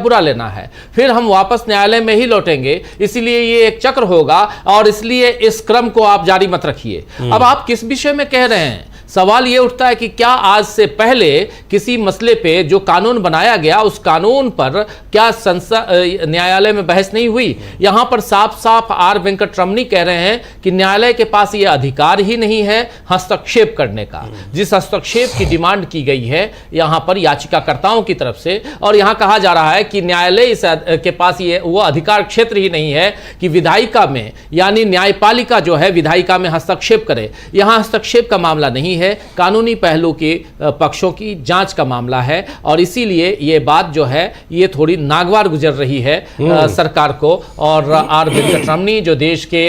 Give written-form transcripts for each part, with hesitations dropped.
बुरा लेना है, फिर हम वापस न्यायालय में ही लौटेंगे। इसीलिए ये एक चक्र होगा और इसलिए इस क्रम को आप जारी मत रखिए। अब आप किस विषय में कह रहे हैं? सवाल ये उठता है कि क्या आज से पहले किसी मसले पे जो कानून बनाया गया उस कानून पर क्या न्यायालय में बहस नहीं हुई? यहां पर साफ साफ आर वेंकटरमणी कह रहे हैं कि न्यायालय के पास ये अधिकार ही नहीं है हस्तक्षेप करने का। जिस हस्तक्षेप की डिमांड की गई है यहां पर याचिकाकर्ताओं की तरफ से, और यहां कहा जा रहा है कि न्यायालय के पास ये वो अधिकार क्षेत्र ही नहीं है कि विधायिका में यानी न्यायपालिका जो है विधायिका में हस्तक्षेप करे। यहां हस्तक्षेप का मामला नहीं है, कानूनी पहलू के पक्षों की जांच का मामला है, और इसीलिए ये बात जो है ये थोड़ी नागवार गुजर रही है सरकार को। और आर वेंकटरमणी जो देश के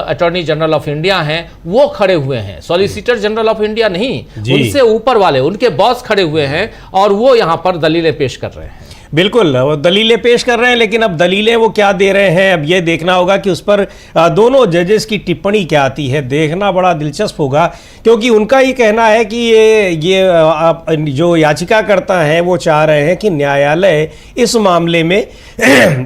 अटॉर्नी जनरल ऑफ इंडिया हैं वो खड़े हुए हैं, सॉलिसिटर जनरल ऑफ इंडिया नहीं, उनसे ऊपर वाले उनके बॉस खड़े हुए हैं और वो यहां पर दलीलें पेश कर रहे हैं। बिल्कुल, वो दलीलें पेश कर रहे हैं, लेकिन अब दलीलें वो क्या दे रहे हैं अब ये देखना होगा कि उस पर दोनों जजेस की टिप्पणी क्या आती है। देखना बड़ा दिलचस्प होगा, क्योंकि उनका ये कहना है कि ये जो याचिकाकर्ता हैं वो चाह रहे हैं कि न्यायालय इस मामले में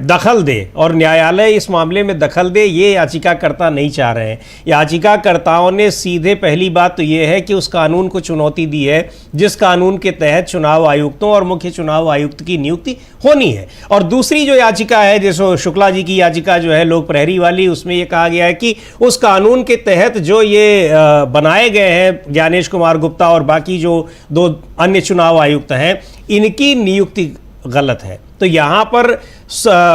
दखल दे, और न्यायालय इस मामले में दखल दे ये याचिकाकर्ता नहीं चाह रहे हैं। याचिकाकर्ताओं ने सीधे पहली बात तो ये है कि उस कानून को चुनौती दी है जिस कानून के तहत चुनाव आयुक्तों और मुख्य चुनाव आयुक्त की नियुक्ति होनी है। और दूसरी जो याचिका है, जैसे शुक्ला जी की याचिका जो है लोक प्रहरी वाली, उसमें यह कहा गया है कि उस कानून के तहत जो ये बनाए गए हैं ज्ञानेश कुमार गुप्ता और बाकी जो 2 अन्य चुनाव आयुक्त हैं इनकी नियुक्ति गलत है। तो यहां पर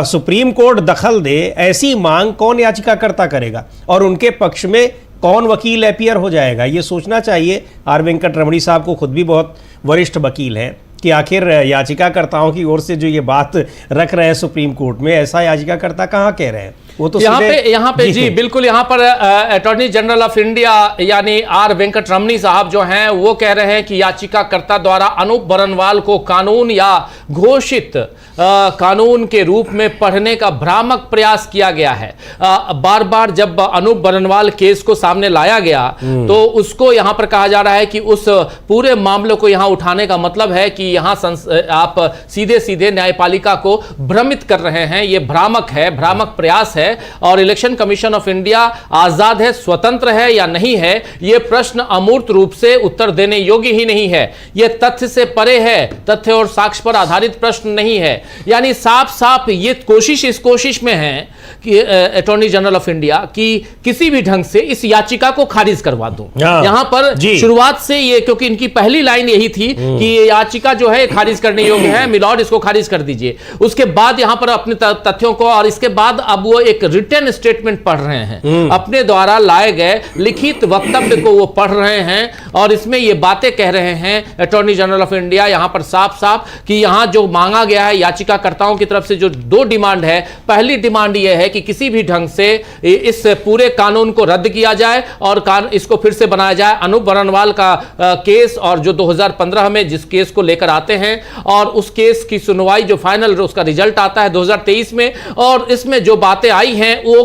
सुप्रीम कोर्ट दखल दे ऐसी मांग कौन याचिकाकर्ता करेगा और उनके पक्ष में कौन वकील अपीयर हो जाएगा? ये सोचना चाहिए। आर वेंकटरमणी साहब को खुद भी बहुत वरिष्ठ वकील हैं कि आखिर याचिकाकर्ताओं की ओर से जो ये बात रख रहे हैं सुप्रीम कोर्ट में, ऐसा याचिकाकर्ता कहाँ कह रहे हैं? वो तो यहाँ पे जी बिल्कुल, यहाँ पर अटॉर्नी जनरल ऑफ इंडिया यानी आर वेंकटरमणी साहब जो हैं वो कह रहे हैं कि याचिकाकर्ता द्वारा अनूप बरनवाल को कानून या घोषित कानून के रूप में पढ़ने का भ्रामक प्रयास किया गया है। बार बार जब अनूप बरनवाल केस को सामने लाया गया तो उसको यहाँ पर कहा जा रहा है कि उस पूरे मामले को यहाँ उठाने का मतलब है कि यहाँ आप सीधे सीधे न्यायपालिका को भ्रमित कर रहे हैं। ये भ्रामक है, भ्रामक प्रयास है। और इलेक्शन कमीशन ऑफ इंडिया आजाद है, स्वतंत्र है या नहीं है, यह प्रश्न अमूर्त रूप से उत्तर देने योग्य ही नहीं है। यह तथ्य से परे है, तथ्य और साक्ष्य पर आधारित प्रश्न नहीं है। यानी साफ साफ ये कोशिश इस कोशिश में है कि अटॉर्नी जनरल ऑफ इंडिया कि किसी भी ढंग से इस याचिका को खारिज करवा दूं। यहां पर शुरुआत से ये, क्योंकि इनकी पहली लाइन यही थी कि ये याचिका जो है खारिज करने योग्य है, मिलॉर्ड इसको खारिज कर दीजिए। उसके बाद यहां पर अपने तथ्यों को, और इसके बाद अब वो एक रिटन स्टेटमेंट पढ़ रहे हैं, अपने द्वारा लाए गए लिखित वक्तव्य को वो पढ़ रहे हैं और इसमें ये बातें कह रहे हैं अटॉर्नी जनरल ऑफ इंडिया यहां पर साफ साफ कि यहां जो मांगा गया है याचिकाकर्ताओं की तरफ से जो 2 डिमांड है, पहली डिमांड ये है कि किसी भी ढंग से इस पूरे कानून को रद्द किया जाए और इसको फिर से बनाया जाए। अनूप बरनवाल का केस और जो 2015 में जिस केस को लेकर आते हैं और उस केस की सुनवाई जो फाइनल उसका रिजल्ट आता है 2023 में, और इसमें जो बातें आई हैं वो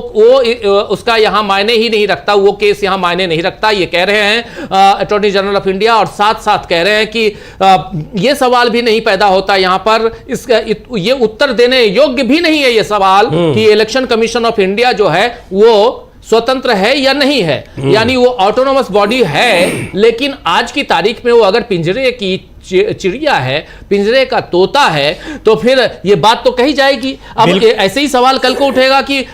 उसका यहां मायने ही नहीं रखता, वो केस यहां मायने नहीं रखता, ये कह रहे हैं अटॉर्नी जनरल ऑफ इंडिया। और साथ साथ कह रहे हैं कि ये सवाल भी नहीं पैदा होता यहां पर, इसका ये उत्तर देने योग्य भी नहीं है ये सवाल कि इलेक्शन कमीशन ऑफ इंडिया जो है वो स्वतंत्र है या नहीं है, यानी वो ऑटोनोमस बॉडी है, लेकिन आज की तारीख में वो अगर पिंजरे की चिड़िया है, पिंजरे का तोता है, तो फिर ये बात तो कही जाएगी। अब ऐसे ही सवाल कल को उठेगा कि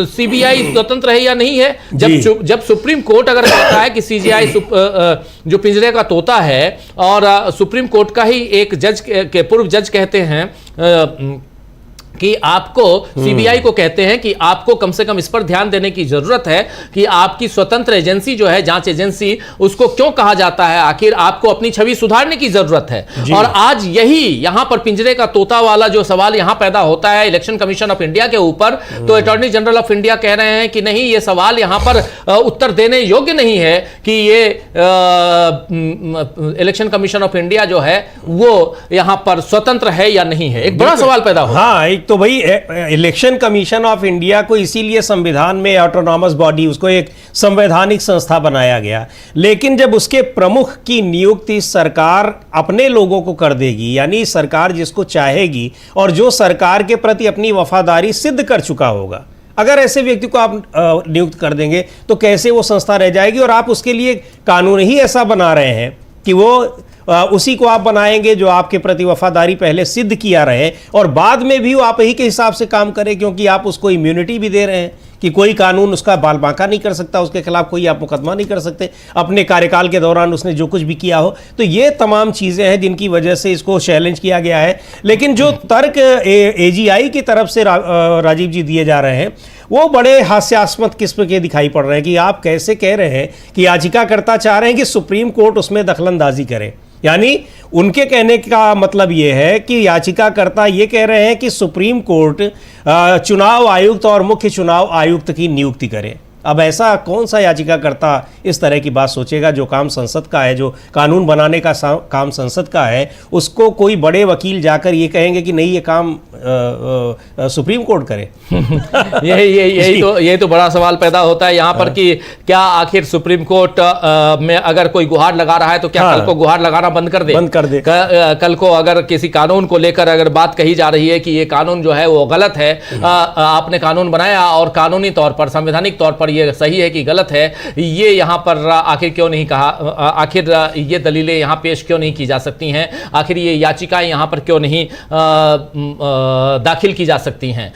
सीबीआई स्वतंत्र है या नहीं है। जब सुप्रीम कोर्ट अगर कहता है कि सीजीआई जो पिंजरे का तोता है, और सुप्रीम कोर्ट का ही एक जज के पूर्व जज कहते हैं कि आपको सीबीआई को कहते हैं कि आपको कम से कम इस पर ध्यान देने की जरूरत है कि आपकी स्वतंत्र एजेंसी जो है, जांच एजेंसी, उसको क्यों कहा जाता है, आखिर आपको अपनी छवि सुधारने की जरूरत है। और आज यही यहां पर पिंजरे का तोता वाला जो सवाल यहां पैदा होता है इलेक्शन कमीशन ऑफ इंडिया के ऊपर, तो अटॉर्नी जनरल ऑफ इंडिया कह रहे हैं कि नहीं, ये सवाल यहां पर उत्तर देने योग्य नहीं है कि ये इलेक्शन कमीशन ऑफ इंडिया जो है वो यहां पर स्वतंत्र है या नहीं है। एक बड़ा सवाल पैदा हो। हाँ, एक तो भाई इलेक्शन कमीशन ऑफ इंडिया को इसीलिए संविधान में ऑटोनॉमस बॉडी, उसको एक संवैधानिक संस्था बनाया गया, लेकिन जब उसके प्रमुख की नियुक्ति सरकार अपने लोगों को कर देगी, यानी सरकार जिसको चाहेगी और जो सरकार के प्रति अपनी वफादारी सिद्ध कर चुका होगा, अगर ऐसे व्यक्ति को आप नियुक्त कर देंगे तो कैसे वो संस्था रह जाएगी। और आप उसके लिए कानून ही ऐसा बना रहे हैं कि वो उसी को आप बनाएंगे जो आपके प्रति वफादारी पहले सिद्ध किया रहे और बाद में भी वो आप ही के हिसाब से काम करे, क्योंकि आप उसको इम्यूनिटी भी दे रहे हैं कि कोई कानून उसका बाल बांका नहीं कर सकता, उसके खिलाफ कोई आप मुकदमा नहीं कर सकते अपने कार्यकाल के दौरान उसने जो कुछ भी किया हो। तो ये तमाम चीज़ें हैं जिनकी वजह से इसको चैलेंज किया गया है। लेकिन जो तर्क एजीआई की तरफ से राजीव जी दिए जा रहे हैं वो बड़े हास्यास्पद किस्म के दिखाई पड़ रहे हैं कि आप कैसे कह रहे हैं कि याचिकाकर्ता चाह रहे हैं कि सुप्रीम कोर्ट उसमें दखलंदाजी करे। यानी उनके कहने का मतलब ये है कि याचिकाकर्ता ये कह रहे हैं कि सुप्रीम कोर्ट चुनाव आयुक्त और मुख्य चुनाव आयुक्त की नियुक्ति करे। अब ऐसा कौन सा याचिकाकर्ता इस तरह की बात सोचेगा? जो काम संसद का है, जो कानून बनाने का काम संसद का है, उसको कोई बड़े वकील जाकर ये कहेंगे कि नहीं ये काम सुप्रीम कोर्ट करे। यही तो बड़ा सवाल पैदा होता है यहाँ पर कि क्या आखिर सुप्रीम कोर्ट में अगर कोई गुहार लगा रहा है तो क्या कल को गुहार लगाना बंद कर दे? कल को अगर किसी कानून को लेकर अगर बात कही जा रही है कि ये कानून जो है वो गलत है, आपने कानून बनाया और कानूनी तौर पर, संवैधानिक तौर पर ये सही है कि गलत है, ये यहाँ पर आखिर क्यों नहीं कहा? आखिर ये दलीलें यहाँ पेश क्यों नहीं की जा सकती हैं? आखिर ये याचिकाएं यहाँ पर क्यों नहीं दाखिल की जा सकती हैं?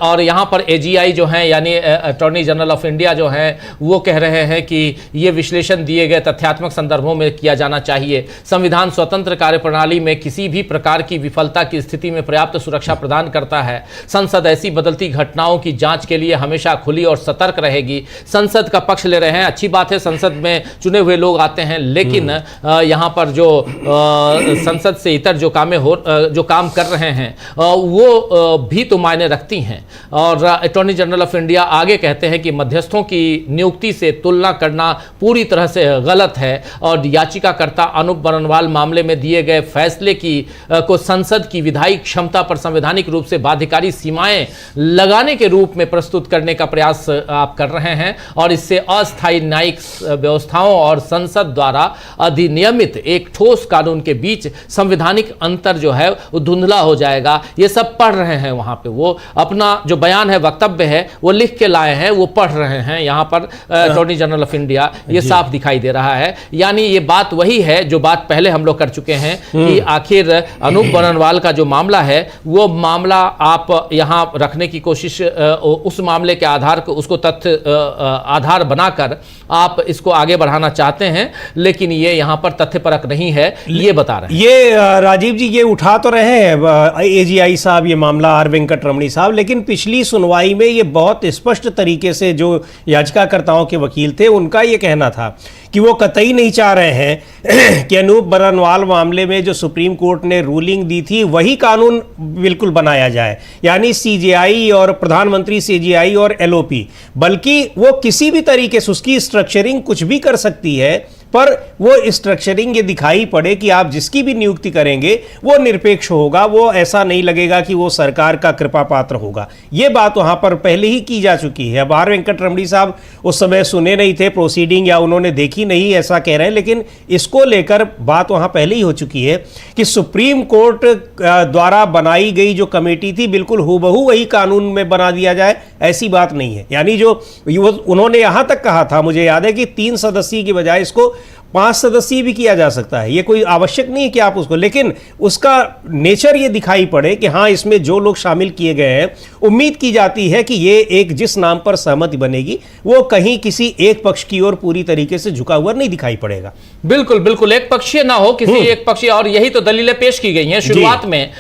और यहाँ पर एजीआई जो हैं यानी अटॉर्नी जनरल ऑफ इंडिया जो हैं वो कह रहे हैं कि ये विश्लेषण दिए गए तथ्यात्मक संदर्भों में किया जाना चाहिए। संविधान स्वतंत्र कार्यप्रणाली में किसी भी प्रकार की विफलता की स्थिति में पर्याप्त सुरक्षा प्रदान करता है। संसद ऐसी बदलती घटनाओं की जांच के लिए हमेशा खुली और सतर्क रहेगी। संसद का पक्ष ले रहे हैं, अच्छी बात है, संसद में चुने हुए लोग आते हैं, लेकिन यहाँ पर जो संसद से इतर जो काम कर रहे हैं वो भी तो मायने रखती हैं। और अटॉर्नी जनरल ऑफ इंडिया आगे कहते हैं कि मध्यस्थों की नियुक्ति से तुलना करना पूरी तरह से गलत है और याचिकाकर्ता अनूप बरनवाल मामले में दिए गए फैसले को संसद की विधायी क्षमता पर संवैधानिक रूप से बाध्यकारी सीमाएं लगाने के रूप में प्रस्तुत करने का प्रयास आप कर रहे हैं और इससे अस्थायी न्यायिक व्यवस्थाओं और संसद द्वारा अधिनियमित एक ठोस कानून के बीच संवैधानिक अंतर जो है वो धुंधला हो जाएगा। ये सब पढ़ रहे हैं, वहां पे वो अपना जो बयान है, वक्तव्य है, वो लिख के लाए हैं, वो पढ़ रहे हैं। यहाँ पर अटॉर्नी जनरल ऑफ इंडिया ये साफ दिखाई दे रहा है। यानी ये बात वही है जो बात पहले हम लोग कर चुके हैं कि आखिर अनूप बरनवाल का जो मामला है वो मामला आप यहाँ रखने की कोशिश, उस मामले के आधार को, उसको तथ्य आधार बनाकर आप इसको आगे बढ़ाना चाहते हैं, लेकिन ये यहां पर तथ्यपरक नहीं है, ये बता रहे हैं। ये राजीव जी ये उठा तो रहे हैं एजीआई साहब ये मामला, आर वेंकट रमणी साहब, लेकिन पिछली सुनवाई में ये बहुत स्पष्ट तरीके से जो याचिकाकर्ताओं के वकील थे उनका ये कहना था कि वो कतई नहीं चाह रहे हैं कि अनूप बरनवाल मामले में जो सुप्रीम कोर्ट ने रूलिंग दी थी वही कानून बिल्कुल बनाया जाए, यानी सीजेआई और प्रधानमंत्री सीजेआई और एलओपी, बल्कि वो किसी भी तरीके से उसकी स्ट्रक्चरिंग कुछ भी कर सकती है, पर वो स्ट्रक्चरिंग ये दिखाई पड़े कि आप जिसकी भी नियुक्ति करेंगे वो निरपेक्ष होगा, वो ऐसा नहीं लगेगा कि वो सरकार का कृपा पात्र होगा। ये बात वहां पर पहले ही की जा चुकी है। अब आर वेंकट रमणी साहब उस समय सुने नहीं थे प्रोसीडिंग या उन्होंने देखी नहीं, ऐसा कह रहे हैं, लेकिन इसको लेकर बात वहां पहले ही हो चुकी है कि सुप्रीम कोर्ट द्वारा बनाई गई जो कमेटी थी बिल्कुल हूबहू वही कानून में बना दिया जाए, ऐसी बात नहीं है। यानी जो उन्होंने यहां तक कहा था, मुझे याद है कि 3 सदस्यीय की बजाय इसको 5 सदस्यीय भी किया जा सकता है। ये कोई आवश्यक नहीं है कि आप उसको, लेकिन उसका नेचर ये दिखाई पड़े कि हाँ इसमें जो लोग शामिल किए गए हैं, उम्मीद की जाती है कि ये एक जिस नाम पर सहमति बनेगी वो कहीं किसी एक पक्ष की ओर पूरी तरीके से झुका हुआ नहीं दिखाई पड़ेगा। बिल्कुल बिल्कुल एक पक्षीय ना हो, किसी एक पक्षीय, और यही तो दलीलें पेश की गई हैं। शुरुआत में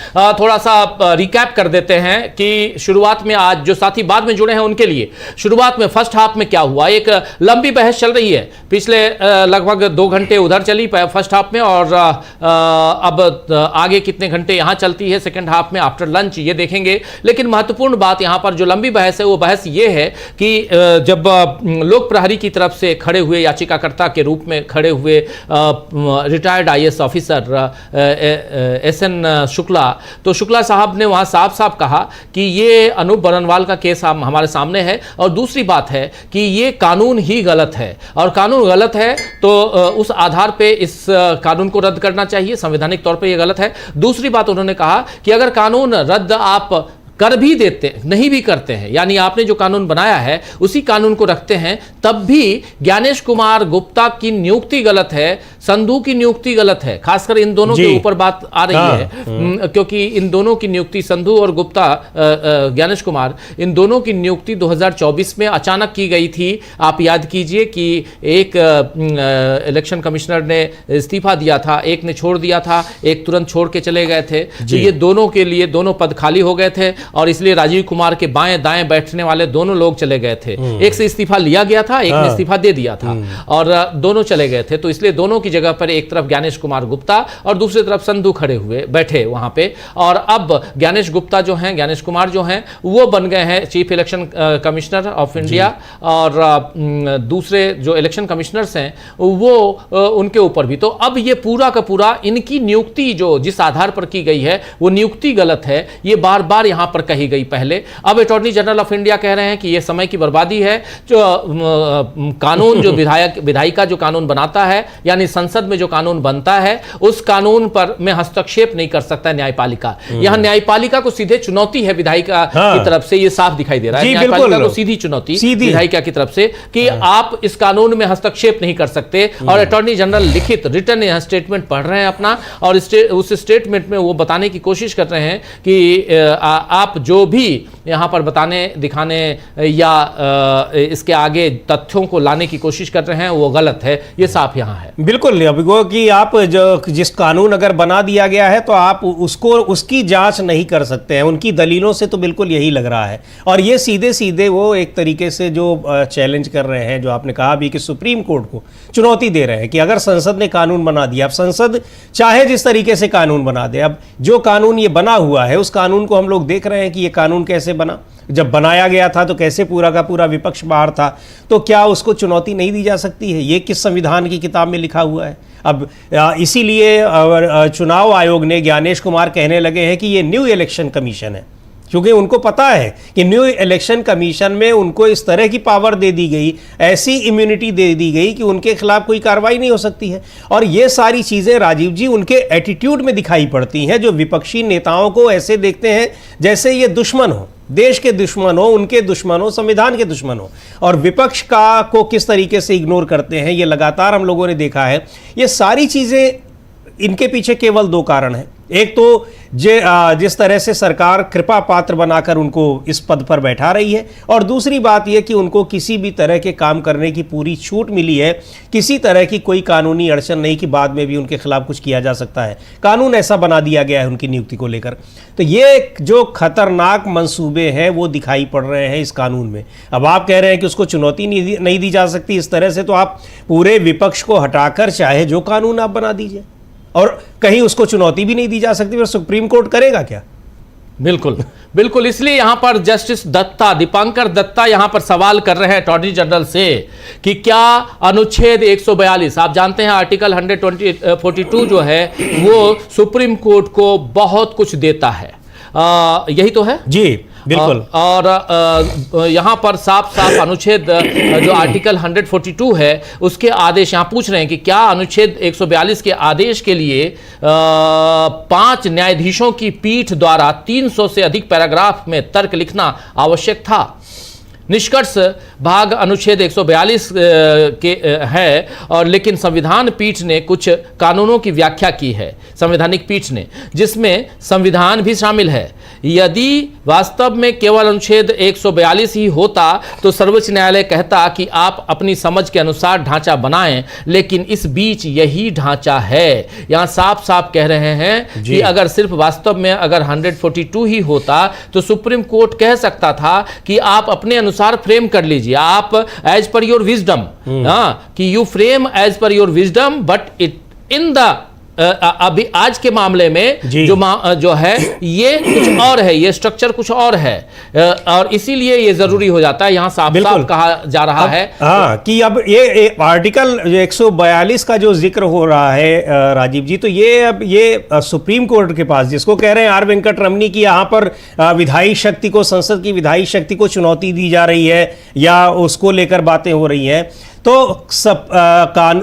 थोड़ा सा रिकैप कर देते हैं कि शुरुआत में, आज जो साथी बाद में जुड़े हैं उनके लिए, शुरुआत में फर्स्ट हाफ में क्या हुआ, एक लंबी बहस चल रही है पिछले लगभग 2 घंटे उधर चली फर्स्ट हाफ में, और अब आगे कितने घंटे यहाँ चलती है सेकंड हाफ में आफ्टर लंच, ये देखेंगे। लेकिन महत्वपूर्ण बात यहाँ पर जो लंबी बहस है वो बहस ये है कि जब लोक प्रहरी की तरफ से खड़े हुए, याचिकाकर्ता के रूप में खड़े हुए retired IAS officer SN Shukla, तो शुक्ला साहब ने वहाँ साफ साफ कहा कि ये अनूप बरनवाल का केस हमारे सामने है, और दूसरी बात है कि ये कानून ही गलत है, और कानून गलत है तो उस आधार पे इस कानून को रद्द करना चाहिए, संवैधानिक तौर पे ये गलत है। दूसरी बात उन्होंने कहा कि अगर कानून रद्द आप कर भी देते, नहीं भी करते हैं, यानी आपने जो कानून बनाया है उसी कानून को रखते हैं, तब भी ज्ञानेश कुमार गुप्ता की नियुक्ति गलत है, संधू की नियुक्ति गलत है। खासकर इन दोनों के ऊपर बात आ रही है, क्योंकि इन दोनों की नियुक्ति, संधू और गुप्ता, ज्ञानेश कुमार, इन दोनों की नियुक्ति 2024 में अचानक की गई थी। आप याद कीजिए कि एक इलेक्शन कमिश्नर ने इस्तीफा दिया था, एक ने छोड़ दिया था, एक तुरंत छोड़ के चले गए थे, तो ये दोनों के लिए दोनों पद खाली हो गए थे, और इसलिए राजीव कुमार के बाएं दाएं बैठने वाले दोनों लोग चले गए थे। एक से इस्तीफा लिया गया था, एक ने इस्तीफा दे दिया था, और दोनों चले गए थे। तो इसलिए दोनों की जगह पर एक तरफ ज्ञानेश कुमार गुप्ता और दूसरी तरफ संधू खड़े हुए बैठे वहां पे, और अब ज्ञानेश गुप्ता जो हैं, ज्ञानेश कुमार जो हैं, वो बन गए हैं chief election commissioner of India, और दूसरे जो इलेक्शन कमिश्नर्स हैं वो उनके ऊपर भी। तो अब ये पूरा का पूरा इनकी नियुक्ति जो जिस आधार पर की गई है वो नियुक्ति गलत है, ये बार बार यहां पर कही गई पहले। अब अटॉर्नी जनरल ऑफ इंडिया कह रहे हैं कि यह समय की बर्बादी है, जो कानून जो विधायिका जो कानून बनाता है, यानी संसद में जो कानून बनता है, उस कानून पर में हस्तक्षेप नहीं कर सकता न्यायपालिका। यहां न्यायपालिका को सीधे चुनौती है विधायिका की तरफ से, यह साफ दिखाई दे रहा है न्यायपालिका को सीधी चुनौती विधायिका की तरफ से कि आप इस कानून में हस्तक्षेप नहीं कर सकते। और अटॉर्नी जनरल लिखित रिटर्न यहां स्टेटमेंट पढ़ रहे हैं अपना, और उस स्टेटमेंट में वो बताने की कोशिश कर रहे हैं कि आप जो भी यहां पर बताने, दिखाने या इसके आगे तथ्यों को लाने की कोशिश कर रहे हैं वो गलत है, ये साफ यहां है। बिल्कुल, अभी वो कि आप जो जिस कानून अगर बना दिया गया है तो आप उसकी जांच नहीं कर सकते हैं, उनकी दलीलों से तो बिल्कुल यही लग रहा है। और ये सीधे सीधे वो एक तरीके से जो चैलेंज कर रहे हैं, जो आपने कहा भी कि सुप्रीम कोर्ट को चुनौती दे रहे हैं कि अगर संसद ने कानून बना दिया, अब संसद चाहे जिस तरीके से कानून बना दे, अब जो कानून ये बना हुआ है उस कानून को हम लोग देख रहे हैं कि ये कानून कैसे बना, जब बनाया गया था तो कैसे पूरा का पूरा विपक्ष बाहर था, तो क्या उसको चुनौती नहीं दी जा सकती है? ये किस संविधान की किताब में लिखा हुआ है? अब इसीलिए चुनाव आयोग ने, ज्ञानेश कुमार कहने लगे हैं कि ये न्यू इलेक्शन कमीशन है, क्योंकि उनको पता है कि न्यू इलेक्शन कमीशन में उनको इस तरह की पावर दे दी गई, ऐसी इम्यूनिटी दे दी गई कि उनके खिलाफ कोई कार्रवाई नहीं हो सकती है। और ये सारी चीज़ें राजीव जी उनके एटीट्यूड में दिखाई पड़ती हैं, जो विपक्षी नेताओं को ऐसे देखते हैं जैसे ये दुश्मन हो, देश के दुश्मन हो, उनके दुश्मन हो, संविधान के दुश्मन हो, और विपक्ष को किस तरीके से इग्नोर करते हैं ये लगातार हम लोगों ने देखा है। ये सारी चीज़ें, इनके पीछे केवल 2 कारण हैं। एक तो जिस तरह से सरकार कृपा पात्र बनाकर उनको इस पद पर बैठा रही है, और दूसरी बात यह कि उनको किसी भी तरह के काम करने की पूरी छूट मिली है, किसी तरह की कोई कानूनी अड़चन नहीं कि बाद में भी उनके खिलाफ कुछ किया जा सकता है। कानून ऐसा बना दिया गया है उनकी नियुक्ति को लेकर। तो ये जो खतरनाक मंसूबे हैं वो दिखाई पड़ रहे हैं इस कानून में। अब आप कह रहे हैं कि उसको चुनौती नहीं दी जा सकती इस तरह से, तो आप पूरे विपक्ष को हटाकर चाहे जो कानून आप बना दीजिए, और कहीं उसको चुनौती भी नहीं दी जा सकती, फिर सुप्रीम कोर्ट करेगा क्या? बिल्कुल बिल्कुल, इसलिए यहां पर जस्टिस दत्ता, दीपांकर दत्ता यहां पर सवाल कर रहे हैं अटॉर्नी जनरल से कि क्या अनुच्छेद 142, आप जानते हैं आर्टिकल 142 जो है वो सुप्रीम कोर्ट को बहुत कुछ देता है, यही तो है जी? बिल्कुल। और यहाँ पर साफ साफ अनुच्छेद जो आर्टिकल 142 है उसके आदेश यहाँ पूछ रहे हैं कि क्या अनुच्छेद 142 के आदेश के लिए 5 न्यायाधीशों की पीठ द्वारा 300 से अधिक पैराग्राफ में तर्क लिखना आवश्यक था। निष्कर्ष भाग अनुच्छेद 142 के है, और लेकिन संविधान पीठ ने कुछ कानूनों की व्याख्या की है, संवैधानिक पीठ ने, जिसमें संविधान भी शामिल है। यदि वास्तव में केवल अनुच्छेद 142 ही होता तो सर्वोच्च न्यायालय कहता कि आप अपनी समझ के अनुसार ढांचा बनाएं, लेकिन इस बीच यही ढांचा है। यहां साफ साफ कह रहे हैं कि अगर सिर्फ वास्तव में अगर 142 ही होता तो सुप्रीम कोर्ट कह सकता था कि आप अपने अनुसार अनुसार फ्रेम कर लीजिए आप, एज पर योर विजडम, कि you frame as per your wisdom, but it in the अभी आज के मामले में जो है ये कुछ और है, ये स्ट्रक्चर कुछ और है, और इसीलिए ये जरूरी हो जाता है, यहां साफ साफ कहा जा रहा है कि अब ये आर्टिकल 142 का जो जिक्र हो रहा है राजीव जी, तो ये अब ये सुप्रीम कोर्ट के पास, जिसको कह रहे हैं आर वेंकट रमनी की यहाँ पर विधायी शक्ति को, संसद की विधायी शक्ति को चुनौती दी जा रही है या उसको लेकर बातें हो रही हैं, तो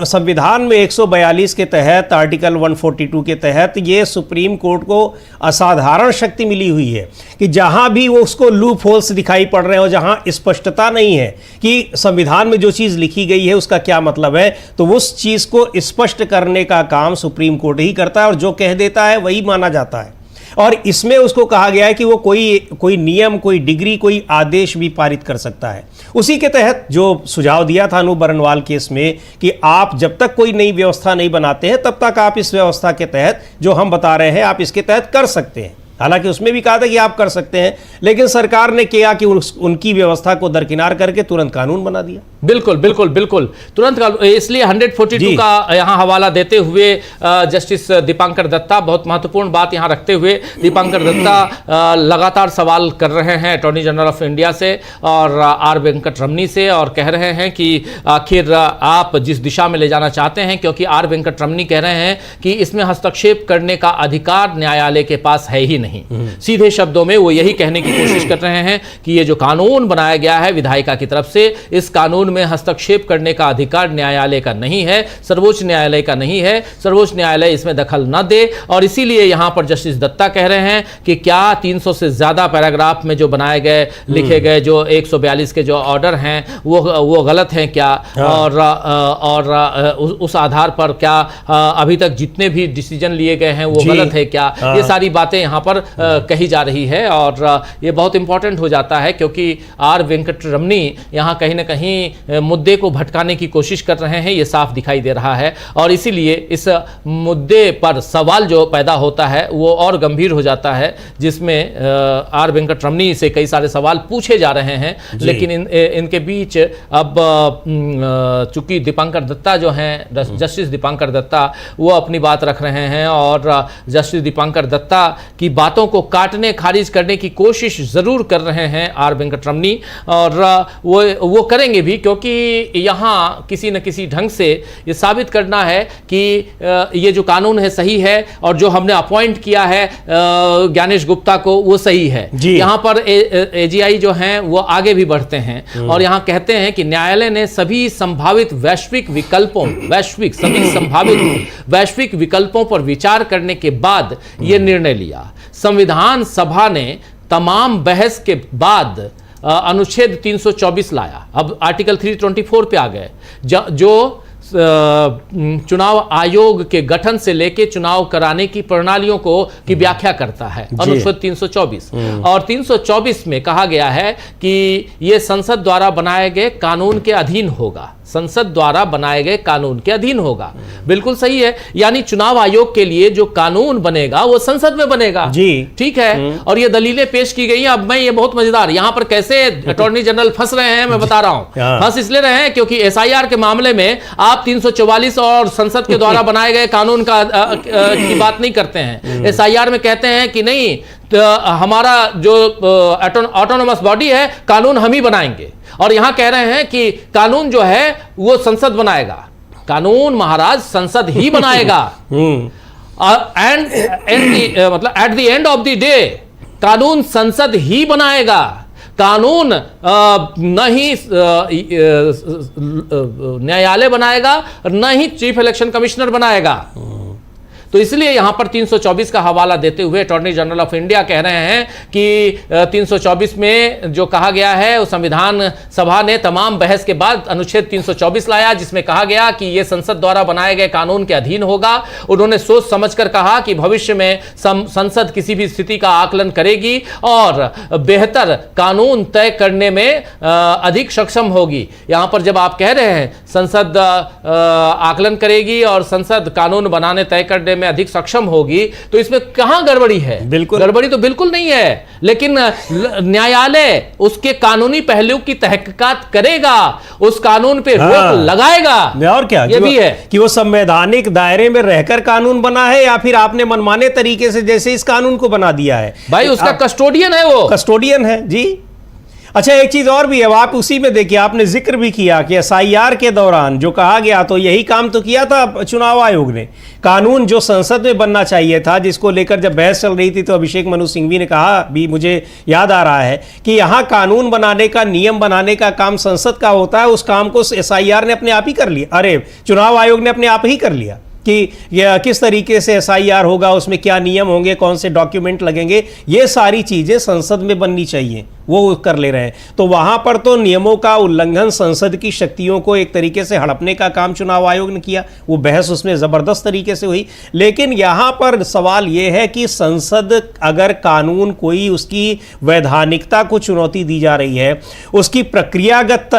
संविधान में 142 के तहत, आर्टिकल 142 के तहत ये सुप्रीम कोर्ट को असाधारण शक्ति मिली हुई है कि जहां भी वो उसको लूप होल्स दिखाई पड़ रहे हो, जहां स्पष्टता नहीं है कि संविधान में जो चीज़ लिखी गई है उसका क्या मतलब है, तो उस चीज़ को स्पष्ट करने का काम सुप्रीम कोर्ट ही करता है, और जो कह देता है वही माना जाता है। और इसमें उसको कहा गया है कि वो कोई नियम, कोई डिग्री, कोई आदेश भी पारित कर सकता है। उसी के तहत जो सुझाव दिया था अनूप बरनवाल केस में कि आप जब तक कोई नई व्यवस्था नहीं बनाते हैं तब तक आप इस व्यवस्था के तहत जो हम बता रहे हैं आप इसके तहत कर सकते हैं। हालांकि उसमें भी कहा था कि आप कर सकते हैं, लेकिन सरकार ने किया कि उनकी व्यवस्था को दरकिनार करके तुरंत कानून बना दिया। बिल्कुल बिल्कुल बिल्कुल, तुरंत इसलिए 142 का यहाँ हवाला देते हुए जस्टिस दीपांकर दत्ता बहुत महत्वपूर्ण बात यहाँ रखते हुए दीपांकर दत्ता लगातार सवाल कर रहे हैं अटॉर्नी जनरल ऑफ इंडिया से और आर वेंकट रमनी से, और कह रहे हैं कि आखिर आप जिस दिशा में ले जाना चाहते हैं, क्योंकि आर वेंकट रमनी कह रहे हैं कि इसमें हस्तक्षेप करने का अधिकार न्यायालय के पास है ही नहीं। सीधे शब्दों में वो यही कहने की कोशिश कर रहे हैं कि ये जो कानून बनाया गया है विधायिका की तरफ से, इस कानून में हस्तक्षेप करने का अधिकार न्यायालय का नहीं है, सर्वोच्च न्यायालय का नहीं है, सर्वोच्च न्यायालय इसमें दखल न दे। और इसीलिए यहां पर जस्टिस दत्ता कह रहे हैं कि क्या 300 से ज्यादा पैराग्राफ में जो बनाए गए, लिखे गए जो 142 के जो ऑर्डर हैं वो गलत हैं क्या, और उस आधार पर क्या अभी तक जितने भी डिसीजन लिए गए हैं वो गलत है क्या, ये सारी बातें यहां पर कही जा रही है। और ये बहुत इंपॉर्टेंट हो जाता है क्योंकि आर वेंकट रमनी यहां कहीं ना कहीं मुद्दे को भटकाने की कोशिश कर रहे हैं, ये साफ दिखाई दे रहा है, और इसीलिए इस मुद्दे पर सवाल जो पैदा होता है वो और गंभीर हो जाता है, जिसमें आर वेंकट रमनी से कई सारे सवाल पूछे जा रहे हैं, लेकिन इनके बीच अब चूंकि दीपांकर दत्ता जो हैं, जस्टिस दीपांकर दत्ता, वो अपनी बात रख रहे हैं, और जस्टिस दीपांकर दत्ता की बातों को काटने खारिज करने की कोशिश जरूर कर रहे हैं आर वेंकट रमनी, और वो करेंगे भी, क्योंकि यहाँ किसी न किसी ढंग से ये साबित करना है कि ये जो कानून है सही है, और जो हमने अपॉइंट किया है ज्ञानेश गुप्ता को वो सही है। यहाँ पर एजीआई जो हैं वो आगे भी बढ़ते हैं और यहाँ कहते हैं कि न्यायालय ने सभी संभावित वैश्विक विकल्पों पर विचार करने के बाद ये निर्णय लिया। संविधान सभा ने तमाम बहस के बाद अनुच्छेद 324 लाया। अब आर्टिकल 324 पे आ गए, जो चुनाव आयोग के गठन से लेके चुनाव कराने की प्रणालियों की व्याख्या करता है अनुच्छेद 324। और 324 में कहा गया है कि यह संसद द्वारा बनाए गए कानून के अधीन होगा, संसद द्वारा बनाए गए कानून के अधीन होगा। बिल्कुल सही है, यानी चुनाव आयोग के लिए जो कानून बनेगा वो संसद में बनेगा जी, ठीक है। और ये दलीलें पेश की गई हैं। अब मैं ये बहुत मजेदार, यहां पर कैसे अटॉर्नी जनरल फंस रहे हैं मैं बता रहा हूं। फंस इसलिए रहे हैं क्योंकि एसआईआर के मामले में आप 344 और संसद के द्वारा बनाए गए कानून की बात नहीं करते हैं। एसआईआर में कहते हैं कि नहीं, तो हमारा जो ऑटोनोमस बॉडी है कानून हम ही बनाएंगे, और यहां कह रहे हैं कि कानून जो है वो संसद बनाएगा। कानून महाराज संसद ही बनाएगा, मतलब at the end of the day कानून संसद ही बनाएगा। कानून न ही न्यायालय बनाएगा, न ही चीफ इलेक्शन कमिश्नर बनाएगा। तो इसलिए यहां पर 324 का हवाला देते हुए अटॉर्नी जनरल ऑफ इंडिया कह रहे हैं कि 324 में जो कहा गया है, संविधान सभा ने तमाम बहस के बाद अनुच्छेद 324 लाया, जिसमें कहा गया कि यह संसद द्वारा बनाए गए कानून के अधीन होगा। उन्होंने सोच समझकर कहा कि भविष्य में संसद किसी भी स्थिति का आकलन करेगी और बेहतर कानून तय करने में अधिक सक्षम होगी। यहां पर जब आप कह रहे हैं संसद आकलन करेगी और संसद कानून बनाने तय करने में अधिक सक्षम होगी, तो इसमें कहां गड़बड़ी है? बिल्कुल गड़बड़ी तो बिल्कुल नहीं है, लेकिन न्यायालय उसके कानूनी पहलू की तहकीकात करेगा, उस कानून पे रोक लगाएगा। और क्या ये भी है कि वो संवैधानिक दायरे में रहकर कानून बना है या फिर आपने मनमाने तरीके से जैसे इस कानून को बना दिया है। भाई उसका कस्टोडियन है, वो कस्टोडियन है जी। अच्छा, एक चीज और भी है, आप उसी में देखिए, आपने जिक्र भी किया कि एसआईआर के दौरान जो कहा गया, तो यही काम तो किया था चुनाव आयोग ने। कानून जो संसद में बनना चाहिए था, जिसको लेकर जब बहस चल रही थी तो अभिषेक मनु सिंघवी ने कहा भी, मुझे याद आ रहा है कि यहाँ कानून बनाने का, नियम बनाने का काम संसद का होता है, उस काम को एसआईआर ने अपने आप ही कर लिया, अरे चुनाव आयोग ने अपने आप ही कर लिया कि किस तरीके से एसआईआर होगा, उसमें क्या नियम होंगे, कौन से डॉक्यूमेंट लगेंगे, ये सारी चीजें संसद में बननी चाहिए, वो कर ले रहे हैं। तो वहां पर तो नियमों का उल्लंघन, संसद की शक्तियों को एक तरीके से हड़पने का काम चुनाव आयोग ने किया, वो बहस उसमें जबरदस्त तरीके से हुई। लेकिन यहां पर सवाल यह है कि संसद अगर कानून कोई उसकी वैधानिकता को चुनौती दी जा रही है, उसकी प्रक्रियागत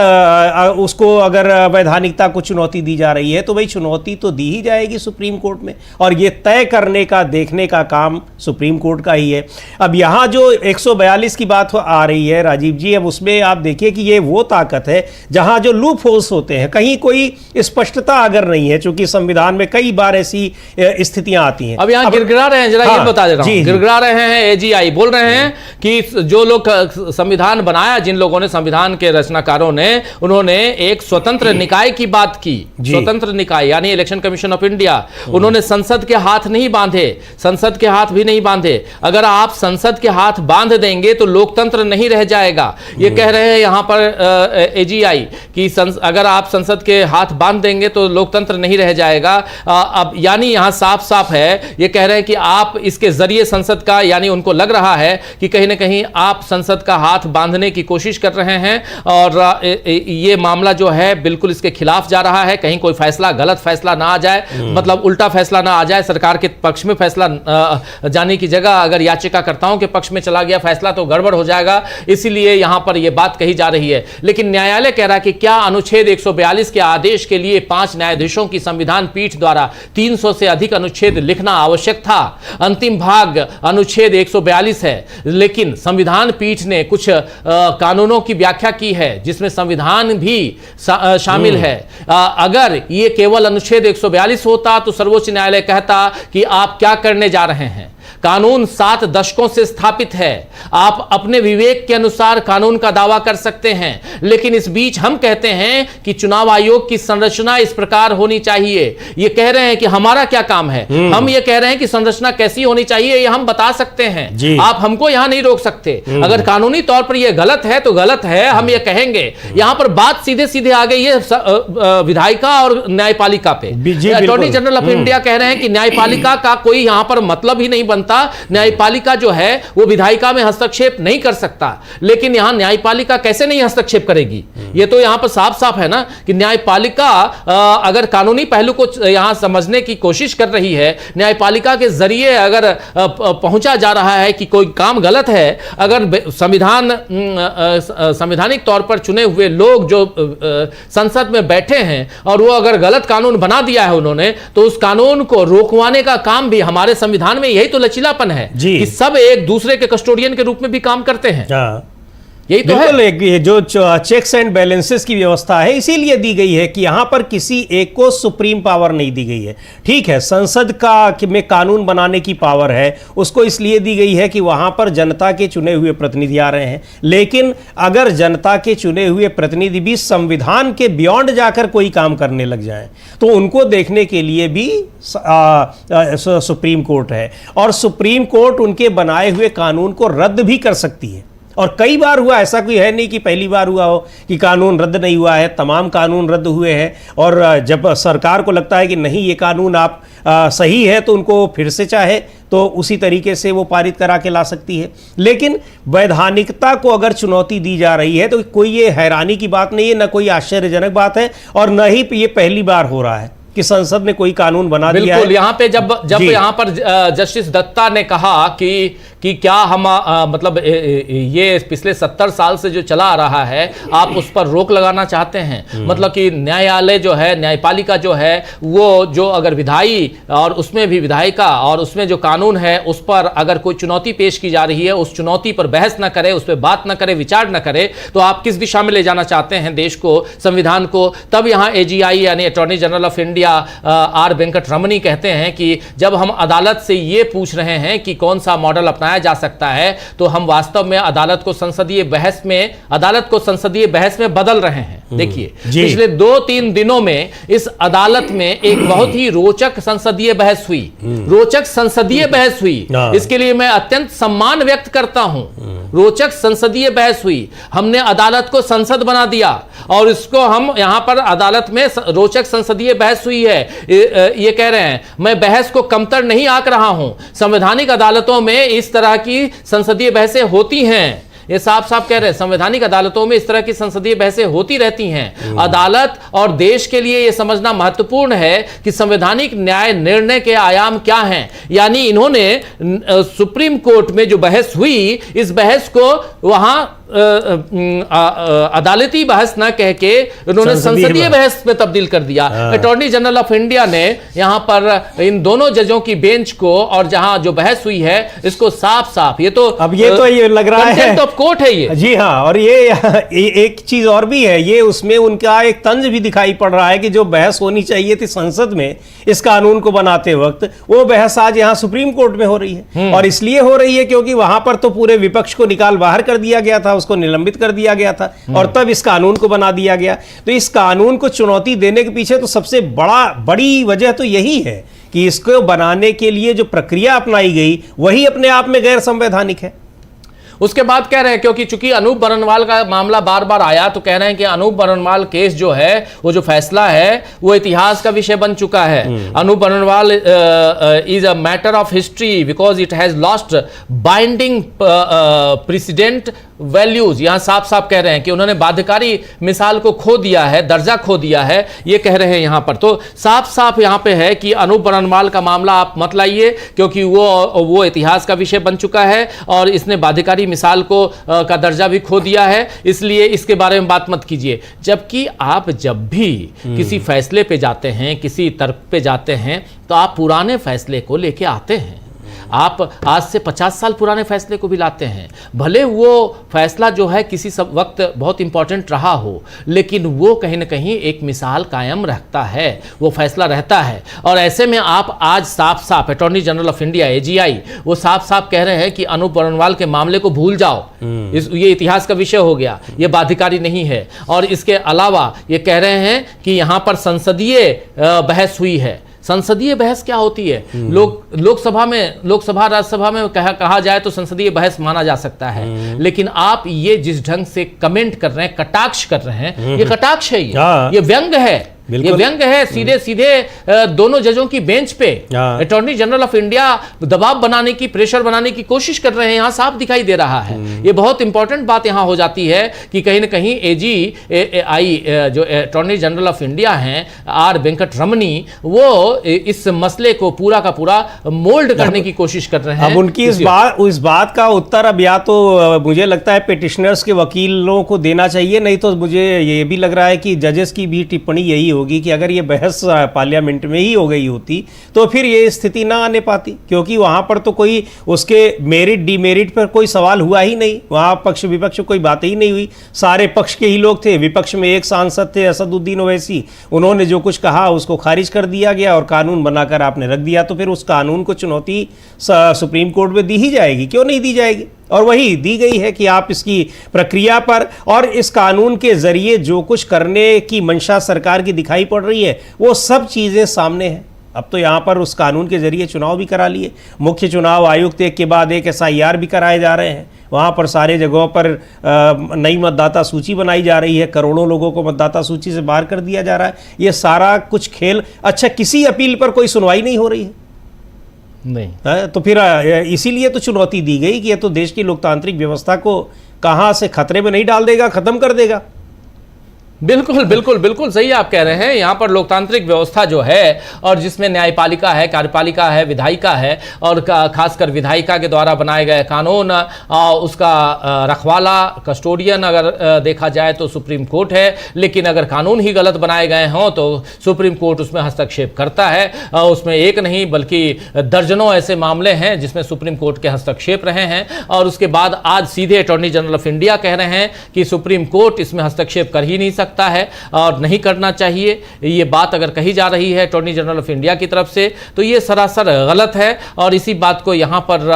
उसको अगर वैधानिकता को चुनौती दी जा रही है, तो भाई चुनौती तो दी ही जाएगी सुप्रीम कोर्ट में, और ये तय करने का, देखने का काम सुप्रीम कोर्ट का ही है। अब यहां जो 142 की बात आ रही है राजीव जी, अब उसमें आप देखिए कि ये वो ताकत है जहां जो लूप होल्स होते हैं, कहीं कोई स्पष्टता अगर नहीं है, चूंकि संविधान में कई बार ऐसी स्थितियां आती हैं। अब यहां गिड़गिड़ा रहे हैं, जरा ये बता दे रहा हूं, गिड़गिड़ा रहे हैं एजीआई, बोल रहे हैं कि जो लोग संविधान बनाया, जिन लोगों ने संविधान के रचनाकारों ने, उन्होंने एक स्वतंत्र निकाय की बात की, स्वतंत्र निकाय यानी इलेक्शन कमीशन ऑफ इंडिया। उन्होंने संसद के हाथ नहीं बांधे, संसद के हाथ भी नहीं बांधे। अगर आप संसद के हाथ बांध देंगे तो लोकतंत्र नहीं रह जाएगा, ये कह रहे हैं यहां पर एजीआई कि अगर आप संसद के हाथ बांध देंगे तो लोकतंत्र नहीं रह जाएगा। अब यानी यहां साफ साफ है, ये कह रहे हैं कि आप इसके जरिए संसद का, यानी उनको लग रहा है कि कहीं ना कहीं आप संसद का हाथ बांधने की कोशिश कर रहे हैं, और ये मामला जो है बिल्कुल इसके खिलाफ जा रहा है। कहीं कोई फैसला, गलत फैसला ना आ जाए, मतलब उल्टा फैसला ना आ जाए, सरकार के पक्ष में फैसला जाने की जगह अगर याचिकाकर्ताओं के पक्ष में चला गया फैसला तो गड़बड़ हो जाएगा, इसीलिए यहां पर यह बात कही जा रही है। लेकिन न्यायालय कह रहा है कि क्या अनुच्छेद 142 के आदेश के लिए 5 न्यायाधीशों की संविधान पीठ द्वारा 300 से अधिक अनुच्छेद लिखना आवश्यक था? अंतिम भाग अनुच्छेद 142 है, लेकिन संविधान पीठ ने कुछ कानूनों की व्याख्या की है जिसमें संविधान भी शामिल है। अगर यह केवल अनुच्छेद 142 होता तो सर्वोच्च न्यायालय कहता कि आप क्या करने जा रहे हैं, कानून 7 दशकों से स्थापित है, आप अपने विवेक के अनुसार कानून का दावा कर सकते हैं। लेकिन इस बीच हम कहते हैं कि चुनाव आयोग की संरचना इस प्रकार होनी चाहिए। ये कह रहे हैं कि हमारा क्या काम है, हम ये कह रहे हैं कि संरचना कैसी होनी चाहिए ये हम बता सकते हैं, आप हमको यहां नहीं रोक सकते। अगर कानूनी तौर पर यह गलत है तो गलत है, हम ये कहेंगे। यहां पर बात सीधे सीधे आ गई है विधायिका और न्यायपालिका पे। अटॉर्नी जनरल ऑफ इंडिया कह रहे हैं कि न्यायपालिका का कोई यहां पर मतलब ही नहीं बनता, न्यायपालिका जो है वो विधायिका में हस्तक्षेप नहीं कर सकता। लेकिन यहां न्यायपालिका कैसे नहीं हस्तक्षेप करेगी, ये तो यहां पर साफ साफ है ना कि न्यायपालिका अगर कानूनी पहलू को यहां समझने की कोशिश कर रही है, न्यायपालिका के जरिए अगर पहुंचा जा रहा है कि कोई काम गलत है, अगर संवैधानिक तौर पर चुने हुए लोग जो संसद में बैठे हैं और वो अगर गलत कानून बना दिया है उन्होंने, तो उस कानून को रोकवाने का काम भी हमारे संविधान में, यही तो लचीलापन है कि सब एक दूसरे के कस्टोडियन के रूप में भी काम करते हैं। यही तो है। ये जो चेक्स एंड बैलेंसेस की व्यवस्था है इसीलिए दी गई है कि यहां पर किसी एक को सुप्रीम पावर नहीं दी गई है। ठीक है, संसद का में कानून बनाने की पावर है, उसको इसलिए दी गई है कि वहां पर जनता के चुने हुए प्रतिनिधि आ रहे हैं। लेकिन अगर जनता के चुने हुए प्रतिनिधि भी संविधान के बियॉन्ड जाकर कोई काम करने लग जाए तो उनको देखने के लिए भी सुप्रीम कोर्ट है, और सुप्रीम कोर्ट उनके बनाए हुए कानून को रद्द भी कर सकती है। और कई बार हुआ, ऐसा कोई है नहीं कि पहली बार हुआ हो कि कानून रद्द नहीं हुआ है, तमाम कानून रद्द हुए हैं। और जब सरकार को लगता है कि नहीं ये कानून आप सही है तो उनको फिर से चाहे तो उसी तरीके से वो पारित करा के ला सकती है। लेकिन वैधानिकता को अगर चुनौती दी जा रही है तो कोई ये हैरानी की बात नहीं है, न कोई आश्चर्यजनक बात है, और न ही ये पहली बार हो रहा है कि संसद ने कोई कानून बना दिया है। यहाँ पे जब यहाँ पर जस्टिस दत्ता ने कहा कि कि क्या हम मतलब ये पिछले 70 साल से जो चला आ रहा है आप उस पर रोक लगाना चाहते हैं? मतलब कि न्यायालय जो है, न्यायपालिका जो है, वो जो अगर विधायी और उसमें भी विधायिका और उसमें जो कानून है उस पर अगर कोई चुनौती पेश की जा रही है, उस चुनौती पर बहस ना करे, उस पर बात ना करे, विचार ना करे, तो आप किस दिशा में ले जाना चाहते हैं देश को, संविधान को? तब यहां एजीआई यानी attorney general of India R Venkataramani कहते हैं कि जब हम अदालत से ये पूछ रहे हैं कि कौन सा मॉडल अपनाया जा सकता है, तो हम वास्तव में अदालत को संसदीय बहस में बदल रहे हैं। देखिए, पिछले 2-3 दिनों में इस अदालत में एक बहुत ही रोचक संसदीय बहस हुई। इसके लिए मैं अत्यंत सम्मान व्यक्त करता हूं। रोचक संसदीय बहस हुई, हमने अदालत को संसद बना दिया और इसको हम यहां पर अदालत में रोचक संसदीय बहस हुई है। ये कह रहे हैं, मैं बहस को कमतर नहीं आंक रहा हूं, संवैधानिक अदालतों में इस तरह की संसदीय बहसें होती हैं। ये साफ साफ कह रहे हैं, संवैधानिक अदालतों में इस तरह की संसदीय बहसें होती रहती हैं। अदालत और देश के लिए यह समझना महत्वपूर्ण है कि संवैधानिक न्याय निर्णय के आयाम क्या हैं। यानी इन्होंने सुप्रीम कोर्ट में जो बहस हुई, इस बहस को वहां अदालती बहस ना कह के उन्होंने संसदीय बहस में तब्दील कर दिया। अटॉर्नी जनरल ऑफ इंडिया ने यहां पर इन दोनों जजों की बेंच को और जहां जो बहस हुई है इसको साफ साफ, ये तो अब ये लग रहा है ऑफ कोर्ट है ये। जी हाँ, और ये एक चीज और भी है, ये उसमें उनका एक तंज भी दिखाई पड़ रहा है कि जो बहस होनी चाहिए थी संसद में इस कानून को बनाते वक्त, वो बहस आज यहां सुप्रीम कोर्ट में हो रही है। और इसलिए हो रही है क्योंकि वहां पर तो पूरे विपक्ष को निकाल बाहर कर दिया गया था, उसको निलंबित कर दिया गया था और तब इस कानून को बना दिया गया। तो इस कानून को चुनौती देने के पीछे तो सबसे बड़ी वजह तो यही है कि इसको बनाने के लिए जो प्रक्रिया अपनाई गई वही अपने आप में गैर संवैधानिक है। उसके बाद कह रहे हैं, क्योंकि चूंकि अनूप बरनवाल का मामला बार बार आया, तो कह रहे हैं कि अनूप बरनवाल केस जो है, वो जो फैसला है वो इतिहास का विषय बन चुका है। Anoop Barnwal is a matter of history because it has lost binding precedent values. यहां साफ साफ कह रहे हैं कि उन्होंने बाध्यकारी मिसाल को खो दिया है, दर्जा खो दिया है, ये कह रहे हैं यहां पर। तो साफ साफ यहां पे है कि अनूप बरनवाल का मामला आप मत लाइए, क्योंकि वो इतिहास का विषय बन चुका है और इसने बाध्यकारी मिसाल को का दर्जा भी खो दिया है, इसलिए इसके बारे में बात मत कीजिए। जबकि आप जब भी किसी फैसले पे जाते हैं, किसी तर्क पे जाते हैं, तो आप पुराने फैसले को लेके आते हैं। आप आज से 50 साल पुराने फैसले को भी लाते हैं, भले वो फैसला जो है किसी सब वक्त बहुत इंपॉर्टेंट रहा हो, लेकिन वो कहीं ना कहीं एक मिसाल कायम रखता है, वो फैसला रहता है। और ऐसे में आप आज साफ साफ attorney general of India AGI वो साफ साफ कह रहे हैं कि अनूप बरनवाल के मामले को भूल जाओ, ये इतिहास का विषय हो गया, ये बाध्यकारी नहीं है। और इसके अलावा ये कह रहे हैं कि यहाँ पर संसदीय बहस हुई है। संसदीय बहस क्या होती है? लोकसभा राज्यसभा में कहा जाए तो संसदीय बहस माना जा सकता है, लेकिन आप ये जिस ढंग से कमेंट कर रहे हैं, कटाक्ष कर रहे हैं, ये कटाक्ष है, ये व्यंग है, ये व्यंग है सीधे सीधे दोनों जजों की बेंच पे। अटॉर्नी जनरल ऑफ इंडिया दबाव बनाने की, प्रेशर बनाने की कोशिश कर रहे हैं, यहां साफ दिखाई दे रहा है। ये बहुत इंपॉर्टेंट बात यहां हो जाती है कि कहीं ना कहीं एजीआई जो अटॉर्नी जनरल ऑफ इंडिया हैं आर वेंकट रमनी, वो इस मसले को पूरा का पूरा मोल्ड करने की कोशिश कर रहे हैं। अब उनकी इस बात का उत्तर अब या तो मुझे लगता है पिटिशनर्स के वकीलों को देना चाहिए, नहीं तो मुझे ये भी लग रहा है कि जजेस की भी टिप्पणी यही होगी कि अगर ये बहस पार्लियामेंट में ही हो गई होती तो फिर ये स्थिति ना आने पाती, क्योंकि वहां पर तो कोई उसके मेरिट डिमेरिट पर कोई सवाल हुआ ही नहीं, वहां पक्ष विपक्ष कोई बात ही नहीं हुई, सारे पक्ष के ही लोग थे। विपक्ष में एक सांसद थे असदुद्दीन ओवैसी, उन्होंने जो कुछ कहा उसको खारिज कर दिया गया और कानून बनाकर आपने रख दिया, तो फिर उस कानून को चुनौती सुप्रीम कोर्ट में दी ही जाएगी, क्यों नहीं दी जाएगी? और वही दी गई है कि आप इसकी प्रक्रिया पर और इस कानून के जरिए जो कुछ करने की मंशा सरकार की दिखाई पड़ रही है वो सब चीज़ें सामने हैं। अब तो यहाँ पर उस कानून के जरिए चुनाव भी करा लिए, मुख्य चुनाव आयुक्त एक के बाद एक SIR भी कराए जा रहे हैं, वहाँ पर सारे जगहों पर नई मतदाता सूची बनाई जा रही है, करोड़ों लोगों को मतदाता सूची से बाहर कर दिया जा रहा है। ये सारा कुछ खेल, अच्छा किसी अपील पर कोई सुनवाई नहीं हो रही है नहीं, तो फिर इसीलिए तो चुनौती दी गई कि ये तो देश की लोकतांत्रिक व्यवस्था को कहाँ से खतरे में नहीं डाल देगा, खत्म कर देगा। बिल्कुल बिल्कुल बिल्कुल सही आप कह रहे हैं। यहाँ पर लोकतांत्रिक व्यवस्था जो है और जिसमें न्यायपालिका है, कार्यपालिका है, विधायिका है और खासकर विधायिका के द्वारा बनाए गए कानून, उसका रखवाला, कस्टोडियन अगर देखा जाए तो सुप्रीम कोर्ट है, लेकिन अगर कानून ही गलत बनाए गए हों तो सुप्रीम कोर्ट उसमें हस्तक्षेप करता है। उसमें एक नहीं बल्कि दर्जनों ऐसे मामले हैं जिसमें सुप्रीम कोर्ट के हस्तक्षेप रहे हैं, और उसके बाद आज सीधे अटॉर्नी जनरल ऑफ इंडिया कह रहे हैं कि सुप्रीम कोर्ट इसमें हस्तक्षेप कर ही नहीं सकता है और नहीं करना चाहिए। ये बात अगर कही जा रही है अटॉर्नी जनरल ऑफ इंडिया की तरफ से तो ये सरासर गलत है, और इसी बात को यहाँ पर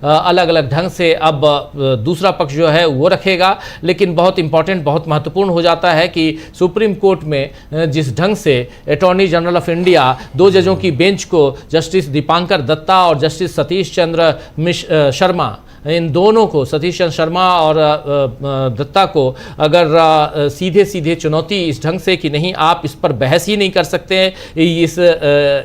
अलग अलग ढंग से अब दूसरा पक्ष जो है वो रखेगा। लेकिन बहुत इंपॉर्टेंट, बहुत महत्वपूर्ण हो जाता है कि सुप्रीम कोर्ट में जिस ढंग से अटॉर्नी जनरल ऑफ इंडिया 2 जजों की बेंच को, जस्टिस दीपांकर दत्ता और जस्टिस सतीश चंद्र शर्मा, इन दोनों को, सतीश चंद्र शर्मा और दत्ता को अगर सीधे सीधे चुनौती इस ढंग से कि नहीं आप इस पर बहस ही नहीं कर सकते हैं,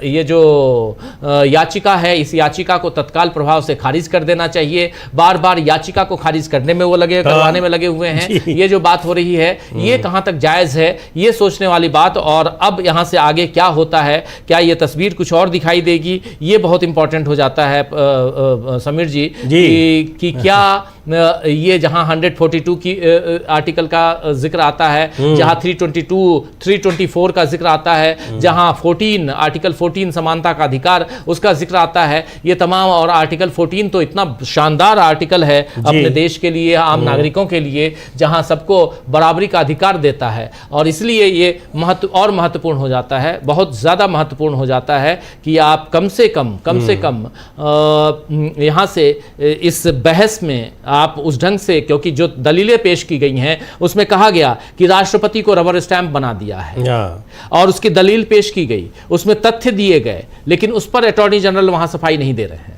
ये जो याचिका है इस याचिका को तत्काल प्रभाव से खारिज कर देना चाहिए। बार बार याचिका को खारिज करने में वो करवाने में लगे हुए हैं। ये जो बात हो रही है ये कहाँ तक जायज़ है, ये सोचने वाली बात। और अब यहाँ से आगे क्या होता है, क्या ये तस्वीर कुछ और दिखाई देगी, ये बहुत इंपॉर्टेंट हो जाता है समीर जी कि क्या ये जहां 142 की आर्टिकल का जिक्र आता है, जहां 322, 324 का जिक्र आता है, जहां 14 आर्टिकल 14 समानता का अधिकार उसका जिक्र आता है, ये तमाम, और आर्टिकल 14 तो इतना शानदार आर्टिकल है अपने देश के लिए, आम नागरिकों के लिए, जहां सबको बराबरी का अधिकार देता है। और इसलिए ये महत्वपूर्ण हो जाता है, बहुत ज़्यादा महत्वपूर्ण हो जाता है कि आप कम से कम यहाँ से इस बहस में आप उस ढंग से, क्योंकि जो दलीलें पेश की गई हैं उसमें कहा गया कि राष्ट्रपति को रबर स्टैंप बना दिया है और उसकी दलील पेश की गई, उसमें तथ्य दिए गए, लेकिन उस पर अटॉर्नी जनरल वहां सफाई नहीं दे रहे हैं,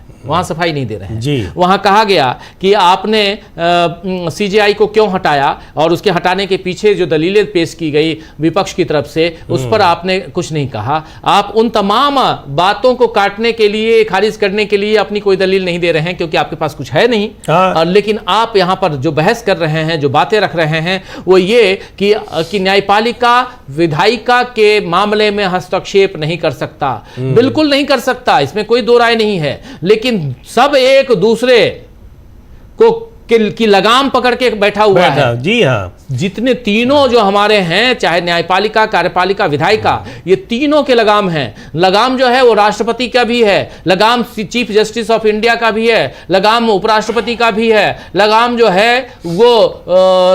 वहां कहा गया कि आपने सीजेआई को क्यों हटाया और उसके हटाने के पीछे जो दलीलें पेश की गई विपक्ष की तरफ से उस पर आपने कुछ नहीं कहा। आप उन तमाम बातों को काटने के लिए, खारिज करने के लिए अपनी कोई दलील नहीं दे रहे हैं क्योंकि आपके पास कुछ है नहीं। लेकिन आप यहां पर जो बहस कर रहे हैं, जो बातें रख रहे हैं वो ये कि न्यायपालिका विधायिका के मामले में हस्तक्षेप नहीं कर सकता, बिल्कुल नहीं कर सकता, इसमें कोई दो राय नहीं है। लेकिन सब एक दूसरे को की लगाम पकड़ के बैठा हुआ है। जी हाँ, जितने तीनों जो हमारे हैं, चाहे न्यायपालिका, कार्यपालिका, विधायिका, ये तीनों के लगाम हैं। लगाम जो है वो राष्ट्रपति का भी है, लगाम चीफ जस्टिस ऑफ इंडिया का भी है, लगाम उपराष्ट्रपति का भी है, लगाम जो है वो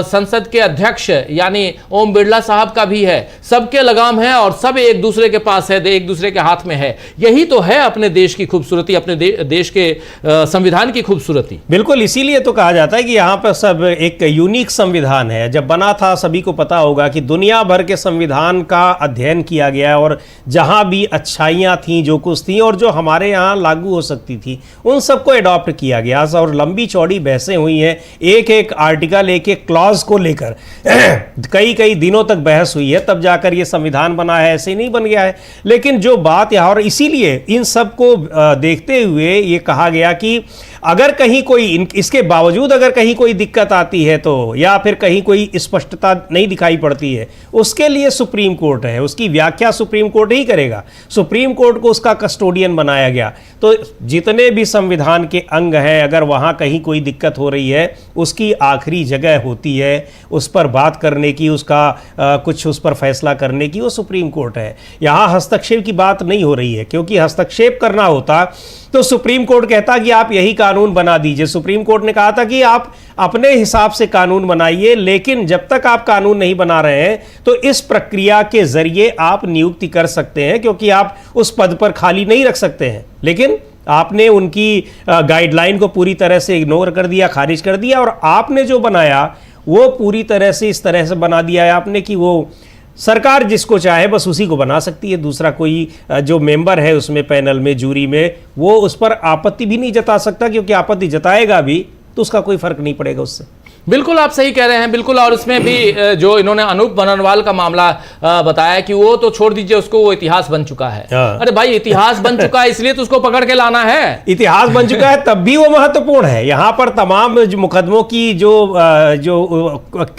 संसद के अध्यक्ष यानी ओम बिरला साहब का भी है। सबके लगाम है और सब एक दूसरे के पास है, एक दूसरे के हाथ में है। यही तो है अपने देश की खूबसूरती, अपने देश के संविधान की खूबसूरती। बिल्कुल, इसीलिए तो कहा जाता है कि यहाँ पर सब एक यूनिक संविधान है। जब बना था सभी को पता होगा कि दुनिया भर के संविधान का अध्ययन किया गया और जहाँ भी अच्छाइयाँ थीं, जो कुछ थी और जो हमारे यहाँ लागू हो सकती थी, उन सबको अडॉप्ट किया गया और लंबी चौड़ी बहसें हुई हैं। एक एक आर्टिकल, एक एक क्लॉज को लेकर कई दिनों तक बहस हुई है, तब जाकर ये संविधान बना है, ऐसे नहीं बन गया है। लेकिन जो बात यहाँ, और इसीलिए इन सब को देखते हुए ये कहा गया कि अगर कहीं कोई, इसके बावजूद अगर कहीं कोई दिक्कत आती है तो, या फिर कहीं कोई स्पष्टता नहीं दिखाई पड़ती है, उसके लिए सुप्रीम कोर्ट है, उसकी व्याख्या सुप्रीम कोर्ट ही करेगा। सुप्रीम कोर्ट को उसका कस्टोडियन बनाया गया। तो जितने भी संविधान के अंग हैं, अगर वहाँ कहीं कोई दिक्कत हो रही है, उसकी आखिरी जगह होती है उस पर बात करने की, उसका कुछ उस पर फैसला करने की, वो सुप्रीम कोर्ट है। यहाँ हस्तक्षेप की बात नहीं हो रही है, क्योंकि हस्तक्षेप करना होता तो सुप्रीम कोर्ट कहता कि आप यही कानून बना दीजिए। सुप्रीम कोर्ट ने कहा था कि आप अपने हिसाब से कानून बनाइए, लेकिन जब तक आप कानून नहीं बना रहे हैं तो इस प्रक्रिया के जरिए आप नियुक्ति कर सकते हैं, क्योंकि आप उस पद पर खाली नहीं रख सकते हैं। लेकिन आपने उनकी गाइडलाइन को पूरी तरह से इग्नोर कर दिया, खारिज कर दिया, और आपने जो बनाया वो पूरी तरह से इस तरह से बना दिया है आपने कि वो सरकार जिसको चाहे बस उसी को बना सकती है। दूसरा कोई जो मेंबर है उसमें, पैनल में, जूरी में, वो उस पर आपत्ति भी नहीं जता सकता, क्योंकि आपत्ति जताएगा भी तो उसका कोई फर्क नहीं पड़ेगा उससे। बिल्कुल आप सही कह रहे हैं, बिल्कुल। और इसमें भी जो इन्होंने अनूप बनरवाल का मामला बताया कि वो तो छोड़ दीजिए, उसको वो इतिहास बन चुका है। अरे भाई इतिहास बन चुका है, इसलिए तो उसको पकड़ के लाना है। इतिहास बन चुका है तब भी वो महत्वपूर्ण है। यहाँ पर तमाम मुकदमों की जो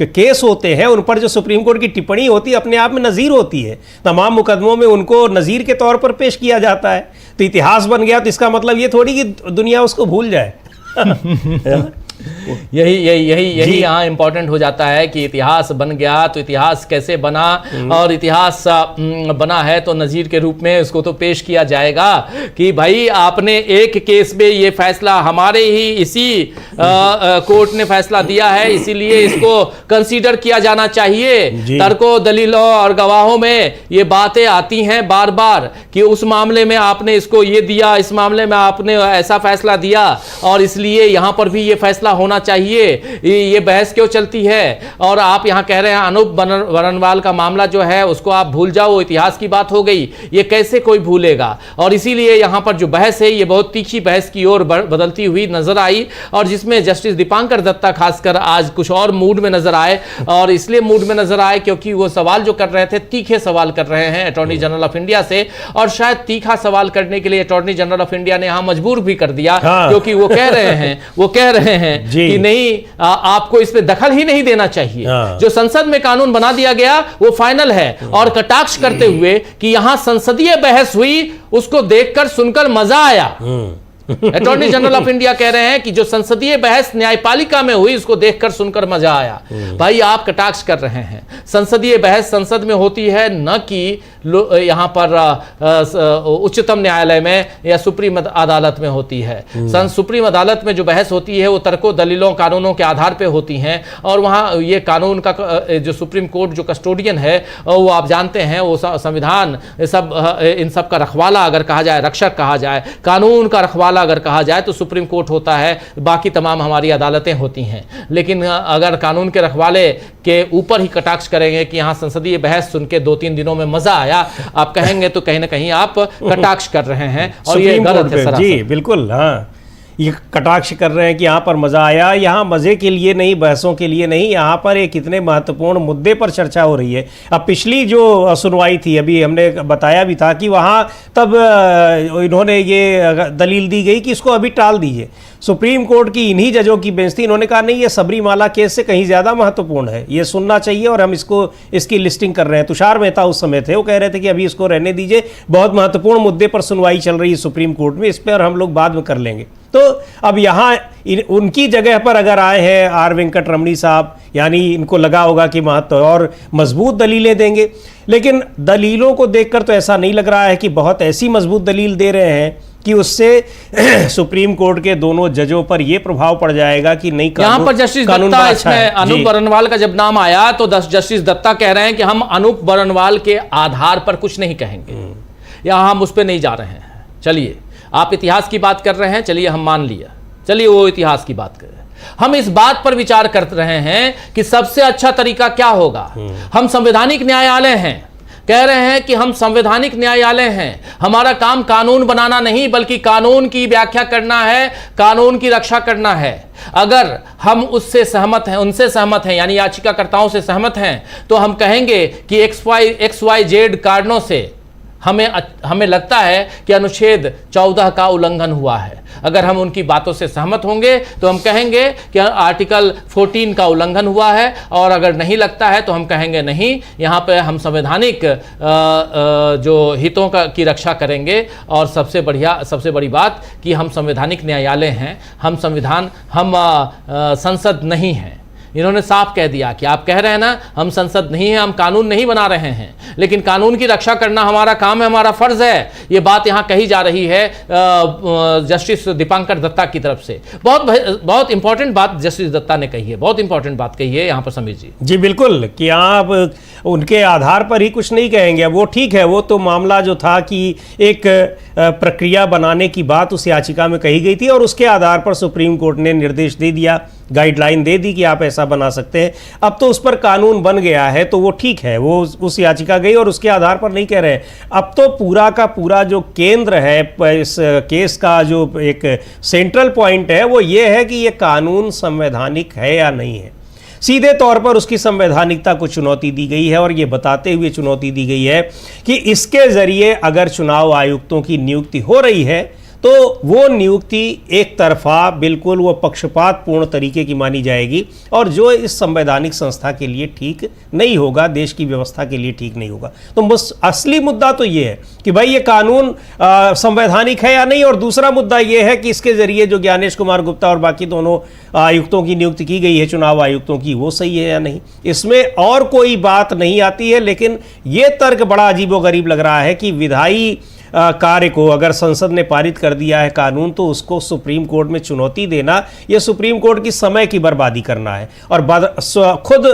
केस होते हैं उन पर जो सुप्रीम कोर्ट की टिप्पणी होती है अपने आप में नज़ीर होती है। तमाम मुकदमों में उनको नज़ीर के तौर पर पेश किया जाता है। तो इतिहास बन गया तो इसका मतलब ये थोड़ी कि दुनिया उसको भूल जाए। यही यहाँ इंपॉर्टेंट हो जाता है कि इतिहास बन गया तो इतिहास कैसे बना, और इतिहास बना है तो नज़ीर के रूप में उसको तो पेश किया जाएगा कि भाई आपने एक केस में ये फैसला हमारे ही इसी कोर्ट ने फैसला दिया है, इसीलिए इसको कंसीडर किया जाना चाहिए। तर्कों दलीलों और गवाहों में ये बातें आती हैं बार बार कि उस मामले में आपने इसको ये दिया, इस मामले में आपने ऐसा फैसला दिया, और इसलिए यहाँ पर भी ये फैसला होना चाहिए। ये बहस क्यों चलती है? और आप यहां कह रहे हैं अनूप बनरवाल का मामला जो है उसको आप भूल जाओ, वो इतिहास की बात हो गई। ये कैसे कोई भूलेगा? और इसीलिए यहां पर जो बहस है ये बहुत तीखी बहस की ओर बदलती हुई नजर आई, और जिसमें जस्टिस दीपांकर दत्ता खासकर आज कुछ और मूड में नजर आए। और इसलिए मूड में नजर आए क्योंकि वो सवाल जो कर रहे थे, तीखे सवाल कर रहे हैं अटॉर्नी जनरल ऑफ इंडिया से, और शायद तीखा सवाल करने के लिए अटॉर्नी जनरल ऑफ इंडिया ने यहां मजबूर भी कर दिया। क्योंकि वो कह रहे हैं कि नहीं, आपको इसमें दखल ही नहीं देना चाहिए। जो संसद में कानून बना दिया गया वो फाइनल है। और कटाक्ष करते हुए कि यहां संसदीय बहस हुई, उसको देखकर सुनकर मजा आया। अटॉर्नी जनरल ऑफ इंडिया कह रहे हैं कि जो संसदीय बहस न्यायपालिका में हुई उसको देखकर सुनकर मजा आया। भाई आप कटाक्ष कर रहे हैं। संसदीय बहस संसद में होती है, न कि यहां पर उच्चतम न्यायालय में या सुप्रीम अदालत में होती है। सुप्रीम अदालत में जो बहस होती है वो तर्कों दलीलों कानूनों के आधार पर होती हैं, और वहां ये कानून का जो सुप्रीम कोर्ट जो कस्टोडियन है वो आप जानते हैं, वो संविधान सब इन सब का रखवाला अगर कहा जाए, रक्षक कहा जाए, कानून का रखवाला अगर कहा जाए तो सुप्रीम कोर्ट होता है, बाकी तमाम हमारी अदालतें होती हैं। लेकिन अगर कानून के रखवाले के ऊपर ही कटाक्ष करेंगे कि यहां संसदीय बहस सुन के 2-3 दिनों में मजा आया, आप कहेंगे तो कहीं ना कहीं आप कटाक्ष कर रहे हैं, और ये गलत है सरासर। जी बिल्कुल, हाँ, ये कटाक्ष कर रहे हैं कि यहाँ पर मज़ा आया। यहाँ मज़े के लिए नहीं, बहसों के लिए नहीं, यहाँ पर एक इतने महत्वपूर्ण मुद्दे पर चर्चा हो रही है। अब पिछली जो सुनवाई थी, अभी हमने बताया भी था कि वहाँ तब इन्होंने ये दलील दी गई कि इसको अभी टाल दीजिए। सुप्रीम कोर्ट की इन्हीं जजों की बेंच थी, इन्होंने कहा नहीं, ये सबरीमाला केस से कहीं ज़्यादा महत्वपूर्ण है, ये सुनना चाहिए और हम इसकी लिस्टिंग कर रहे हैं। तुषार मेहता उस समय थे, वो कह रहे थे कि अभी इसको रहने दीजिए, बहुत महत्वपूर्ण मुद्दे पर सुनवाई चल रही है सुप्रीम कोर्ट में, इस पर हम लोग बाद में कर लेंगे। तो अब यहाँ उनकी जगह पर अगर आए हैं आर वेंकट रमणी साहब, यानी इनको लगा होगा कि महत्व और मजबूत दलीलें देंगे, लेकिन दलीलों को देखकर तो ऐसा नहीं लग रहा है कि बहुत ऐसी मजबूत दलील दे रहे हैं कि उससे सुप्रीम कोर्ट के दोनों जजों पर यह प्रभाव पड़ जाएगा कि नहीं, यहां पर जस्टिस दत्ता, इसमें अनूप बनरवाल का जब नाम आया तो जस्टिस दत्ता कह रहे हैं कि हम अनूप बनरवाल के आधार पर कुछ नहीं कहेंगे, या हम उस पर नहीं जा रहे हैं। चलिए, आप इतिहास की बात कर रहे हैं, चलिए हम मान लिया, चलिए वो इतिहास की बात करें। हम इस बात पर विचार कर रहे हैं कि सबसे अच्छा तरीका क्या होगा। हम संवैधानिक न्यायालय हैं, कह रहे हैं कि हम संवैधानिक न्यायालय हैं, हमारा काम कानून बनाना नहीं बल्कि कानून की व्याख्या करना है, कानून की रक्षा करना है। अगर हम उससे सहमत हैं, उनसे सहमत हैं, यानी याचिकाकर्ताओं से सहमत हैं, तो हम कहेंगे कि XYZ कारणों से हमें लगता है कि अनुच्छेद 14 का उल्लंघन हुआ है। अगर हम उनकी बातों से सहमत होंगे तो हम कहेंगे कि आर्टिकल 14 का उल्लंघन हुआ है, और अगर नहीं लगता है तो हम कहेंगे नहीं, यहाँ पे हम संवैधानिक जो हितों की रक्षा करेंगे। और सबसे बड़ी बात कि हम संवैधानिक न्यायालय हैं, हम संसद नहीं हैं। इन्होंने साफ कह दिया कि आप कह रहे हैं ना हम संसद नहीं है, हम कानून नहीं बना रहे हैं, लेकिन कानून की रक्षा करना हमारा काम है, हमारा फर्ज है। ये बात यहाँ कही जा रही है जस्टिस दीपांकर दत्ता की तरफ से। बहुत इंपॉर्टेंट बात जस्टिस दत्ता ने कही है, बहुत इंपॉर्टेंट बात कही है यहाँ पर समीर जी। जी बिल्कुल, कि आप उनके आधार पर ही कुछ नहीं कहेंगे। वो ठीक है, वो तो मामला जो था कि एक प्रक्रिया बनाने की बात उस याचिका में कही गई थी, और उसके आधार पर सुप्रीम कोर्ट ने निर्देश दे दिया गाइडलाइन दे दी कि आप ऐसा बना सकते हैं। अब तो उस पर कानून बन गया है तो वो ठीक है, वो उस याचिका गई और उसके आधार पर नहीं कह रहे हैं। अब तो पूरा का पूरा जो केंद्र है इस केस का, जो एक सेंट्रल पॉइंट है, वो ये है कि ये कानून संवैधानिक है या नहीं है। सीधे तौर पर उसकी संवैधानिकता को चुनौती दी गई है और ये बताते हुए चुनौती दी गई है कि इसके जरिए अगर चुनाव आयुक्तों की नियुक्ति हो रही है तो वो नियुक्ति एक तरफा, बिल्कुल वो पक्षपात पूर्ण तरीके की मानी जाएगी और जो इस संवैधानिक संस्था के लिए ठीक नहीं होगा, देश की व्यवस्था के लिए ठीक नहीं होगा। तो बस असली मुद्दा तो ये है कि भाई ये कानून संवैधानिक है या नहीं, और दूसरा मुद्दा ये है कि इसके जरिए जो ज्ञानेश कुमार गुप्ता और बाकी दोनों आयुक्तों की नियुक्ति की गई है, चुनाव आयुक्तों की, वो सही है या नहीं। इसमें और कोई बात नहीं आती है, लेकिन ये तर्क बड़ा अजीबोगरीब लग रहा है कि विधायी कार्य को अगर संसद ने पारित कर दिया है कानून, तो उसको सुप्रीम कोर्ट में चुनौती देना, ये सुप्रीम कोर्ट की समय की बर्बादी करना है। और खुद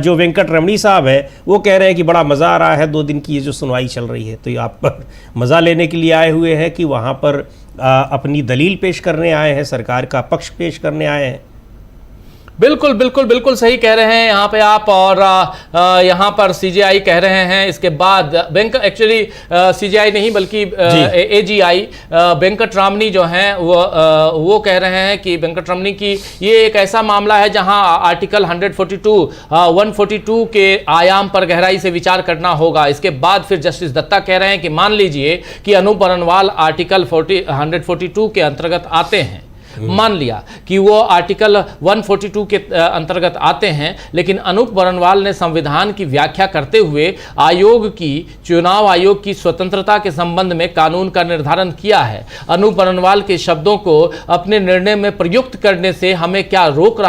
जो वेंकट रमणी साहब है वो कह रहे हैं कि बड़ा मज़ा आ रहा है 2 दिन की ये जो सुनवाई चल रही है। तो ये आप पर मज़ा लेने के लिए आए हुए हैं कि वहाँ पर अपनी दलील पेश करने आए हैं, सरकार का पक्ष पेश करने आए हैं? बिल्कुल बिल्कुल बिल्कुल सही कह रहे हैं यहाँ पे आप। और यहाँ पर सीजेआई कह रहे हैं, इसके बाद बैंक एक्चुअली सीजेआई नहीं बल्कि एजीआई वेंकट रमणी जो हैं वो कह रहे हैं कि वेंकट रमणी की ये एक ऐसा मामला है जहाँ आर्टिकल 142 के आयाम पर गहराई से विचार करना होगा। इसके बाद फिर जस्टिस दत्ता कह रहे हैं कि मान लीजिए कि अनूप बरनवाल आर्टिकल 142 के अंतर्गत आते हैं, मान लिया कि वो आर्टिकल 142 के अंतर्गत आते हैं, लेकिन अनूप बरनवाल ने संविधान की व्याख्या करते हुए चुनाव आयोग की स्वतंत्रता के संबंध में कानून का निर्धारण किया है। अनूप बरनवाल के शब्दों को अपने निर्णय में प्रयुक्त करने से हमें क्या रोक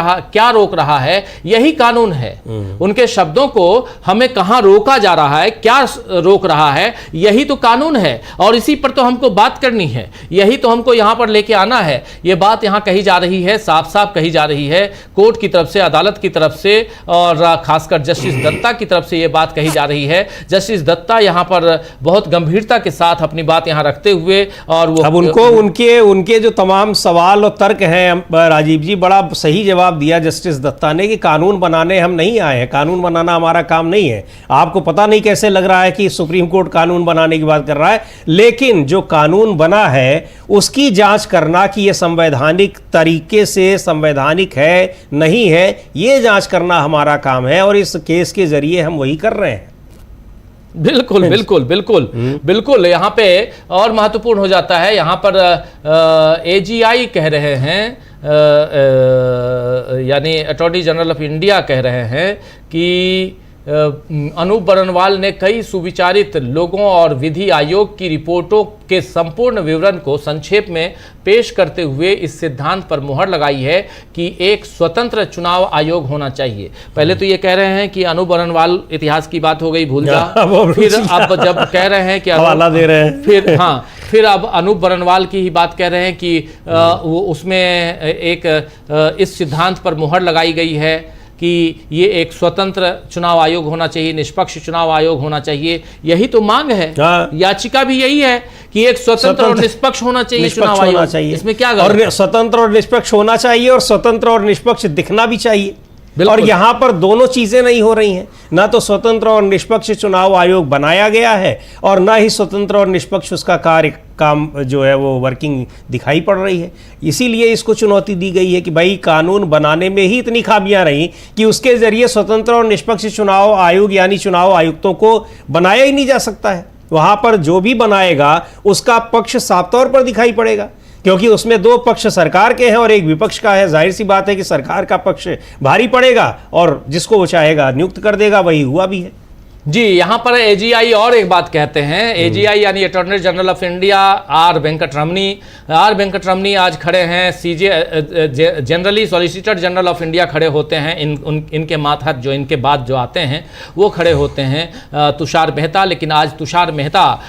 रहा है, यही कानून है। उनके शब्दों को हमें कहां रोका जा रहा है, क्या रोक रहा है, यही तो कानून है। और इसी पर तो हमको बात करनी है, यही तो हमको यहां पर लेके आना है। ये बात यहां कही जा रही है, साफ साफ कही जा रही है कोर्ट की तरफ से, अदालत की तरफ से, और खासकर जस्टिस दत्ता की तरफ से ये बात कही जा रही है। जस्टिस दत्ता यहां पर बहुत गंभीरता के साथ अपनी बात यहां रखते हुए, और वो अब उनके जो तमाम सवाल और तर्क हैं, राजीव जी, बड़ा सही जवाब दिया जस्टिस दत्ता ने कि कानून बनाने हम नहीं आए हैं, कानून बनाना हमारा काम नहीं है। आपको पता नहीं कैसे लग रहा है कि सुप्रीम कोर्ट कानून बनाने की बात कर रहा है, लेकिन जो कानून बना है उसकी जांच करना कि यह संवैधानिक तरीके से संवैधानिक है नहीं है, ये जांच करना हमारा काम है, और इस केस के जरिए हम वही कर रहे हैं। बिल्कुल बिल्कुल बिल्कुल बिल्कुल। यहाँ पे और महत्वपूर्ण हो जाता है, यहाँ पर एजीआई कह रहे हैं, यानी अटॉर्नी जनरल ऑफ इंडिया कह रहे हैं कि अनूप बरनवाल ने कई सुविचारित लोगों और विधि आयोग की रिपोर्टों के संपूर्ण विवरण को संक्षेप में पेश करते हुए इस सिद्धांत पर मुहर लगाई है कि एक स्वतंत्र चुनाव आयोग होना चाहिए। पहले तो ये कह रहे हैं कि अनूप बरनवाल, इतिहास की बात हो गई, भूल जा। फिर अब जब कह रहे हैं कि हवाला दे रहे हैं, फिर अब अनूप बरनवाल की ही बात कह रहे हैं कि वो उसमें एक इस सिद्धांत पर मुहर लगाई गई है कि ये एक स्वतंत्र चुनाव आयोग होना चाहिए, निष्पक्ष चुनाव आयोग होना चाहिए। यही तो मांग है, याचिका भी यही है कि एक स्वतंत्र और निष्पक्ष होना चाहिए चुनाव आयोग। इसमें क्या गलत है? और स्वतंत्र और निष्पक्ष होना चाहिए, और स्वतंत्र और निष्पक्ष दिखना भी चाहिए। और यहां पर दोनों चीजें नहीं हो रही हैं, ना तो स्वतंत्र और निष्पक्ष चुनाव आयोग बनाया गया है, और ना ही स्वतंत्र और निष्पक्ष उसका काम जो है वो वर्किंग दिखाई पड़ रही है। इसीलिए इसको चुनौती दी गई है कि भाई कानून बनाने में ही इतनी खामियां रही कि उसके जरिए स्वतंत्र और निष्पक्ष चुनाव आयोग यानी चुनाव आयुक्तों को बनाया ही नहीं जा सकता है। वहां पर जो भी बनाएगा उसका पक्ष साफ तौर पर दिखाई पड़ेगा, क्योंकि उसमें 2 पक्ष सरकार के हैं और एक विपक्ष का है। जाहिर सी बात है कि सरकार का पक्ष भारी पड़ेगा और जिसको वो चाहेगा नियुक्त कर देगा, वही हुआ भी है। जी, यहाँ पर एजीआई और एक बात कहते हैं। एजीआई यानी attorney general of India R Venkataramani आज खड़े हैं। Generally solicitor general of India खड़े होते हैं, इनके मातहत जो इनके बाद जो आते हैं वो खड़े होते हैं तुषार मेहता, लेकिन आज तुषार मेहता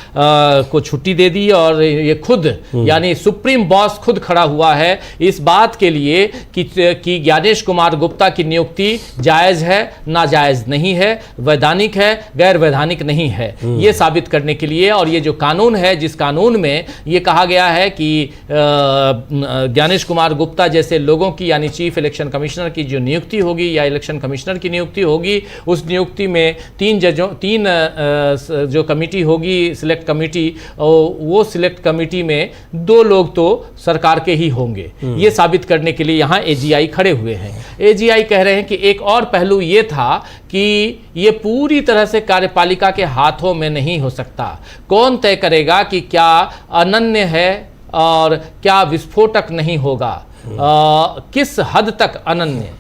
को छुट्टी दे दी और ये खुद यानी सुप्रीम बॉस खुद खड़ा हुआ है इस बात के लिए कि ज्ञानेश कुमार गुप्ता की नियुक्ति जायज़ है, नाजायज़ नहीं है, वैधानिक है, गैर वैधानिक नहीं है, ये साबित करने के लिए। और ये जो कानून है, जिस कानून में ये कहा गया है कि ज्ञानेश कुमार गुप्ता जैसे लोगों की, यानी चीफ इलेक्शन कमिश्नर की जो नियुक्ति होगी या इलेक्शन कमिश्नर की नियुक्ति होगी, उस नियुक्ति में 3 जो कमेटी होगी, सिलेक्ट कमेटी, वो सिलेक्ट कमेटी में 2 लोग तो सरकार के ही होंगे। ये साबित करने के लिए यहाँ एजीआई खड़े हुए हैं। एजीआई कह रहे हैं कि एक और पहलू ये था कि ये पूरी तरह से कार्यपालिका के हाथों में नहीं हो सकता। कौन तय करेगा कि क्या अनन्य है और क्या विस्फोटक नहीं होगा, किस हद तक अनन्य।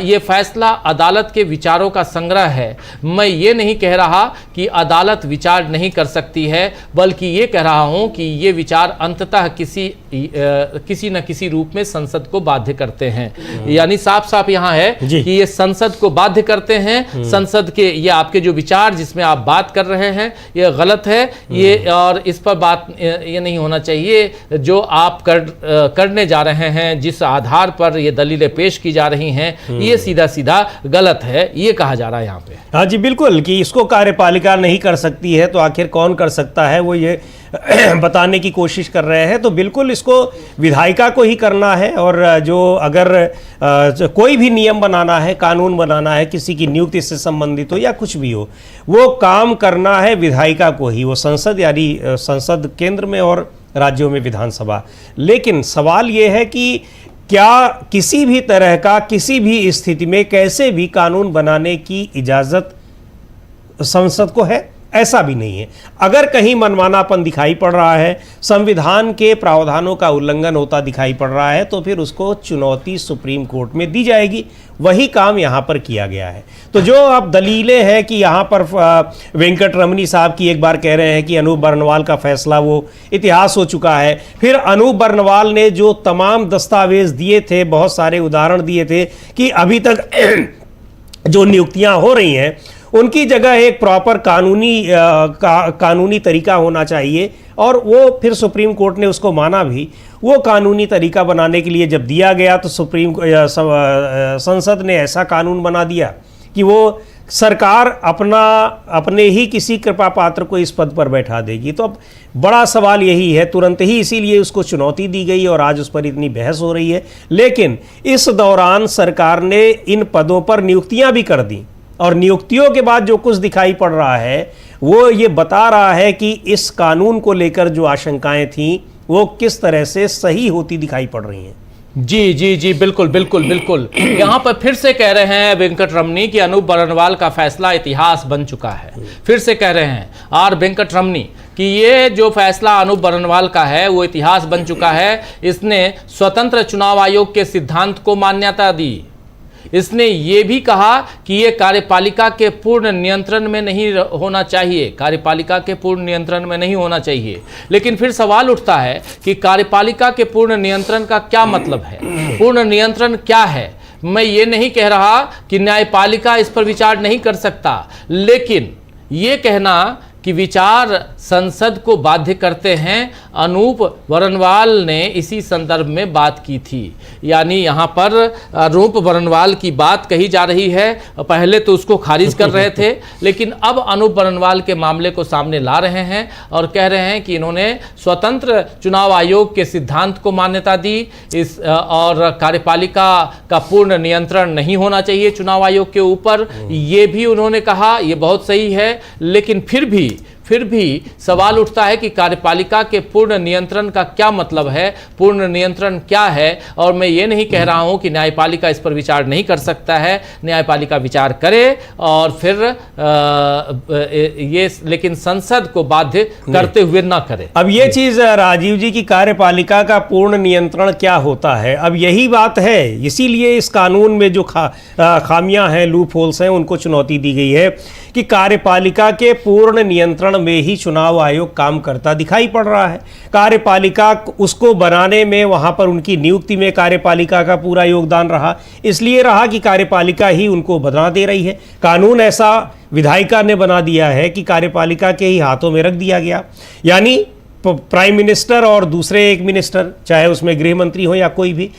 ये फैसला अदालत के विचारों का संग्रह है। मैं ये नहीं कह रहा कि अदालत विचार नहीं कर सकती है, बल्कि ये कह रहा हूं कि ये विचार अंततः किसी न किसी रूप में संसद को बाध्य करते हैं। यानी साफ साफ यहाँ है कि ये संसद को बाध्य करते हैं। संसद के ये आपके जो विचार जिसमें आप बात कर रहे हैं ये गलत है, ये और इस पर बात ये नहीं होना चाहिए जो आप करने जा रहे हैं, जिस आधार पर ये दलीलें पेश की जा रही हैं, ये सीधा सीधा गलत है, ये कहा जा रहा है यहाँ पे। हाँ जी बिल्कुल, कि इसको कार्यपालिका नहीं कर सकती है तो आखिर कौन कर सकता है, वो ये बताने की कोशिश कर रहे हैं। तो बिल्कुल इसको विधायिका को ही करना है। और जो अगर कोई भी नियम बनाना है, कानून बनाना है, किसी की नियुक्ति से संबंधित हो या कुछ भी हो, वो काम करना है विधायिका को ही, वो संसद यानी संसद केंद्र में और राज्यों में विधानसभा। लेकिन सवाल ये है कि क्या किसी भी तरह का किसी भी स्थिति में कैसे भी कानून बनाने की इजाज़त संसद को है? ऐसा भी नहीं है। अगर कहीं मनमानापन दिखाई पड़ रहा है, संविधान के प्रावधानों का उल्लंघन होता दिखाई पड़ रहा है, तो फिर उसको चुनौती सुप्रीम कोर्ट में दी जाएगी। वही काम यहाँ पर किया गया है। तो जो अब दलीलें हैं कि यहाँ पर वेंकट रमनी साहब की एक बार कह रहे हैं कि अनूप बर्नवाल का फैसला वो इतिहास हो चुका है। फिर अनूप बर्नवाल ने जो तमाम दस्तावेज दिए थे, बहुत सारे उदाहरण दिए थे कि अभी तक जो नियुक्तियाँ हो रही हैं उनकी जगह एक प्रॉपर कानूनी तरीका होना चाहिए। और वो फिर सुप्रीम कोर्ट ने उसको माना भी। वो कानूनी तरीका बनाने के लिए जब दिया गया तो संसद ने ऐसा कानून बना दिया कि वो सरकार अपने ही किसी कृपा पात्र को इस पद पर बैठा देगी। तो अब बड़ा सवाल यही है, तुरंत ही इसीलिए उसको चुनौती दी गई और आज उस पर इतनी बहस हो रही है। लेकिन इस दौरान सरकार ने इन पदों पर नियुक्तियां भी कर दी और नियुक्तियों के बाद जो कुछ दिखाई पड़ रहा है वो ये बता रहा है कि इस कानून को लेकर जो आशंकाएं थीं वो किस तरह से सही होती दिखाई पड़ रही हैं। जी जी जी बिल्कुल बिल्कुल बिल्कुल। यहाँ पर फिर से कह रहे हैं वेंकट रमनी कि अनूप बर्नवाल का फैसला इतिहास बन चुका है। फिर से कह रहे हैं आर वेंकट रमनी कि ये जो फैसला अनूप बर्नवाल का है वो इतिहास बन चुका है। इसने स्वतंत्र चुनाव आयोग के सिद्धांत को मान्यता दी। इसने ये भी कहा कि ये कार्यपालिका के पूर्ण नियंत्रण में नहीं होना चाहिए, कार्यपालिका के पूर्ण नियंत्रण में नहीं होना चाहिए। लेकिन फिर सवाल उठता है कि कार्यपालिका के पूर्ण नियंत्रण का क्या मतलब है, पूर्ण नियंत्रण क्या है। मैं ये नहीं कह रहा कि न्यायपालिका इस पर विचार नहीं कर सकता, लेकिन ये कहना कि विचार संसद को बाध्य करते हैं, अनूप बर्नवाल ने इसी संदर्भ में बात की थी। यानी यहाँ पर अनूप बर्नवाल की बात कही जा रही है। पहले तो उसको खारिज कर रहे थे, लेकिन अब अनूप बर्नवाल के मामले को सामने ला रहे हैं और कह रहे हैं कि इन्होंने स्वतंत्र चुनाव आयोग के सिद्धांत को मान्यता दी इस और कार्यपालिका का पूर्ण नियंत्रण नहीं होना चाहिए चुनाव आयोग के ऊपर। ये भी उन्होंने कहा, ये बहुत सही है। लेकिन फिर भी सवाल उठता है कि कार्यपालिका के पूर्ण नियंत्रण का क्या मतलब है, पूर्ण नियंत्रण क्या है। और मैं ये नहीं कह रहा हूं कि न्यायपालिका इस पर विचार नहीं कर सकता है, न्यायपालिका विचार करे और फिर ये लेकिन संसद को बाध्य करते हुए ना करे। अब ये चीज राजीव जी की कार्यपालिका का पूर्ण नियंत्रण क्या होता है, अब यही बात है। इसीलिए इस कानून में जो खामियां हैं, लूप होल्स हैं, उनको चुनौती दी गई है कि कार्यपालिका के पूर्ण नियंत्रण में ही चुनाव आयोग काम करता दिखाई पड़ रहा है। कार्यपालिका उसको बनाने में, वहां पर उनकी नियुक्ति में कार्यपालिका का पूरा योगदान रहा। इसलिए रहा कि कार्यपालिका ही उनको बना दे रही है। कानून ऐसा विधायिका ने बना दिया है कि कार्यपालिका के ही हाथों में रख दिया गया। यानी प्राइम मिनिस्टर और दूसरे एक मिनिस्टर, चाहे उसमें गृह मंत्री हो या कोई भी,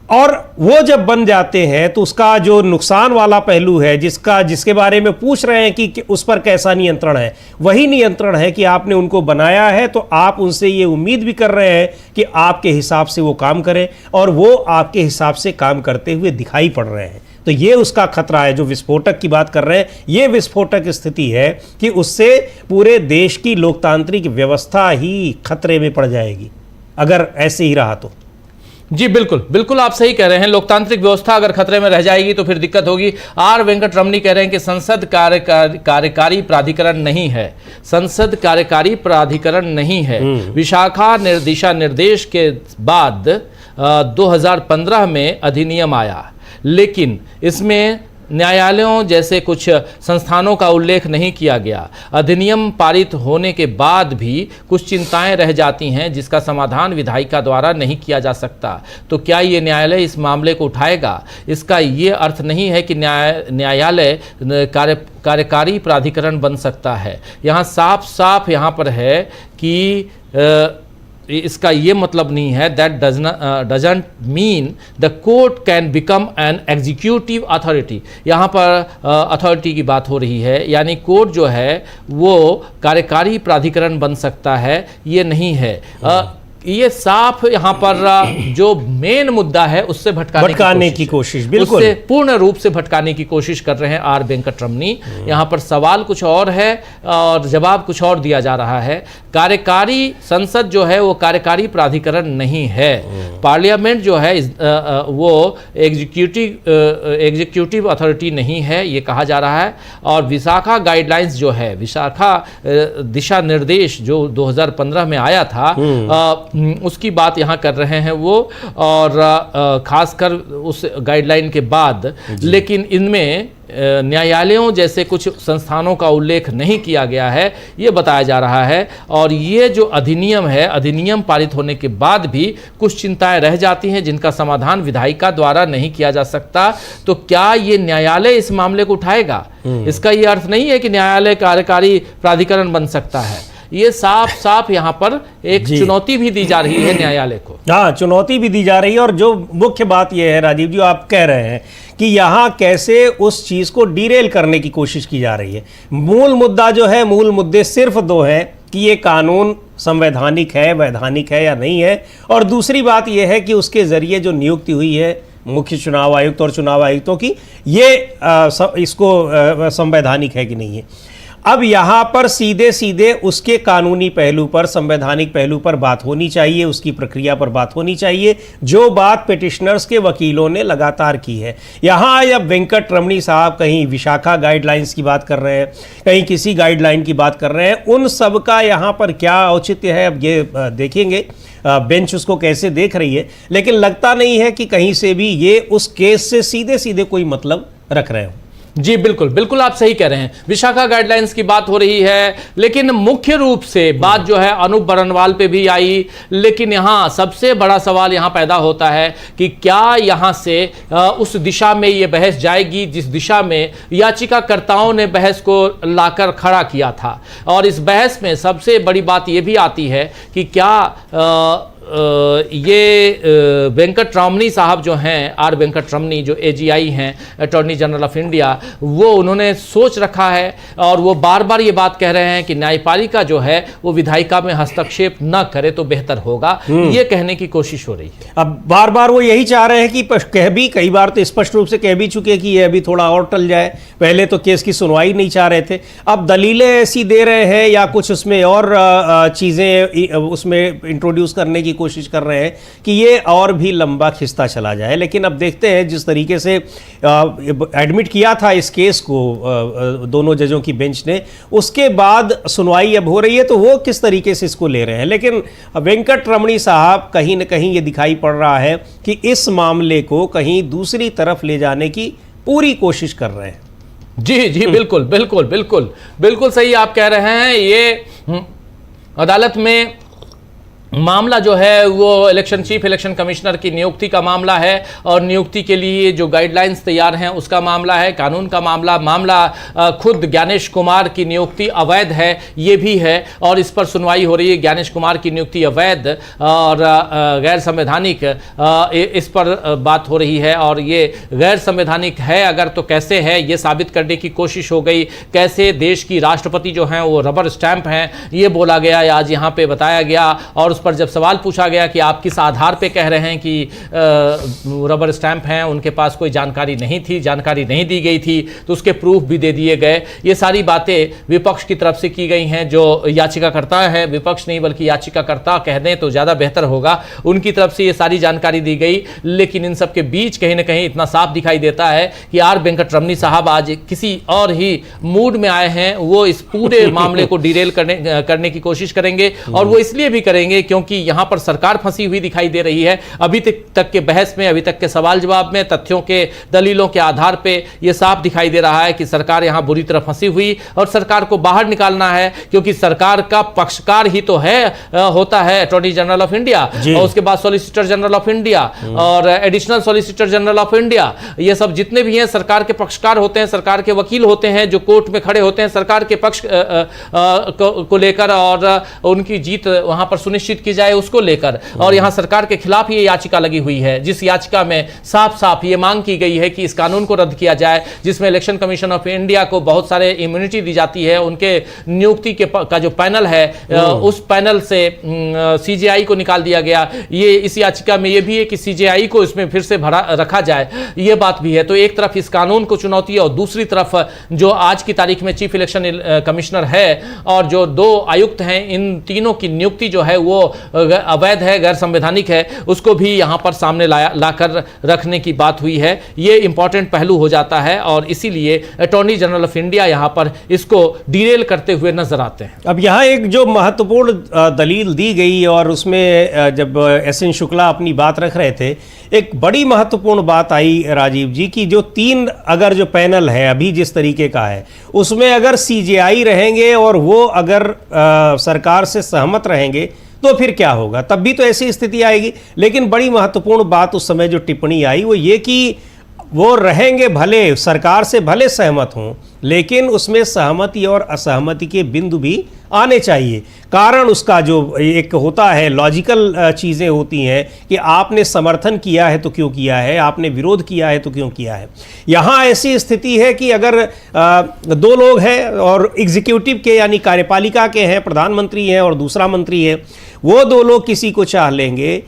और वो जब बन जाते हैं तो उसका जो नुकसान वाला पहलू है, जिसके बारे में पूछ रहे हैं कि उस पर कैसा नियंत्रण है, वही नियंत्रण है कि आपने उनको बनाया है तो आप उनसे ये उम्मीद भी कर रहे हैं कि आपके हिसाब से वो काम करें, और वो आपके हिसाब से काम करते हुए दिखाई पड़ रहे हैं। तो ये उसका खतरा है। जो विस्फोटक की बात कर रहे हैं, ये विस्फोटक स्थिति है कि उससे पूरे देश की लोकतांत्रिक व्यवस्था ही खतरे में पड़ जाएगी अगर ऐसे ही रहा तो। जी बिल्कुल बिल्कुल, आप सही कह रहे हैं। लोकतांत्रिक व्यवस्था अगर खतरे में रह जाएगी तो फिर दिक्कत होगी। आर वेंकट रमनी कह रहे हैं कि संसद कार्यकारी प्राधिकरण नहीं है, संसद कार्यकारी प्राधिकरण नहीं है। विशाखा दिशा निर्देश के बाद 2015 में अधिनियम आया, लेकिन इसमें न्यायालयों जैसे कुछ संस्थानों का उल्लेख नहीं किया गया। अधिनियम पारित होने के बाद भी कुछ चिंताएं रह जाती हैं जिसका समाधान विधायिका द्वारा नहीं किया जा सकता। तो क्या ये न्यायालय इस मामले को उठाएगा? इसका ये अर्थ नहीं है कि न्यायालय कार्यकारी प्राधिकरण बन सकता है। यहाँ साफ साफ यहाँ पर है कि इसका ये मतलब नहीं है, that doesn't mean the court can become an executive authority. यहाँ पर अथॉरिटी की बात हो रही है, यानी कोर्ट जो है वो कार्यकारी प्राधिकरण बन सकता है, ये नहीं है। ये साफ यहाँ पर जो मेन मुद्दा है उससे भटकाने की कोशिश, बिल्कुल उससे पूर्ण रूप से भटकाने की कोशिश कर रहे हैं आर वेंकट रमनी। यहाँ पर सवाल कुछ और है और जवाब कुछ और दिया जा रहा है। कार्यकारी संसद जो है वो कार्यकारी प्राधिकरण नहीं है। पार्लियामेंट जो है वो एग्जीक्यूटिव अथॉरिटी नहीं है, ये कहा जा रहा है। और विशाखा गाइडलाइंस जो है, विशाखा दिशा निर्देश जो 2015 में आया था, उसकी बात यहाँ कर रहे हैं वो, और खासकर उस गाइडलाइन के बाद। लेकिन इनमें न्यायालयों जैसे कुछ संस्थानों का उल्लेख नहीं किया गया है, ये बताया जा रहा है। और ये जो अधिनियम है, अधिनियम पारित होने के बाद भी कुछ चिंताएं रह जाती हैं जिनका समाधान विधायिका द्वारा नहीं किया जा सकता। तो क्या ये न्यायालय इस मामले को उठाएगा? इसका ये अर्थ नहीं है कि न्यायालय कार्यकारी प्राधिकरण बन सकता है। ये साफ साफ यहाँ पर एक चुनौती भी दी जा रही है न्यायालय को। हाँ, चुनौती भी दी जा रही है। और जो मुख्य बात यह है राजीव जी, आप कह रहे हैं कि यहाँ कैसे उस चीज को डिरेल करने की कोशिश की जा रही है। मूल मुद्दा जो है, मूल मुद्दे सिर्फ दो हैं कि ये कानून संवैधानिक है, वैधानिक है या नहीं है, और दूसरी बात यह है कि उसके जरिए जो नियुक्ति हुई है मुख्य चुनाव आयुक्त और चुनाव आयुक्तों की, ये इसको संवैधानिक है कि नहीं है। अब यहाँ पर सीधे सीधे उसके कानूनी पहलू पर, संवैधानिक पहलू पर बात होनी चाहिए, उसकी प्रक्रिया पर बात होनी चाहिए, जो बात पिटिशनर्स के वकीलों ने लगातार की है। यहाँ अब वेंकट रमनी साहब कहीं विशाखा गाइडलाइंस की बात कर रहे हैं, कहीं किसी गाइडलाइन की बात कर रहे हैं। उन सब का यहाँ पर क्या औचित्य है, अब ये देखेंगे बेंच उसको कैसे देख रही है। लेकिन लगता नहीं है कि कहीं से भी ये उस केस से सीधे सीधे कोई मतलब रख रहे हो। जी बिल्कुल बिल्कुल, आप सही कह रहे हैं। विशाखा गाइडलाइंस की बात हो रही है, लेकिन मुख्य रूप से बात जो है अनूप बरनवाल पे भी आई। लेकिन यहाँ सबसे बड़ा सवाल यहाँ पैदा होता है कि क्या यहाँ से उस दिशा में ये बहस जाएगी जिस दिशा में याचिकाकर्ताओं ने बहस को लाकर खड़ा किया था। और इस बहस में सबसे बड़ी बात ये भी आती है कि क्या ये वेंकट रमनी साहब जो हैं, आर वेंकट रमनी जो एजीआई हैं, अटॉर्नी जनरल ऑफ इंडिया, वो उन्होंने सोच रखा है और वो बार बार ये बात कह रहे हैं कि न्यायपालिका जो है वो विधायिका में हस्तक्षेप न करे तो बेहतर होगा, ये कहने की कोशिश हो रही है। अब बार बार वो यही चाह रहे हैं कि कह भी, कई बार तो स्पष्ट रूप से कह भी चुके कि ये अभी थोड़ा और टल जाए। पहले तो केस की सुनवाई नहीं चाह रहे थे, अब दलीलें ऐसी दे रहे हैं या कुछ उसमें और चीज़ें उसमें इंट्रोड्यूस करने की कोशिश कर रहे हैं कि ये और भी लंबा खिंचता चला जाए। लेकिन अब देखते हैं जिस तरीके से एडमिट किया था इस केस को दोनों जजों की बेंच ने, उसके बाद सुनवाई अब हो रही है तो वो किस तरीके से इसको ले रहे हैं। लेकिन वेंकट रमनी साहब कहीं ना कहीं ये दिखाई पड़ रहा है कि इस मामले को कहीं दूसरी तरफ ले जाने की पूरी कोशिश कर रहे हैं। जी जी बिल्कुल बिल्कुल बिल्कुल बिल्कुल सही आप कह रहे हैं। ये अदालत में मामला जो है वो चीफ इलेक्शन कमिश्नर की नियुक्ति का मामला है और नियुक्ति के लिए जो गाइडलाइंस तैयार हैं उसका मामला है, कानून का मामला खुद ज्ञानेश कुमार की नियुक्ति अवैध है ये भी है और इस पर सुनवाई हो रही है। ज्ञानेश कुमार की नियुक्ति अवैध और गैर संवैधानिक इस पर बात हो रही है और ये गैर संवैधानिक है अगर तो कैसे है ये साबित करने की कोशिश हो गई। कैसे देश की राष्ट्रपति जो हैं वो रबर स्टैंप हैं ये बोला गया, आज यहाँ पे बताया गया और उस पर जब सवाल पूछा गया कि आप किस आधार पे कह रहे हैं कि रबर स्टैंप हैं, उनके पास कोई जानकारी नहीं थी, जानकारी नहीं दी गई थी, तो उसके प्रूफ भी दे दिए गए। ये सारी बातें विपक्ष की तरफ से की गई हैं, जो याचिकाकर्ता है, विपक्ष नहीं बल्कि याचिकाकर्ता कह दें तो ज़्यादा बेहतर होगा, उनकी तरफ से ये सारी जानकारी दी गई। लेकिन इन सब के बीच कहीं ना कहीं इतना साफ दिखाई देता है कि आर वेंकटरमणी साहब आज किसी और ही मूड में आए हैं। वो इस पूरे मामले को डिरेल करने की कोशिश करेंगे और वो इसलिए भी करेंगे क्योंकि यहां पर सरकार फंसी हुई दिखाई दे रही है। अभी तक के बहस में, अभी तक के सवाल जवाब में, तथ्यों के दलीलों के आधार पे यह साफ दिखाई दे रहा है कि सरकार यहां बुरी तरह फंसी हुई और सरकार को बाहर निकालना है, क्योंकि सरकार का पक्षकार ही तो है होता है अटॉर्नी जनरल ऑफ इंडिया और उसके बाद सॉलिसिटर जनरल ऑफ इंडिया और additional solicitor general of India. ये सब जितने भी हैं सरकार के पक्षकार होते हैं, सरकार के वकील होते हैं जो कोर्ट में खड़े होते हैं सरकार के पक्ष को लेकर और उनकी जीत वहां पर सुनिश्चित की जाए उसको लेकर। और यहां सरकार के खिलाफ ये याचिका लगी हुई है, जिस याचिका में साफ साफ ये मांग की गई है कि इस कानून को रद्द किया जाए जिसमें इलेक्शन कमीशन ऑफ इंडिया को बहुत सारे इम्यूनिटी दी जाती है। उनके नियुक्ति का जो पैनल है उस पैनल से सीजेआई को निकाल दिया गया। ये इस याचिका में ये भी है कि सीजेआई को इसमें फिर से रखा जाए, ये बात भी है। तो एक तरफ इस कानून को चुनौती है और दूसरी तरफ जो आज की तारीख में चीफ इलेक्शन कमिश्नर है और जो 2 आयुक्त हैं, इन तीनों की नियुक्ति जो है वो अवैध है, गैर संवैधानिक है, उसको भी यहां पर सामने लाकर रखने की बात हुई है। ये इंपॉर्टेंट पहलू हो जाता है और इसीलिए अटॉर्नी जनरल ऑफ इंडिया यहां पर इसको डिरेल करते हुए नजर आते हैं। अब यहाँ एक जो महत्वपूर्ण दलील दी गई और उसमें जब एस.एन. शुक्ला अपनी बात रख रहे थे, एक बड़ी महत्वपूर्ण बात आई राजीव जी की जो 3 अगर जो पैनल है अभी जिस तरीके का है उसमें अगर सीजेआई रहेंगे और वो अगर सरकार से सहमत रहेंगे तो फिर क्या होगा, तब भी तो ऐसी स्थिति आएगी। लेकिन बड़ी महत्वपूर्ण बात उस समय जो टिप्पणी आई वो ये कि वो रहेंगे भले सरकार से भले सहमत हों लेकिन उसमें सहमति और असहमति के बिंदु भी आने चाहिए। कारण उसका जो एक होता है लॉजिकल चीज़ें होती हैं कि आपने समर्थन किया है तो क्यों किया है, आपने विरोध किया है तो क्यों किया है। यहाँ ऐसी स्थिति है कि अगर 2 लोग हैं और एग्जीक्यूटिव के यानी कार्यपालिका के हैं, प्रधानमंत्री हैं और दूसरा मंत्री है, वो 2 लोग किसी को चाह लेंगे,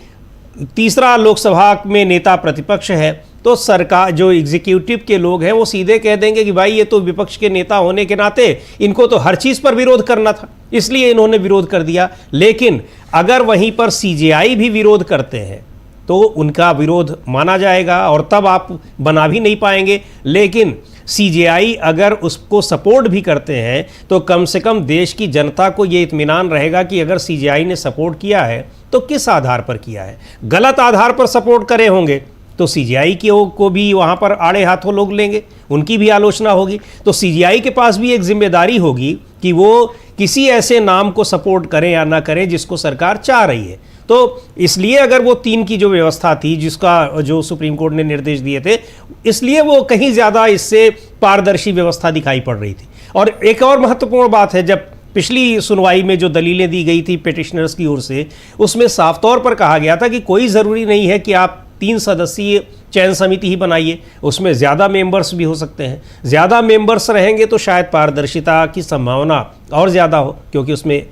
तीसरा लोकसभा में नेता प्रतिपक्ष है, तो सरकार जो एग्जीक्यूटिव के लोग हैं वो सीधे कह देंगे कि भाई ये तो विपक्ष के नेता होने के नाते इनको तो हर चीज़ पर विरोध करना था इसलिए इन्होंने विरोध कर दिया। लेकिन अगर वहीं पर सीजेआई भी विरोध करते हैं तो उनका विरोध माना जाएगा और तब आप बना भी नहीं पाएंगे। लेकिन सीजेआई अगर उसको सपोर्ट भी करते हैं तो कम से कम देश की जनता को ये इत्मीनान रहेगा कि अगर सीजेआई ने सपोर्ट किया है तो किस आधार पर किया है। गलत आधार पर सपोर्ट करे होंगे तो सीजेआई को भी वहाँ पर आड़े हाथों लोग लेंगे, उनकी भी आलोचना होगी। तो सीजेआई के पास भी एक जिम्मेदारी होगी कि वो किसी ऐसे नाम को सपोर्ट करें या ना करें जिसको सरकार चाह रही है। तो इसलिए अगर वो 3 की जो व्यवस्था थी जिसका जो सुप्रीम कोर्ट ने निर्देश दिए थे, इसलिए वो कहीं ज़्यादा इससे पारदर्शी व्यवस्था दिखाई पड़ रही थी। और एक और महत्वपूर्ण बात है, जब पिछली सुनवाई में जो दलीलें दी गई थी पिटिशनर्स की ओर से, उसमें साफ तौर पर कहा गया था कि कोई ज़रूरी नहीं है कि आप 3 सदस्यीय चयन समिति ही बनाइए, उसमें ज़्यादा मेंबर्स भी हो सकते हैं। ज़्यादा मेंबर्स रहेंगे तो शायद पारदर्शिता की संभावना और ज़्यादा हो, क्योंकि उसमें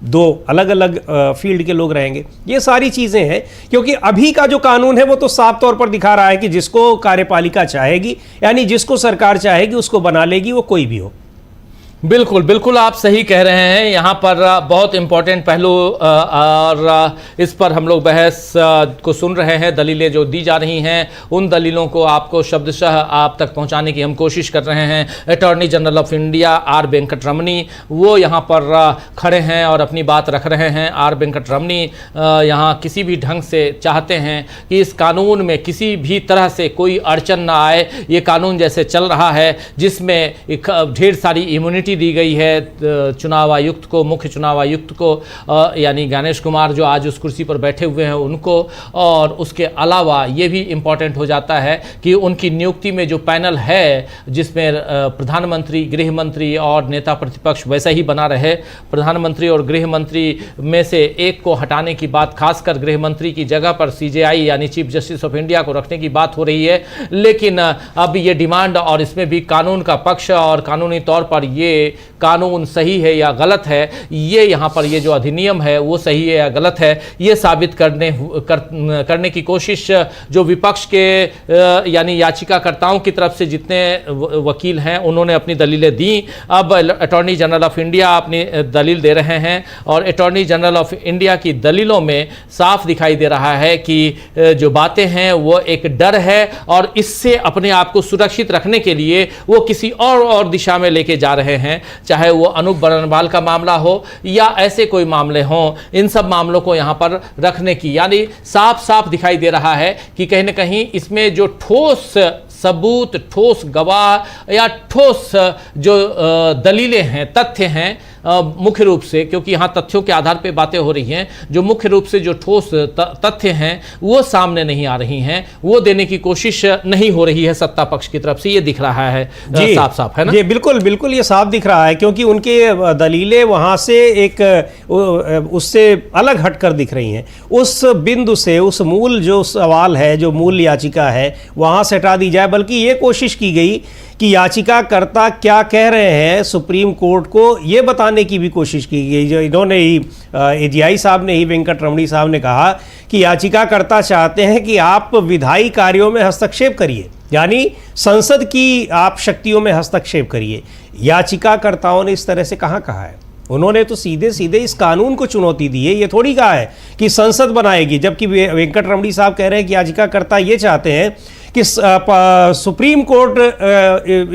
2 अलग अलग फील्ड के लोग रहेंगे। ये सारी चीज़ें हैं, क्योंकि अभी का जो कानून है वो तो साफ तौर पर दिखा रहा है कि जिसको कार्यपालिका चाहेगी यानी जिसको सरकार चाहेगी उसको बना लेगी, वो कोई भी हो। बिल्कुल बिल्कुल आप सही कह रहे हैं। यहाँ पर बहुत इंपॉर्टेंट पहलू और इस पर हम लोग बहस को सुन रहे हैं। दलीलें जो दी जा रही हैं उन दलीलों को आपको शब्दशः आप तक पहुँचाने की हम कोशिश कर रहे हैं। Attorney general of India R Venkataramani वो यहाँ पर खड़े हैं और अपनी बात रख रहे हैं। आर वेंकटरमणी यहाँ किसी भी ढंग से चाहते हैं कि इस कानून में किसी भी तरह से कोई अड़चन ना आए। ये कानून जैसे चल रहा है जिसमें ढेर सारी इम्यूनिटी नियुक्ति दी गई है चुनाव आयुक्त को, मुख्य चुनाव आयुक्त को, यानी गणेश कुमार जो आज उस कुर्सी पर बैठे हुए हैं उनको। और उसके अलावा ये भी इम्पॉर्टेंट हो जाता है कि उनकी नियुक्ति में जो पैनल है, जिसमें प्रधानमंत्री, गृह मंत्री और नेता प्रतिपक्ष वैसा ही बना रहे। प्रधानमंत्री और गृह मंत्री में से एक को हटाने की बात, खासकर गृह मंत्री की जगह पर CJI यानी चीफ जस्टिस ऑफ इंडिया को रखने की बात हो रही है। लेकिन अब ये डिमांड, और इसमें भी कानून का पक्ष और कानूनी तौर पर ये कानून सही है या गलत है, ये यहाँ पर ये जो अधिनियम है वो सही है या गलत है, ये साबित करने की कोशिश जो विपक्ष के यानी याचिकाकर्ताओं की तरफ से जितने वकील हैं उन्होंने अपनी दलीलें दी। अब अटॉर्नी जनरल ऑफ इंडिया अपनी दलील दे रहे हैं, और अटॉर्नी जनरल ऑफ इंडिया की दलीलों में साफ दिखाई दे रहा है कि जो बातें हैं वो एक डर है, और इससे अपने आप को सुरक्षित रखने के लिए वो किसी और दिशा में लेके जा रहे हैं। चाहे वो अनूप बरनवाल का मामला हो या ऐसे कोई मामले हों, इन सब मामलों को यहाँ पर रखने की, यानी साफ साफ दिखाई दे रहा है कि कहीं ना कहीं इसमें जो ठोस सबूत, ठोस गवाह या ठोस जो दलीलें हैं, तथ्य हैं, मुख्य रूप से, क्योंकि यहाँ तथ्यों के आधार पर बातें हो रही हैं, जो मुख्य रूप से जो ठोस तथ्य हैं वो सामने नहीं आ रही हैं, वो देने की कोशिश नहीं हो रही है सत्ता पक्ष की तरफ से। ये दिख रहा है साफ साफ, है ना? जी बिल्कुल बिल्कुल, ये साफ दिख रहा है, क्योंकि उनके दलीलें वहाँ से एक उससे अलग हटकर दिख रही हैं। उस बिंदु से, उस मूल जो सवाल है, जो मूल याचिका है, वहाँ से हटा दी जाए, बल्कि ये कोशिश की गई कि याचिकाकर्ता क्या कह रहे हैं सुप्रीम कोर्ट को ये बताने की भी कोशिश की गई। जो इन्होंने ही AGI साहब ने ही, वेंकट रमणी साहब ने कहा कि याचिकाकर्ता चाहते हैं कि आप विधायी कार्यों में हस्तक्षेप करिए, यानी संसद की आप शक्तियों में हस्तक्षेप करिए। याचिकाकर्ताओं ने इस तरह से कहाँ कहा है? उन्होंने तो सीधे सीधे इस कानून को चुनौती दी है। ये थोड़ी कहा है कि संसद बनाएगी, जबकि वेंकट रमणी साहब कह रहे हैं कि याचिकाकर्ता ये चाहते हैं कि सुप्रीम कोर्ट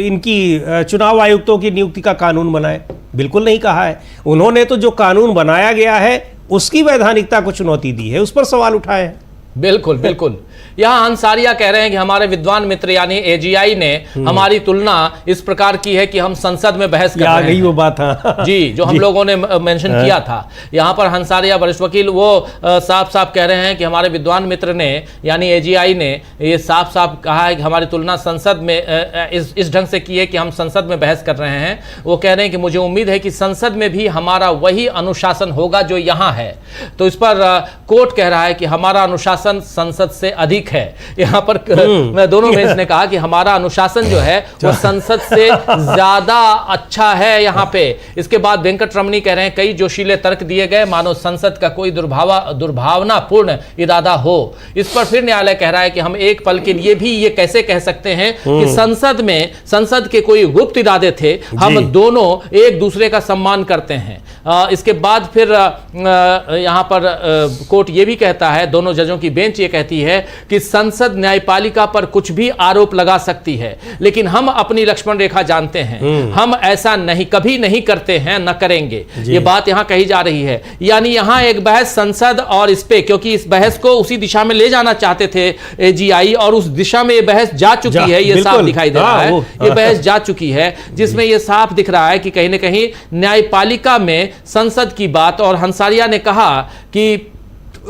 इनकी चुनाव आयुक्तों की नियुक्ति का कानून बनाए। बिल्कुल नहीं कहा है। उन्होंने तो जो कानून बनाया गया है उसकी वैधानिकता को चुनौती दी है, उस पर सवाल उठाए हैं। बिल्कुल बिल्कुल। यहाँ अंसारिया कह रहे हैं कि हमारे विद्वान मित्र यानी AGI ने हमारी तुलना इस प्रकार की है कि हम संसद में बहस कर रहे हैं। वो बात, हाँ जी, जो हम लोगों ने मेंशन किया था। यहाँ पर हंसारिया वरिष्ठ वकील वो साफ साफ कह रहे हैं कि हमारे विद्वान मित्र ने यानी AGI ने ये साफ साफ कहा है कि हमारी तुलना संसद में इस ढंग से की है कि हम संसद में बहस कर रहे हैं। वो कह रहे हैं कि मुझे उम्मीद है कि संसद में भी हमारा वही अनुशासन होगा जो यहाँ है। तो इस पर कोर्ट कह रहा है कि हमारा अनुशासन संसद से अधिक है। यहाँ पर दोनों बेंच ने कहा कि हमारा अनुशासन जो है वो संसद से ज्यादा अच्छा है यहाँ पे। इसके बाद वेंकट रमणी कह रहे हैं कई जोशीले तर्क दिए गए मानो संसद का कोई दुर्भावनापूर्ण इरादा हो। इस पर फिर न्यायालय कह रहा है कि हम एक पल के लिए भी ये कैसे कह सकते हैं कि संसद के कोई गुप्त इरादे थे। हम दोनों एक दूसरे का सम्मान करते हैं। इसके बाद फिर यहाँ पर कोर्ट ये भी कहता है, दोनों जजों की बेंच ये कहती है कि संसद न्यायपालिका पर कुछ भी आरोप लगा सकती है, लेकिन हम अपनी लक्ष्मण रेखा जानते हैं। हम ऐसा कभी नहीं करते हैं, न करेंगे। ये बात यहां कही जा रही है। यानी यहां एक बहस संसद और इस पे, क्योंकि इस बहस को उसी दिशा में ले जाना चाहते थे AGI, और उस दिशा में ये बहस जा चुकी है। ये साफ दिखाई दे रहा है, ये बहस जा चुकी है, जिसमें ये साफ दिख रहा है कि कहीं ना कहीं न्यायपालिका में संसद की बात। और हंसारिया ने कहा कि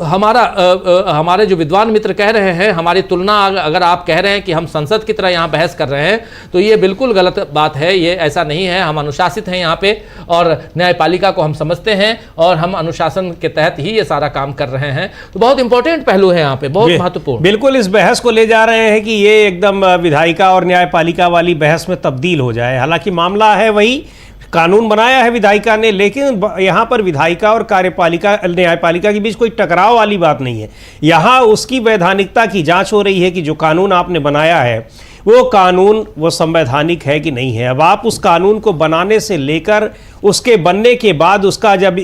हमारे जो विद्वान मित्र कह रहे हैं, हमारी तुलना अगर आप कह रहे हैं कि हम संसद की तरह यहाँ बहस कर रहे हैं, तो ये बिल्कुल गलत बात है। ये ऐसा नहीं है। हम अनुशासित हैं यहाँ पे, और न्यायपालिका को हम समझते हैं, और हम अनुशासन के तहत ही ये सारा काम कर रहे हैं। तो बहुत इंपॉर्टेंट पहलू है यहाँ पे, बहुत महत्वपूर्ण। बिल्कुल इस बहस को ले जा रहे हैं कि ये एकदम विधायिका और न्यायपालिका वाली बहस में तब्दील हो जाए। हालांकि मामला है वही, कानून बनाया है विधायिका ने, लेकिन यहाँ पर विधायिका और कार्यपालिका न्यायपालिका के बीच कोई टकराव वाली बात नहीं है। यहाँ उसकी वैधानिकता की जांच हो रही है कि जो कानून आपने बनाया है वो कानून वो संवैधानिक है कि नहीं है। अब आप उस कानून को बनाने से लेकर उसके बनने के बाद उसका जब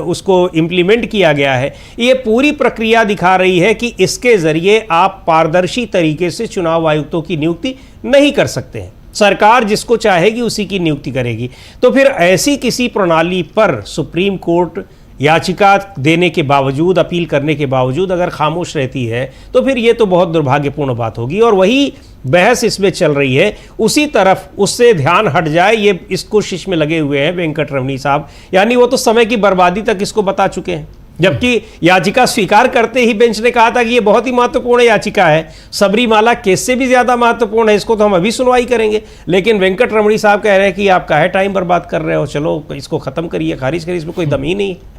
उसको इम्प्लीमेंट किया गया है, ये पूरी प्रक्रिया दिखा रही है कि इसके ज़रिए आप पारदर्शी तरीके से चुनाव आयुक्तों की नियुक्ति नहीं कर सकते हैं। सरकार जिसको चाहेगी उसी की नियुक्ति करेगी। तो फिर ऐसी किसी प्रणाली पर सुप्रीम कोर्ट याचिका देने के बावजूद, अपील करने के बावजूद अगर खामोश रहती है, तो फिर ये तो बहुत दुर्भाग्यपूर्ण बात होगी। और वही बहस इसमें चल रही है उसी तरफ उससे ध्यान हट जाए, ये इस कोशिश में लगे हुए हैं वेंकट रमणी साहब। यानी वो तो समय की बर्बादी तक इसको बता चुके हैं, जबकि याचिका स्वीकार करते ही बेंच ने कहा था कि ये बहुत ही महत्वपूर्ण याचिका है, सबरीमाला केस से भी ज्यादा महत्वपूर्ण है, इसको तो हम अभी सुनवाई करेंगे। लेकिन वेंकट रमणी साहब कह रहे हैं कि आप काहे टाइम बर्बाद कर रहे हो, चलो इसको खत्म करिए, खारिज करिए, इसमें कोई दम ही नहीं है।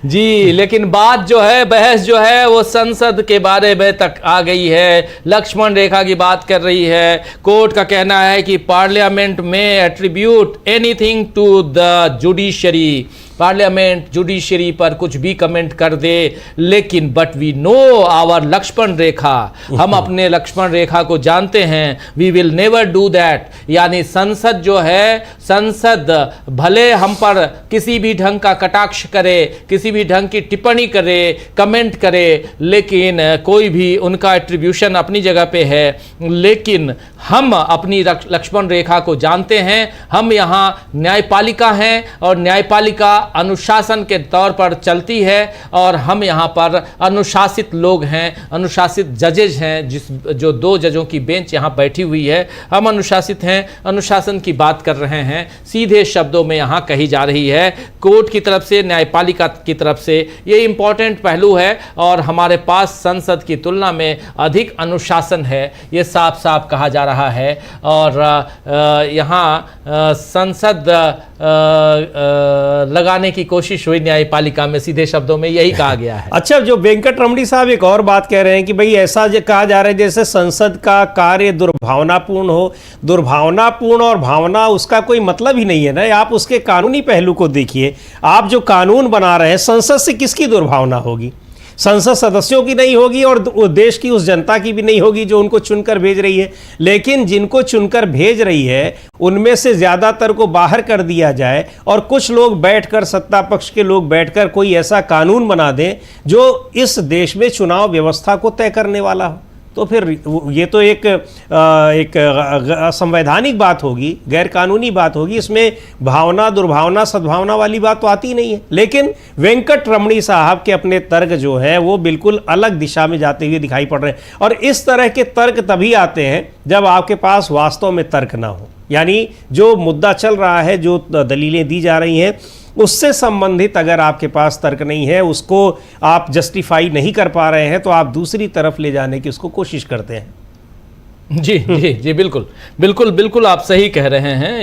जी, लेकिन बात जो है, बहस जो है वो संसद के बारे में तक आ गई है, लक्ष्मण रेखा की बात कर रही है। कोर्ट का कहना है कि पार्लियामेंट में attribute anything to the judiciary, parliament judiciary पर कुछ भी कमेंट कर दे, लेकिन but we know our Lakshman rekha, हम अपने लक्ष्मण रेखा को जानते हैं, we will never do that. यानी संसद जो है, संसद भले हम पर किसी भी ढंग का कटाक्ष करे, किसी भी ढंग की टिप्पणी करे, कमेंट करे, लेकिन कोई भी उनका एट्रीब्यूशन अपनी जगह पे है, लेकिन हम अपनी लक्ष्मण रेखा को जानते हैं। हम यहाँ न्यायपालिका हैं और न्यायपालिका अनुशासन के तौर पर चलती है और हम यहाँ पर अनुशासित लोग हैं, अनुशासित जजेज हैं, जो 2 जजों की बेंच यहाँ बैठी हुई है। हम अनुशासित हैं, अनुशासन की बात कर रहे हैं, सीधे शब्दों में यहाँ कही जा रही है कोर्ट की तरफ से, न्यायपालिका की तरफ से। ये इंपॉर्टेंट पहलू है और हमारे पास संसद की तुलना में अधिक अनुशासन है, ये साफ साफ कहा जा रहा है। और यहाँ संसद लगाने की कोशिश हुई न्यायपालिका में, सीधे शब्दों में यही कहा गया है। अच्छा, जो वेंकट रमणी साहब एक और बात कह रहे हैं कि भाई ऐसा कहा जा रहा है जैसे संसद का कार्य दुर्भावनापूर्ण हो। दुर्भावनापूर्ण और भावना उसका कोई मतलब ही नहीं है ना, आप उसके कानूनी पहलू को देखिए। आप जो कानून बना रहे हैं, संसद से किसकी दुर्भावना होगी? संसद सदस्यों की नहीं होगी और देश की उस जनता की भी नहीं होगी जो उनको चुनकर भेज रही है। लेकिन जिनको चुनकर भेज रही है उनमें से ज़्यादातर को बाहर कर दिया जाए और कुछ लोग बैठकर, सत्ता पक्ष के लोग बैठकर कोई ऐसा कानून बना दें जो इस देश में चुनाव व्यवस्था को तय करने वाला हो, तो फिर ये तो एक असंवैधानिक बात होगी, गैर कानूनी बात होगी। इसमें भावना, दुर्भावना, सद्भावना वाली बात तो आती नहीं है। लेकिन वेंकट रमणी साहब के अपने तर्क जो है वो बिल्कुल अलग दिशा में जाते हुए दिखाई पड़ रहे हैं। और इस तरह के तर्क तभी आते हैं जब आपके पास वास्तव में तर्क ना हो, यानी जो मुद्दा चल रहा है, जो दलीलें दी जा रही हैं, उससे संबंधित अगर आपके पास तर्क नहीं है, उसको आप जस्टिफाई नहीं कर पा रहे हैं, तो आप दूसरी तरफ ले जाने की उसको कोशिश करते हैं। जी जी जी, बिल्कुल बिल्कुल बिल्कुल आप सही कह रहे हैं।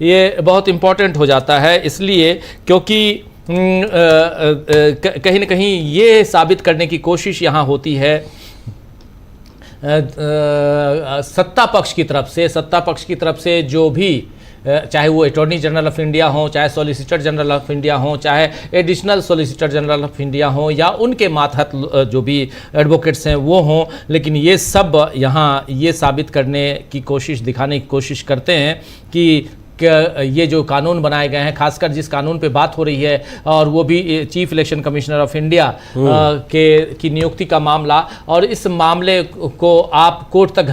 ये बहुत इम्पोर्टेंट हो जाता है, इसलिए क्योंकि कहीं ना कहीं ये साबित करने की कोशिश यहाँ होती है सत्ता पक्ष की तरफ से जो भी, चाहे वो अटॉर्नी जनरल ऑफ इंडिया हो, चाहे सॉलिसिटर जनरल ऑफ इंडिया हो, चाहे additional solicitor general of India हो, या उनके मातहत जो भी एडवोकेट्स हैं वो हों, लेकिन ये सब यहाँ ये साबित करने की कोशिश, दिखाने की कोशिश करते हैं कि ये जो कानून बनाए गए हैं, खासकर जिस कानून पे बात हो रही है, और वो भी chief election commissioner of India की नियुक्ति का मामला, और इस मामले को आप कोर्ट तक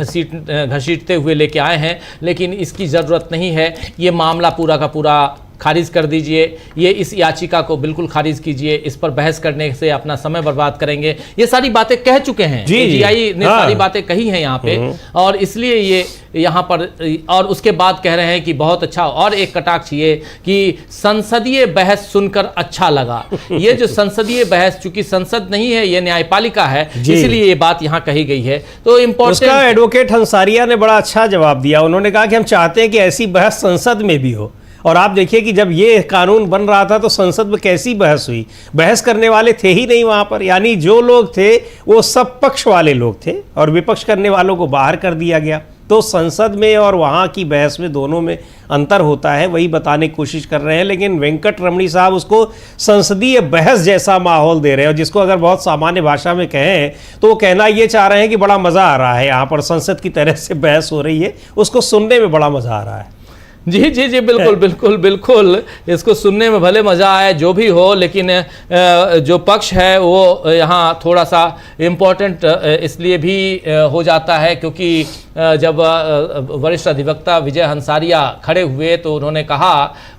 घसीटते हुए लेके आए हैं, लेकिन इसकी ज़रूरत नहीं है। ये मामला पूरा का पूरा खारिज कर दीजिए, ये इस याचिका को बिल्कुल खारिज कीजिए, इस पर बहस करने से अपना समय बर्बाद करेंगे। ये सारी बातें कह चुके हैं, AGI ने सारी बातें कही हैं यहाँ पे, और इसलिए ये यहाँ पर, और उसके बाद कह रहे हैं कि बहुत अच्छा, और एक कटाक्ष ये कि संसदीय बहस सुनकर अच्छा लगा। ये जो संसदीय बहस, चूंकि संसद नहीं है, ये न्यायपालिका है, इसलिए ये बात यहाँ कही गई है। तो इम्पोर्टेंट, उसका एडवोकेट हंसारिया ने बड़ा अच्छा जवाब दिया। उन्होंने कहा कि हम चाहते हैं कि ऐसी बहस संसद में भी हो। और आप देखिए कि जब ये कानून बन रहा था तो संसद में कैसी बहस हुई, बहस करने वाले थे ही नहीं वहाँ पर। यानी जो लोग थे वो सब पक्ष वाले लोग थे और विपक्ष करने वालों को बाहर कर दिया गया। तो संसद में और वहाँ की बहस में, दोनों में अंतर होता है, वही बताने की कोशिश कर रहे हैं। लेकिन वेंकट रमणी साहब उसको संसदीय बहस जैसा माहौल दे रहे हैं, और जिसको अगर बहुत सामान्य भाषा में कहें तो वो कहना ये चाह रहे हैं कि बड़ा मज़ा आ रहा है, यहाँ पर संसद की तरह से बहस हो रही है, उसको सुनने में बड़ा मज़ा आ रहा है। जी जी जी, बिल्कुल बिल्कुल बिल्कुल, इसको सुनने में भले मज़ा आए, जो भी हो, लेकिन जो पक्ष है वो यहाँ थोड़ा सा इम्पोर्टेंट इसलिए भी हो जाता है क्योंकि जब वरिष्ठ अधिवक्ता विजय हंसारिया खड़े हुए तो उन्होंने कहा,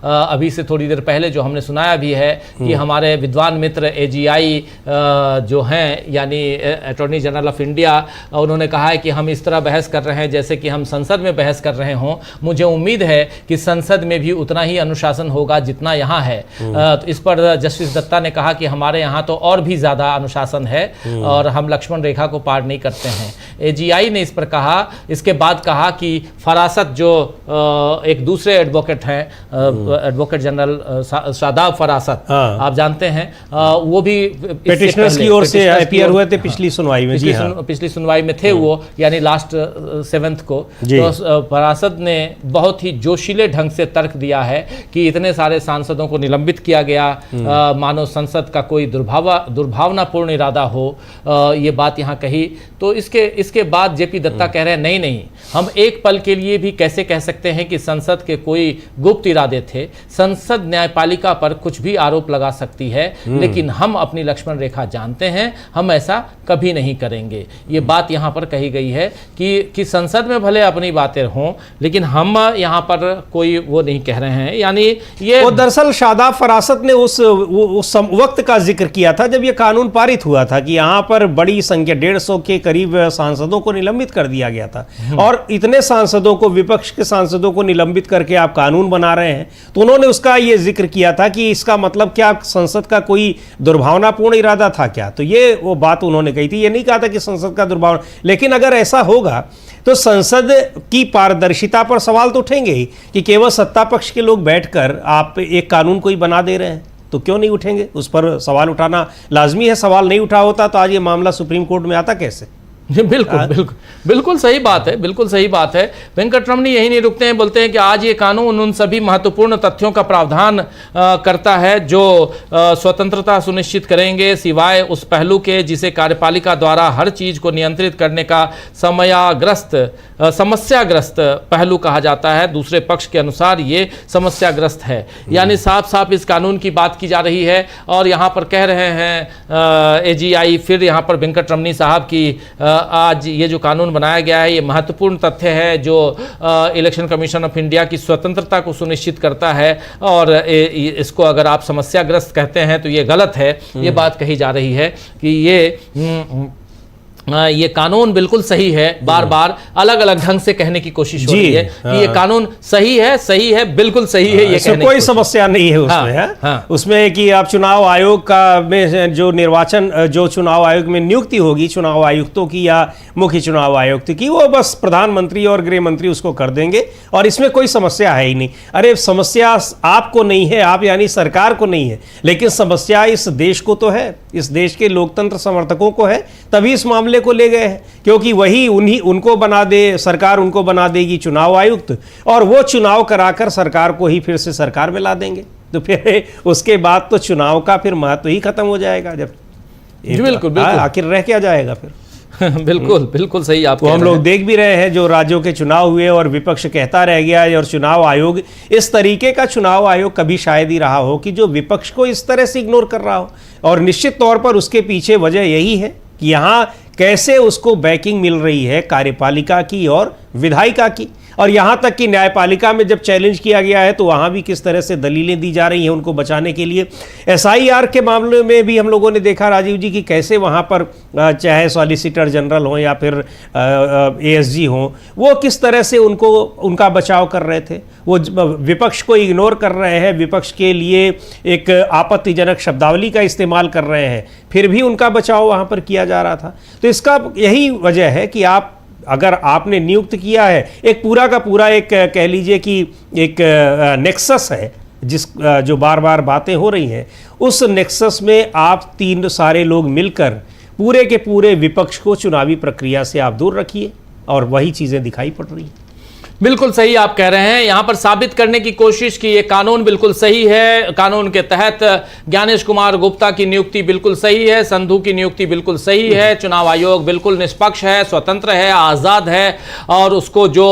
अभी से थोड़ी देर पहले जो हमने सुनाया भी है कि हमारे विद्वान मित्र एजीआई जो हैं यानी अटॉर्नी जनरल ऑफ इंडिया, उन्होंने कहा है कि हम इस तरह बहस कर रहे हैं जैसे कि हम संसद में बहस कर रहे हों। मुझे उम्मीद है कि संसद में भी उतना ही अनुशासन होगा जितना यहाँ है। तो इस पर जस्टिस दत्ता ने कहा कि हमारे यहाँ तो और भी ज़्यादा अनुशासन है और हम लक्ष्मण रेखा को पार नहीं करते हैं। एजीआई ने इस पर कहा, इसके बाद कहा कि फरासत जो एक दूसरे एडवोकेट हैं, एडवोकेट जनरल शादाब फरासत, आप जानते हैं, वो भी पेटिशनर्स की ओर से अपीयर हुए थे पिछली सुनवाई में। जी हाँ, पिछली सुनवाई में थे वो, यानी लास्ट 7 को। तो फरासत ने बहुत ही जोशीले ढंग से तर्क दिया है कि इतने सारे सांसदों को निलंबित किया गया, मानो संसद का कोई दुर्भावनापूर्ण इरादा हो, ये बात यहाँ कही। तो इसके बाद जेपी दत्ता कह रहे हैं नहीं, हम एक पल के लिए भी कैसे कह सकते हैं कि संसद के कोई गुप्त इरादे थे। संसद न्यायपालिका पर कुछ भी आरोप लगा सकती है, लेकिन हम अपनी लक्ष्मण रेखा जानते हैं, हम ऐसा कभी नहीं करेंगे। ये बात यहाँ पर कही गई है कि संसद में भले अपनी बातें हों, लेकिन हम यहाँ पर कोई वो नहीं कह रहे हैं। यानी ये दरअसल शादाब फरासत ने उस वक्त का जिक्र किया था जब ये कानून पारित हुआ था कि यहाँ पर बड़ी संख्या 150 के करीब सांसदों को निलंबित कर दिया गया था, और इतने सांसदों को, विपक्ष के सांसदों को निलंबित करके आप कानून बना रहे हैं। तो उन्होंने उसका ये जिक्र किया था कि इसका मतलब क्या संसद का कोई दुर्भावनापूर्ण इरादा था क्या? तो ये वो बात उन्होंने कही थी। ये नहीं कहा था कि संसद का दुर्भावना, लेकिन अगर ऐसा होगा तो संसद की पारदर्शिता पर सवाल तो उठेंगे ही कि केवल सत्ता पक्ष के लोग बैठकर आप एक कानून कोई बना दे रहे हैं, तो क्यों नहीं उठेंगे? उस पर सवाल उठाना लाजमी है। सवाल नहीं उठा होता तो आज ये मामला सुप्रीम कोर्ट में आता कैसे? बिल्कुल सही बात है, बिल्कुल सही बात है। वेंकटरमणी यही नहीं रुकते हैं, बोलते हैं कि आज ये कानून उन सभी महत्वपूर्ण तथ्यों का प्रावधान करता है जो स्वतंत्रता सुनिश्चित करेंगे, सिवाय उस पहलू के जिसे कार्यपालिका द्वारा हर चीज को नियंत्रित करने का समस्याग्रस्त पहलू कहा जाता है। दूसरे पक्ष के अनुसार ये समस्याग्रस्त है। यानी साफ साफ इस कानून की बात की जा रही है, और यहाँ पर कह रहे हैं एजीआई, फिर यहाँ पर वेंकटरमणी साहब की आज ये जो कानून बनाया गया है ये महत्वपूर्ण तथ्य है जो इलेक्शन कमीशन ऑफ इंडिया की स्वतंत्रता को सुनिश्चित करता है, और इसको अगर आप समस्याग्रस्त कहते हैं तो ये गलत है। ये बात कही जा रही है कि ये कानून बिल्कुल सही है। बार बार अलग अलग ढंग से कहने की कोशिश हो रही है कि ये कानून सही है, बिल्कुल सही है। ये कहने कोई समस्या नहीं है उसमें। उसमें कि आप चुनाव आयोग का में जो चुनाव आयोग में नियुक्ति होगी, चुनाव आयुक्तों की या मुख्य चुनाव आयुक्त की, वो बस प्रधानमंत्री और गृह मंत्री उसको कर देंगे, और इसमें कोई समस्या है ही नहीं। अरे समस्या आपको नहीं है, आप यानी सरकार को नहीं है, लेकिन समस्या इस देश को तो है, इस देश के लोकतंत्र समर्थकों को है, तभी इस मामले को ले गए हैं। क्योंकि वही उनको बना दे, सरकार उनको बना देगी चुनाव आयुक्त, और वो चुनाव कराकर सरकार को ही फिर से सरकार में ला देंगे। तो फिर उसके बाद तो चुनाव का फिर महत्व ही खत्म हो जाएगा। जब बिल्कुल आखिर रह क्या जाएगा फिर? बिल्कुल सही आप हम लोग देख भी रहे हैं जो राज्यों के चुनाव हुए और विपक्ष कहता रह गया, और चुनाव आयोग इस तरीके का चुनाव आयोग कभी शायद ही रहा हो कि जो विपक्ष को इस तरह से इग्नोर कर रहा हो। और निश्चित तौर पर उसके पीछे वजह यही है कि यहाँ कैसे उसको बैकिंग मिल रही है कार्यपालिका की और विधायिका की, और यहाँ तक कि न्यायपालिका में जब चैलेंज किया गया है तो वहाँ भी किस तरह से दलीलें दी जा रही हैं उनको बचाने के लिए। एसआईआर के मामले में भी हम लोगों ने देखा राजीव जी कि कैसे वहाँ पर चाहे सॉलिसिटर जनरल हों या फिर एएसजी हों, वो किस तरह से उनका बचाव कर रहे थे। वो विपक्ष को इग्नोर कर रहे हैं, विपक्ष के लिए एक आपत्तिजनक शब्दावली का इस्तेमाल कर रहे हैं, फिर भी उनका बचाव वहाँ पर किया जा रहा था। तो इसका यही वजह है कि अगर आपने नियुक्त किया है, एक पूरा का पूरा एक कह लीजिए कि एक नेक्सस है जो बार बार बातें हो रही हैं, उस नेक्सस में आप तीन सारे लोग मिलकर पूरे के पूरे विपक्ष को चुनावी प्रक्रिया से आप दूर रखिए, और वही चीज़ें दिखाई पड़ रही हैं। बिल्कुल सही आप कह रहे हैं। यहां पर साबित करने की कोशिश की ये कानून बिल्कुल सही है, कानून के तहत ज्ञानेश कुमार गुप्ता की नियुक्ति बिल्कुल सही है, संधू की नियुक्ति बिल्कुल सही है, चुनाव आयोग बिल्कुल निष्पक्ष है, स्वतंत्र है, आज़ाद है और उसको जो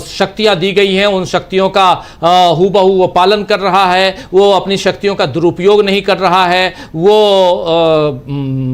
शक्तियां दी गई हैं उन शक्तियों का हूबहू वो पालन कर रहा है, वो अपनी शक्तियों का दुरुपयोग नहीं कर रहा है, वो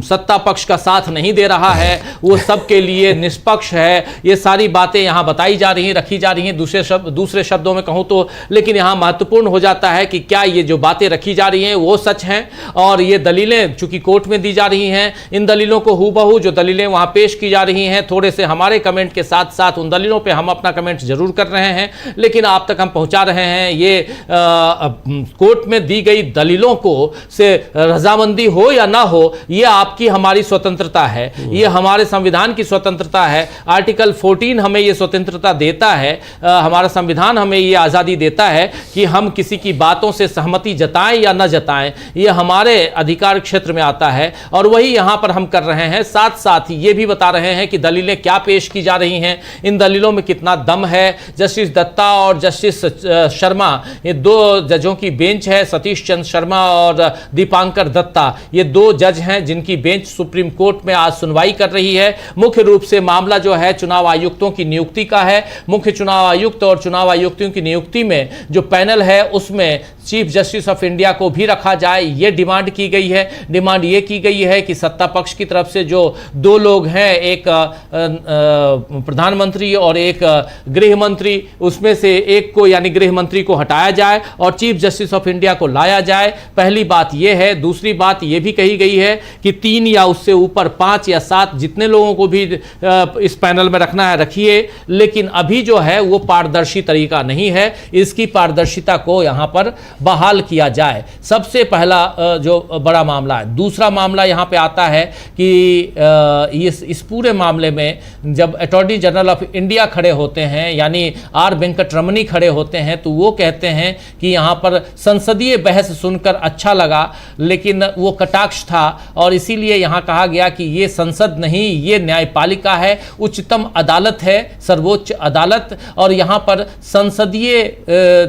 सत्ता पक्ष का साथ नहीं दे रहा है, वो सबके लिए निष्पक्ष है। ये सारी बातें यहां बताई जा रही हैं, रखी जा रही हैं दूसरे शब्दों में कहूं तो। लेकिन यहां महत्वपूर्ण हो जाता है कि क्या ये जो बातें रखी जा रही हैं वो सच हैं, और ये दलीलें चूंकि कोर्ट में दी जा रही हैं, इन दलीलों को हूबहू जो दलीलें वहां पेश की जा रही हैं, थोड़े से हमारे कमेंट के साथ साथ उन दलीलों पे हम अपना कमेंट जरूर कर रहे हैं, लेकिन आप तक हम पहुंचा रहे हैं। ये कोर्ट में दी गई दलीलों को से रजामंदी हो या ना हो, ये आपकी हमारी स्वतंत्रता है, ये हमारे संविधान की स्वतंत्रता है। आर्टिकल 14 हमें ये स्वतंत्रता देता है, हमारा संविधान हमें ये आज़ादी देता है कि हम किसी की बातों से सहमति जताएं या न जताएं, ये हमारे अधिकार क्षेत्र में आता है और वही यहां पर हम कर रहे हैं। साथ साथ ये भी बता रहे हैं कि दलीलें क्या पेश की जा रही हैं, इन दलीलों में कितना दम है। जस्टिस दत्ता और जस्टिस शर्मा, ये दो जजों की बेंच है, सतीश चंद्र शर्मा और दीपांकर दत्ता, ये दो जज हैं जिनकी बेंच सुप्रीम कोर्ट में आज सुनवाई कर रही है। मुख्य रूप से मामला जो है चुनाव आयुक्तों की नियुक्ति का है। मुख्य चुनाव आयुक्त और चुनाव आयुक्तों की नियुक्ति में जो पैनल है उसमें चीफ जस्टिस ऑफ इंडिया को भी रखा जाए, ये डिमांड की गई है। डिमांड ये की गई है कि सत्ता पक्ष की तरफ से जो दो लोग हैं, एक प्रधानमंत्री और एक गृह मंत्री, उसमें से एक को यानी गृह मंत्री को हटाया जाए और चीफ जस्टिस ऑफ इंडिया को लाया जाए। पहली बात यह है। दूसरी बात यह भी कही गई है कि 3 या उससे ऊपर 5 या 7 जितने लोगों को भी इस पैनल में रखना है रखिए, लेकिन अभी जो है वो पारदर्शी तरीका नहीं है, इसकी पारदर्शिता को यहां पर बहाल किया जाए। सबसे पहला जो बड़ा मामला है। दूसरा मामला यहां पे आता है कि इस पूरे मामले में जब अटॉर्नी जनरल ऑफ इंडिया खड़े होते हैं यानी आर वेंकटरमणी खड़े होते हैं तो वो कहते हैं कि यहां पर संसदीय बहस सुनकर अच्छा लगा, लेकिन वो कटाक्ष था और इसीलिए यहां कहा गया कि ये संसद नहीं, ये न्यायपालिका है, उच्चतम अदालत है, सर्वोच्च अदालत, और यहां पर संसदीय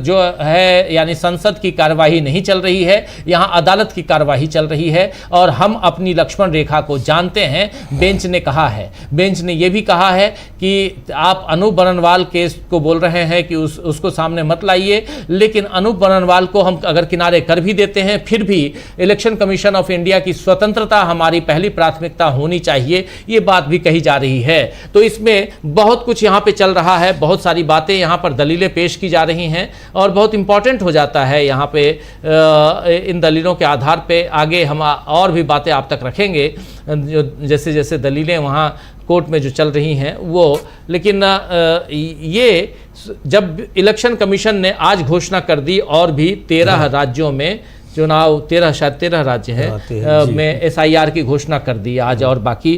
जो है यानी संसद की कार्यवाही नहीं चल रही है, यहां अदालत की कार्यवाही चल रही है और हम अपनी लक्ष्मण रेखा को जानते हैं। बेंच ने कहा है, बेंच ने यह भी कहा है कि आप अनूप बरनवाल केस को बोल रहे हैं कि उसको सामने मत लाइए, लेकिन अनूप बरनवाल को हम अगर किनारे कर भी देते हैं फिर भी इलेक्शन कमीशन ऑफ इंडिया की स्वतंत्रता हमारी पहली प्राथमिकता होनी चाहिए, ये बात भी कही जा रही है। तो इसमें बहुत कुछ यहां पे चल रहा है, बहुत सारी बातें यहां पर दलीलें पेश की जा रही हैं और बहुत इंपॉर्टेंट हो जाता है यहां पे इन दलीलों के आधार पे आगे हम और भी बातें आप तक रखेंगे, जो जैसे जैसे दलीलें वहां कोर्ट में जो चल रही हैं वो। लेकिन ये जब इलेक्शन कमीशन ने आज घोषणा कर दी और भी 13 राज्यों में चुनाव, 13 राज्य हैं में SIR की घोषणा कर दी आज, और बाकी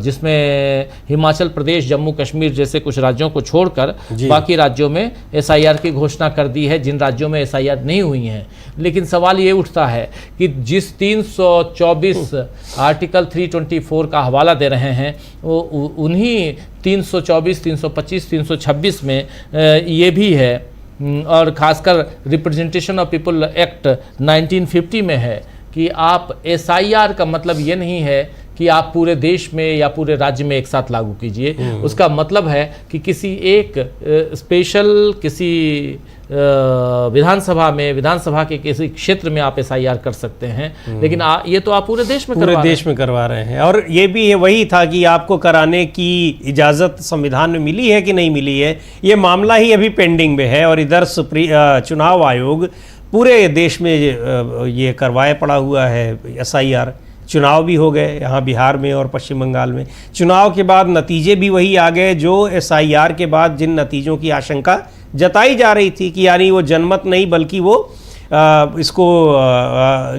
जिसमें हिमाचल प्रदेश, जम्मू कश्मीर जैसे कुछ राज्यों को छोड़कर बाकी राज्यों में SIR की घोषणा कर दी है, जिन राज्यों में SIR नहीं हुई हैं। लेकिन सवाल ये उठता है कि जिस 324 आर्टिकल 324 का हवाला दे रहे हैं वो उन्हीं 324, 325, 326 में ये भी है, और खासकर रिप्रेजेंटेशन ऑफ पीपल एक्ट 1950 में है कि आप SIR का मतलब ये नहीं है कि आप पूरे देश में या पूरे राज्य में एक साथ लागू कीजिए। उसका मतलब है कि किसी एक स्पेशल किसी विधानसभा में, विधानसभा के किसी क्षेत्र में आप SIR कर सकते हैं, लेकिन ये तो आप पूरे देश में करवा रहे हैं। और ये भी है, वही था कि आपको कराने की इजाज़त संविधान में मिली है कि नहीं मिली है, ये मामला ही अभी पेंडिंग में है। और इधर चुनाव आयोग पूरे देश में ये करवाए पड़ा हुआ है SIR। चुनाव भी हो गए यहाँ बिहार में और पश्चिम बंगाल में, चुनाव के बाद नतीजे भी वही आ गए जो SIR के बाद जिन नतीजों की आशंका जताई जा रही थी कि यानी वो जनमत नहीं बल्कि वो इसको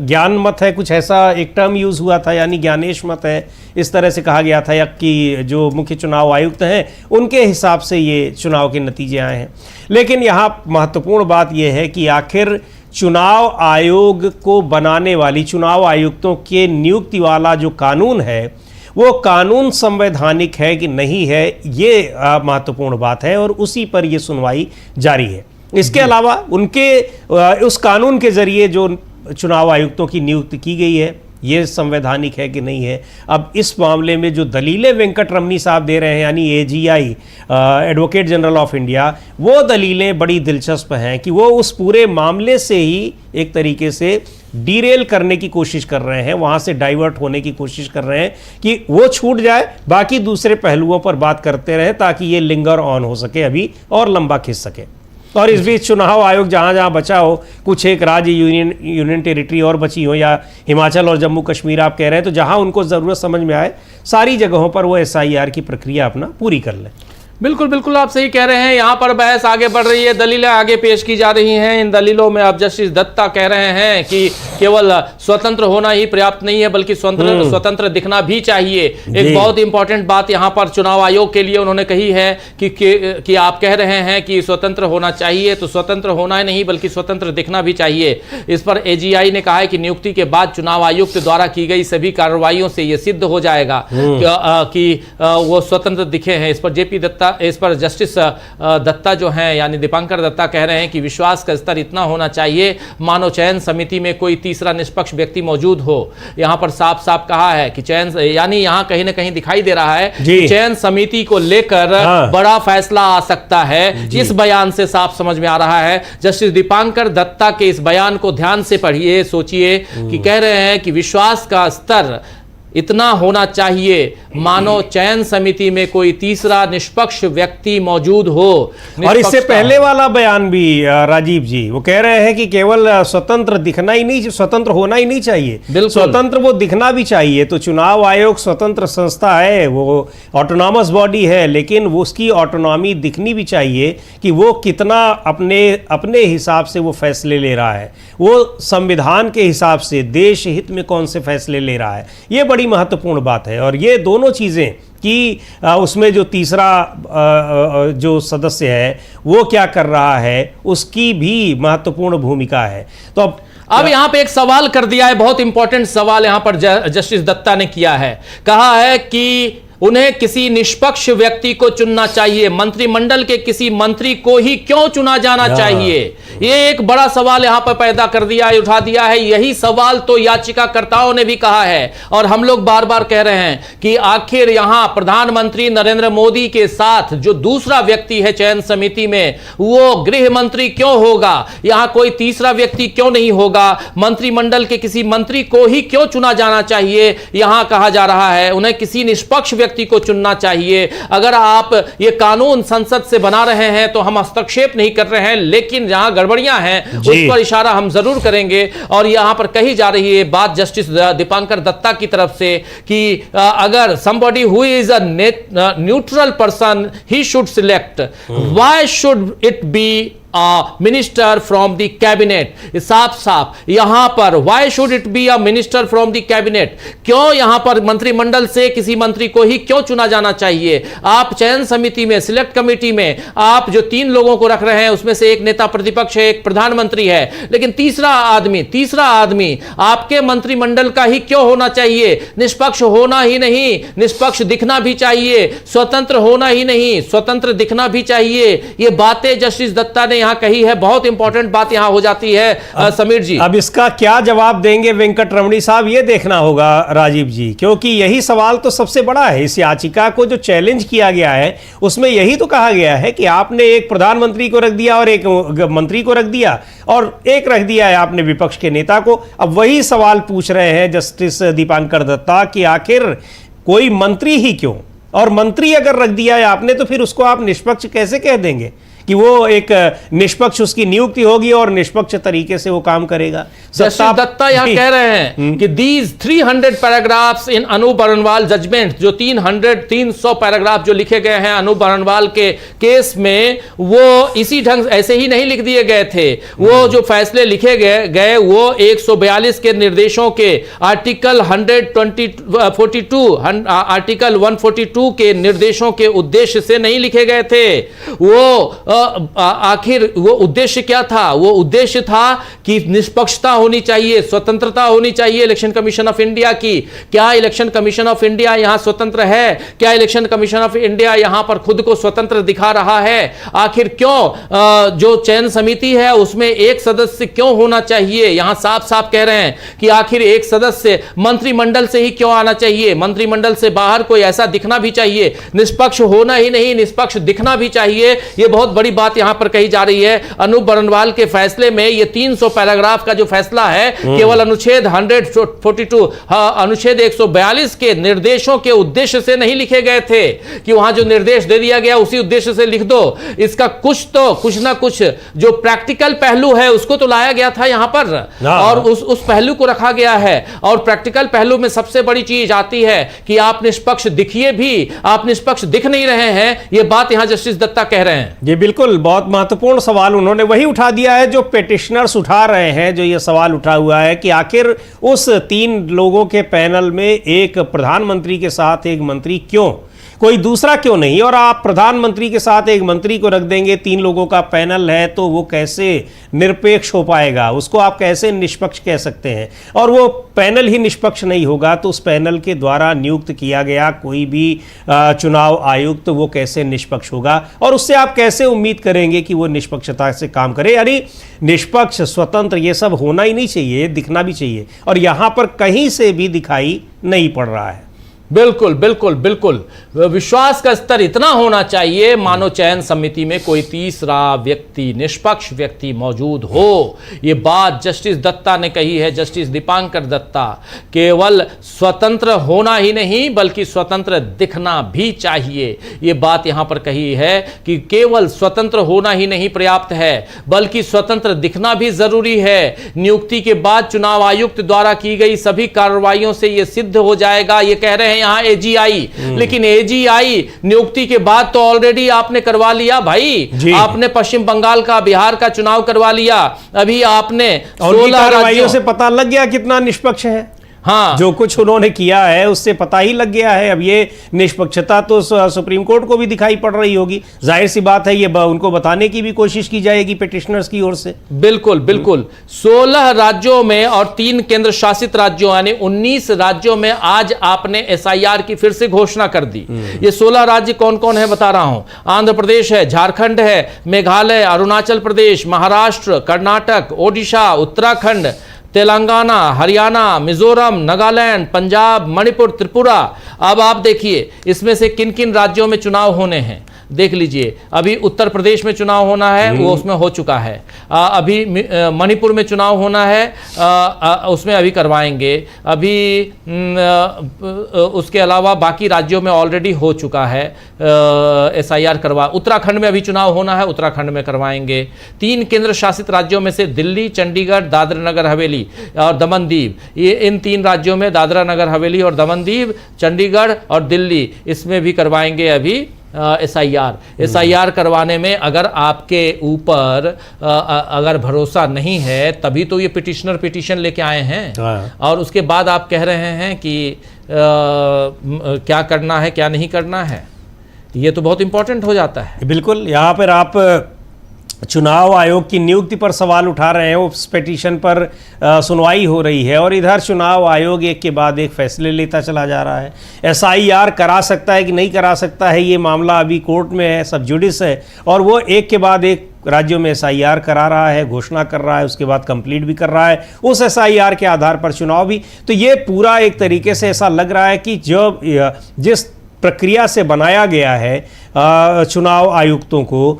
ज्ञान मत है, कुछ ऐसा एक टर्म यूज़ हुआ था, यानी ज्ञानेश मत है, इस तरह से कहा गया था या कि जो मुख्य चुनाव आयुक्त हैं उनके हिसाब से ये चुनाव के नतीजे आए हैं। लेकिन यहाँ महत्वपूर्ण बात यह है कि आखिर चुनाव आयोग को बनाने वाली, चुनाव आयुक्तों के नियुक्ति वाला जो कानून है वो कानून संवैधानिक है कि नहीं है, ये महत्वपूर्ण बात है और उसी पर ये सुनवाई जारी है। इसके अलावा उनके उस कानून के जरिए जो चुनाव आयुक्तों की नियुक्ति की गई है, ये संवैधानिक है कि नहीं है। अब इस मामले में जो दलीलें वेंकट रमनी साहब दे रहे हैं, यानी AGI advocate general of India, वो दलीलें बड़ी दिलचस्प हैं कि वो उस पूरे मामले से ही एक तरीके से डीरेल करने की कोशिश कर रहे हैं, वहाँ से डाइवर्ट होने की कोशिश कर रहे हैं कि वो छूट जाए, बाकी दूसरे पहलुओं पर बात करते रहे ताकि ये लिंगर ऑन हो सके अभी और लंबा खिंच सके। और इस बीच चुनाव आयोग जहाँ जहाँ बचा हो, कुछ एक राज्य यूनियन टेरिटरी और बची हो, या हिमाचल और जम्मू कश्मीर आप कह रहे हैं, तो जहाँ उनको ज़रूरत समझ में आए सारी जगहों पर वो एसआईआर की प्रक्रिया अपना पूरी कर लें। बिल्कुल बिल्कुल आप सही कह रहे हैं। यहाँ पर बहस आगे बढ़ रही है, दलीलें आगे पेश की जा रही हैं। इन दलीलों में अब जस्टिस दत्ता कह रहे हैं कि केवल स्वतंत्र होना ही पर्याप्त नहीं है, बल्कि स्वतंत्र दिखना भी चाहिए। एक बहुत इंपॉर्टेंट बात यहाँ पर चुनाव आयोग के लिए उन्होंने कही है कि आप कह रहे हैं कि स्वतंत्र होना चाहिए, तो स्वतंत्र होना ही नहीं बल्कि स्वतंत्र दिखना भी चाहिए। इस पर एजीआई ने कहा है कि नियुक्ति के बाद चुनाव आयुक्त द्वारा की गई सभी कार्रवाइयों से यह सिद्ध हो जाएगा कि वो स्वतंत्र दिखे हैं। इस पर जेपी दत्ता, इस पर जस्टिस दत्ता जो हैं यानी दीपांकर दत्ता कह रहे हैं कि विश्वास का स्तर इतना होना चाहिए मानो चयन समिति में कोई तीसरा निष्पक्ष व्यक्ति मौजूद हो। यहां पर साफ साफ कहा है कि चयन, यानी यहां कहीं ना कहीं दिखाई दे रहा है कि चयन समिति को लेकर बड़ा फैसला आ सकता है। इस बयान से साफ समझ में आ रहा है। जस्टिस दीपांकर दत्ता के इस बयान को ध्यान से पढ़िए, सोचिए कि कह रहे हैं कि विश्वास का स्तर इतना होना चाहिए मानो चयन समिति में कोई तीसरा निष्पक्ष व्यक्ति मौजूद हो। और इससे पहले वाला बयान भी राजीव जी, वो कह रहे हैं कि केवल स्वतंत्र दिखना ही नहीं, स्वतंत्र होना ही नहीं चाहिए, स्वतंत्र वो दिखना भी चाहिए। तो चुनाव आयोग स्वतंत्र संस्था है, वो ऑटोनॉमस बॉडी है, लेकिन वो उसकी ऑटोनॉमी दिखनी भी चाहिए कि वो कितना अपने हिसाब से वो फैसले ले रहा है, वो संविधान के हिसाब से देश हित में कौन से फैसले ले रहा है। ये बड़ी महत्वपूर्ण बात है। और ये दोनों चीज़ें कि उसमें जो तीसरा जो सदस्य है वो क्या कर रहा है, उसकी भी महत्वपूर्ण भूमिका है। तो अब यहां पे एक सवाल कर दिया है, बहुत इंपॉर्टेंट सवाल यहां पर जस्टिस दत्ता ने किया है। कहा है कि उन्हें किसी निष्पक्ष व्यक्ति को चुनना चाहिए, मंत्रिमंडल के किसी मंत्री को ही क्यों चुना जाना चाहिए। ये एक बड़ा सवाल यहां पर पैदा कर दिया, उठा दिया है। यही सवाल तो याचिकाकर्ताओं ने भी कहा है और हम लोग बार बार कह रहे हैं कि आखिर यहां प्रधानमंत्री नरेंद्र मोदी के साथ जो दूसरा व्यक्ति है चयन समिति में, वो गृह मंत्री क्यों होगा, यहां कोई तीसरा व्यक्ति क्यों नहीं होगा, मंत्रिमंडल के किसी मंत्री को ही क्यों चुना जाना चाहिए। यहां कहा जा रहा है उन्हें किसी निष्पक्ष व्यक्ति को चुनना चाहिए। अगर आप ये कानून संसद से बना रहे हैं तो हम हस्तक्षेप नहीं कर रहे हैं, लेकिन जहां गड़बड़ियां हैं उस पर इशारा हम जरूर करेंगे। और यहां पर कही जा रही है बात जस्टिस दीपांकर दत्ता की तरफ से कि अगर somebody who is a neutral person he should select, why should it be minister from the cabinet. साफ साफ यहां पर why should it be a minister from the cabinet, क्यों यहां पर मंत्रिमंडल से किसी मंत्री को ही क्यों चुना जाना चाहिए। आप चयन समिति में, सिलेक्ट कमेटी में आप जो 3 लोगों को रख रहे हैं उसमें से एक नेता प्रतिपक्ष है, एक प्रधानमंत्री है, लेकिन तीसरा आदमी आपके मंत्रिमंडल का ही क्यों होना चाहिए। निष्पक्ष होना ही नहीं, निष्पक्ष दिखना भी चाहिए, स्वतंत्र होना ही नहीं, स्वतंत्र दिखना भी चाहिए। ये बातें जस्टिस दत्ता ने यहां कही है, बहुत इंपॉर्टेंट बात यहां हो जाती है। समीर जी, अब इसका क्या जवाब देंगे वेंकट रमणी साहब, ये देखना होगा राजीव जी, क्योंकि यही सवाल तो सबसे बड़ा है। इस याचिका को जो चैलेंज किया गया है उसमें यही तो कहा गया है कि आपने एक प्रधानमंत्री को रख दिया और एक मंत्री को रख दिया और एक रख दिया है आपने विपक्ष के नेता को। अब वही सवाल पूछ रहे हैं जस्टिस दीपांकर दत्ता कि आखिर कोई मंत्री ही क्यों, और मंत्री अगर रख दिया है आपने तो फिर उसको आप निष्पक्ष कैसे कह देंगे कि वो एक निष्पक्ष उसकी नियुक्ति होगी और निष्पक्ष तरीके से वो काम करेगा। जस्टिस दत्ता यहां कह रहे हैं कि these 300 paragraphs in Anoop Barnwal judgement, जो 300 पैराग्राफ जो लिखे गए हैं अनूप बरनवाल के केस में, वो इसी ढंग ऐसे ही नहीं लिख दिए गए थे। वो जो फैसले लिखे गए वो 142 के निर्देशों के आर्टिकल 142 के निर्देशों के उद्देश्य से नहीं लिखे गए थे। वो आखिर वो उद्देश्य क्या था? वो उद्देश्य था कि निष्पक्षता होनी चाहिए, स्वतंत्रता होनी चाहिए इलेक्शन कमीशन ऑफ इंडिया की। क्या इलेक्शन कमीशन ऑफ इंडिया यहां स्वतंत्र है? क्या इलेक्शन कमीशन ऑफ इंडिया यहां पर खुद को स्वतंत्र दिखा रहा है? आखिर क्यों जो चयन समिति है उसमें एक सदस्य क्यों होना चाहिए? यहां साफ साफ कह रहे हैं कि आखिर एक सदस्य मंत्रिमंडल से ही क्यों आना चाहिए? मंत्रिमंडल से बाहर कोई ऐसा दिखना भी चाहिए, निष्पक्ष होना ही नहीं, निष्पक्ष दिखना भी चाहिए। यह बहुत बड़ी बात यहां पर कही जा रही है। अनूप बरनवाल के फैसले में यह 300 पैराग्राफ का जो फैसला है केवल अनुच्छेद 142 अनुच्छेद 142 के निर्देशों के उद्देश्य से नहीं लिखे गए थे कि वहां जो निर्देश दे दिया गया उसी उद्देश्य से लिख दो। इसका कुछ ना कुछ जो प्रैक्टिकल पहलू है उसको तो लाया गया था यहां पर, और उस पहलू को रखा गया है। और प्रैक्टिकल पहलू में सबसे बड़ी चीज आती है कि आप निष्पक्ष दिखिए भी, आप निष्पक्ष दिख नहीं रहे हैं। यह बात यहां जस्टिस दत्ता कह रहे हैं। ये बिल्कुल बहुत महत्वपूर्ण सवाल उन्होंने वही उठा दिया है जो पेटिशनर्स उठा रहे हैं। जो ये सवाल उठा हुआ है कि आखिर उस 3 लोगों के पैनल में एक प्रधानमंत्री के साथ एक मंत्री क्यों, कोई दूसरा क्यों नहीं? और आप प्रधानमंत्री के साथ एक मंत्री को रख देंगे, 3 लोगों का पैनल है, तो वो कैसे निरपेक्ष हो पाएगा? उसको आप कैसे निष्पक्ष कह सकते हैं? और वो पैनल ही निष्पक्ष नहीं होगा तो उस पैनल के द्वारा नियुक्त किया गया कोई भी चुनाव आयुक्त वो कैसे निष्पक्ष होगा? और उससे आप कैसे उम्मीद करेंगे कि वो निष्पक्षता से काम करे? यानी निष्पक्ष, स्वतंत्र, ये सब होना ही नहीं चाहिए, दिखना भी चाहिए, और यहाँ पर कहीं से भी दिखाई नहीं पड़ रहा है। बिल्कुल बिल्कुल बिल्कुल, विश्वास का स्तर इतना होना चाहिए मानो चयन समिति में कोई तीसरा व्यक्ति, निष्पक्ष व्यक्ति मौजूद हो। यह बात जस्टिस दत्ता ने कही है, जस्टिस दीपांकर दत्ता। केवल स्वतंत्र होना ही नहीं बल्कि स्वतंत्र दिखना भी चाहिए। यह बात यहां पर कही है कि केवल स्वतंत्र होना ही नहीं पर्याप्त है बल्कि स्वतंत्र दिखना भी जरूरी है। नियुक्ति के बाद चुनाव आयुक्त द्वारा की गई सभी कार्रवाइयों से यह सिद्ध हो जाएगा। यह कह रहे हैं यहां एजीआई, लेकिन एजीआई नियुक्ति के बाद तो ऑलरेडी आपने करवा लिया भाई। आपने पश्चिम बंगाल का, बिहार का चुनाव करवा लिया। अभी आपने 16 कार्रवाइयों से पता लग गया कितना निष्पक्ष है। हाँ, जो कुछ उन्होंने किया है उससे पता ही लग गया है। अब ये निष्पक्षता तो सुप्रीम कोर्ट को भी दिखाई पड़ रही होगी। जाहिर सी बात है ये उनको बताने की भी कोशिश की जाएगी पेटिशनर्स की ओर से। बिल्कुल बिल्कुल। 16 राज्यों में और 3 केंद्र शासित राज्यों यानी 19 राज्यों में आज आपने एसआईआर की फिर से घोषणा कर दी। ये 16 राज्य कौन कौन है बता रहा हूं। आंध्र प्रदेश है, झारखंड है, मेघालय, अरुणाचल प्रदेश, महाराष्ट्र, कर्नाटक, ओडिशा, उत्तराखंड, तेलंगाना, हरियाणा, मिजोरम, नागालैंड, पंजाब, मणिपुर, त्रिपुरा। अब आप देखिए इसमें से किन किन राज्यों में चुनाव होने हैं, देख लीजिए। अभी उत्तर प्रदेश में चुनाव होना है, वो उसमें हो चुका है। अभी मणिपुर में चुनाव होना है, उसमें अभी करवाएंगे। अभी उसके अलावा बाकी राज्यों में ऑलरेडी हो चुका है एसआईआर करवा। उत्तराखंड में अभी चुनाव होना है, उत्तराखंड में करवाएंगे। 3 केंद्र शासित राज्यों में से दिल्ली, चंडीगढ़, दादरा नगर हवेली और दमन दीव, ये इन 3 राज्यों में दादरा नगर हवेली और दमन दीव, चंडीगढ़ और दिल्ली, इसमें भी करवाएंगे अभी एसआईआर करवाने में अगर आपके ऊपर अगर भरोसा नहीं है तभी तो ये पिटिशन लेके आए हैं। और उसके बाद आप कह रहे हैं कि क्या करना है क्या नहीं करना है। ये तो बहुत इंपॉर्टेंट हो जाता है। बिल्कुल, यहाँ पर आप चुनाव आयोग की नियुक्ति पर सवाल उठा रहे हैं, उस पिटीशन पर सुनवाई हो रही है और इधर चुनाव आयोग एक के बाद एक फैसले लेता चला जा रहा है। एसआईआर करा सकता है कि नहीं करा सकता है, ये मामला अभी कोर्ट में है, सब जुडिस है, और वो एक के बाद एक राज्यों में एसआईआर करा रहा है, घोषणा कर रहा है, उसके बाद कंप्लीट भी कर रहा है उस एसआईआर के आधार पर चुनाव भी। तो ये पूरा एक तरीके से ऐसा लग रहा है कि जो जिस प्रक्रिया से बनाया गया है चुनाव आयुक्तों को,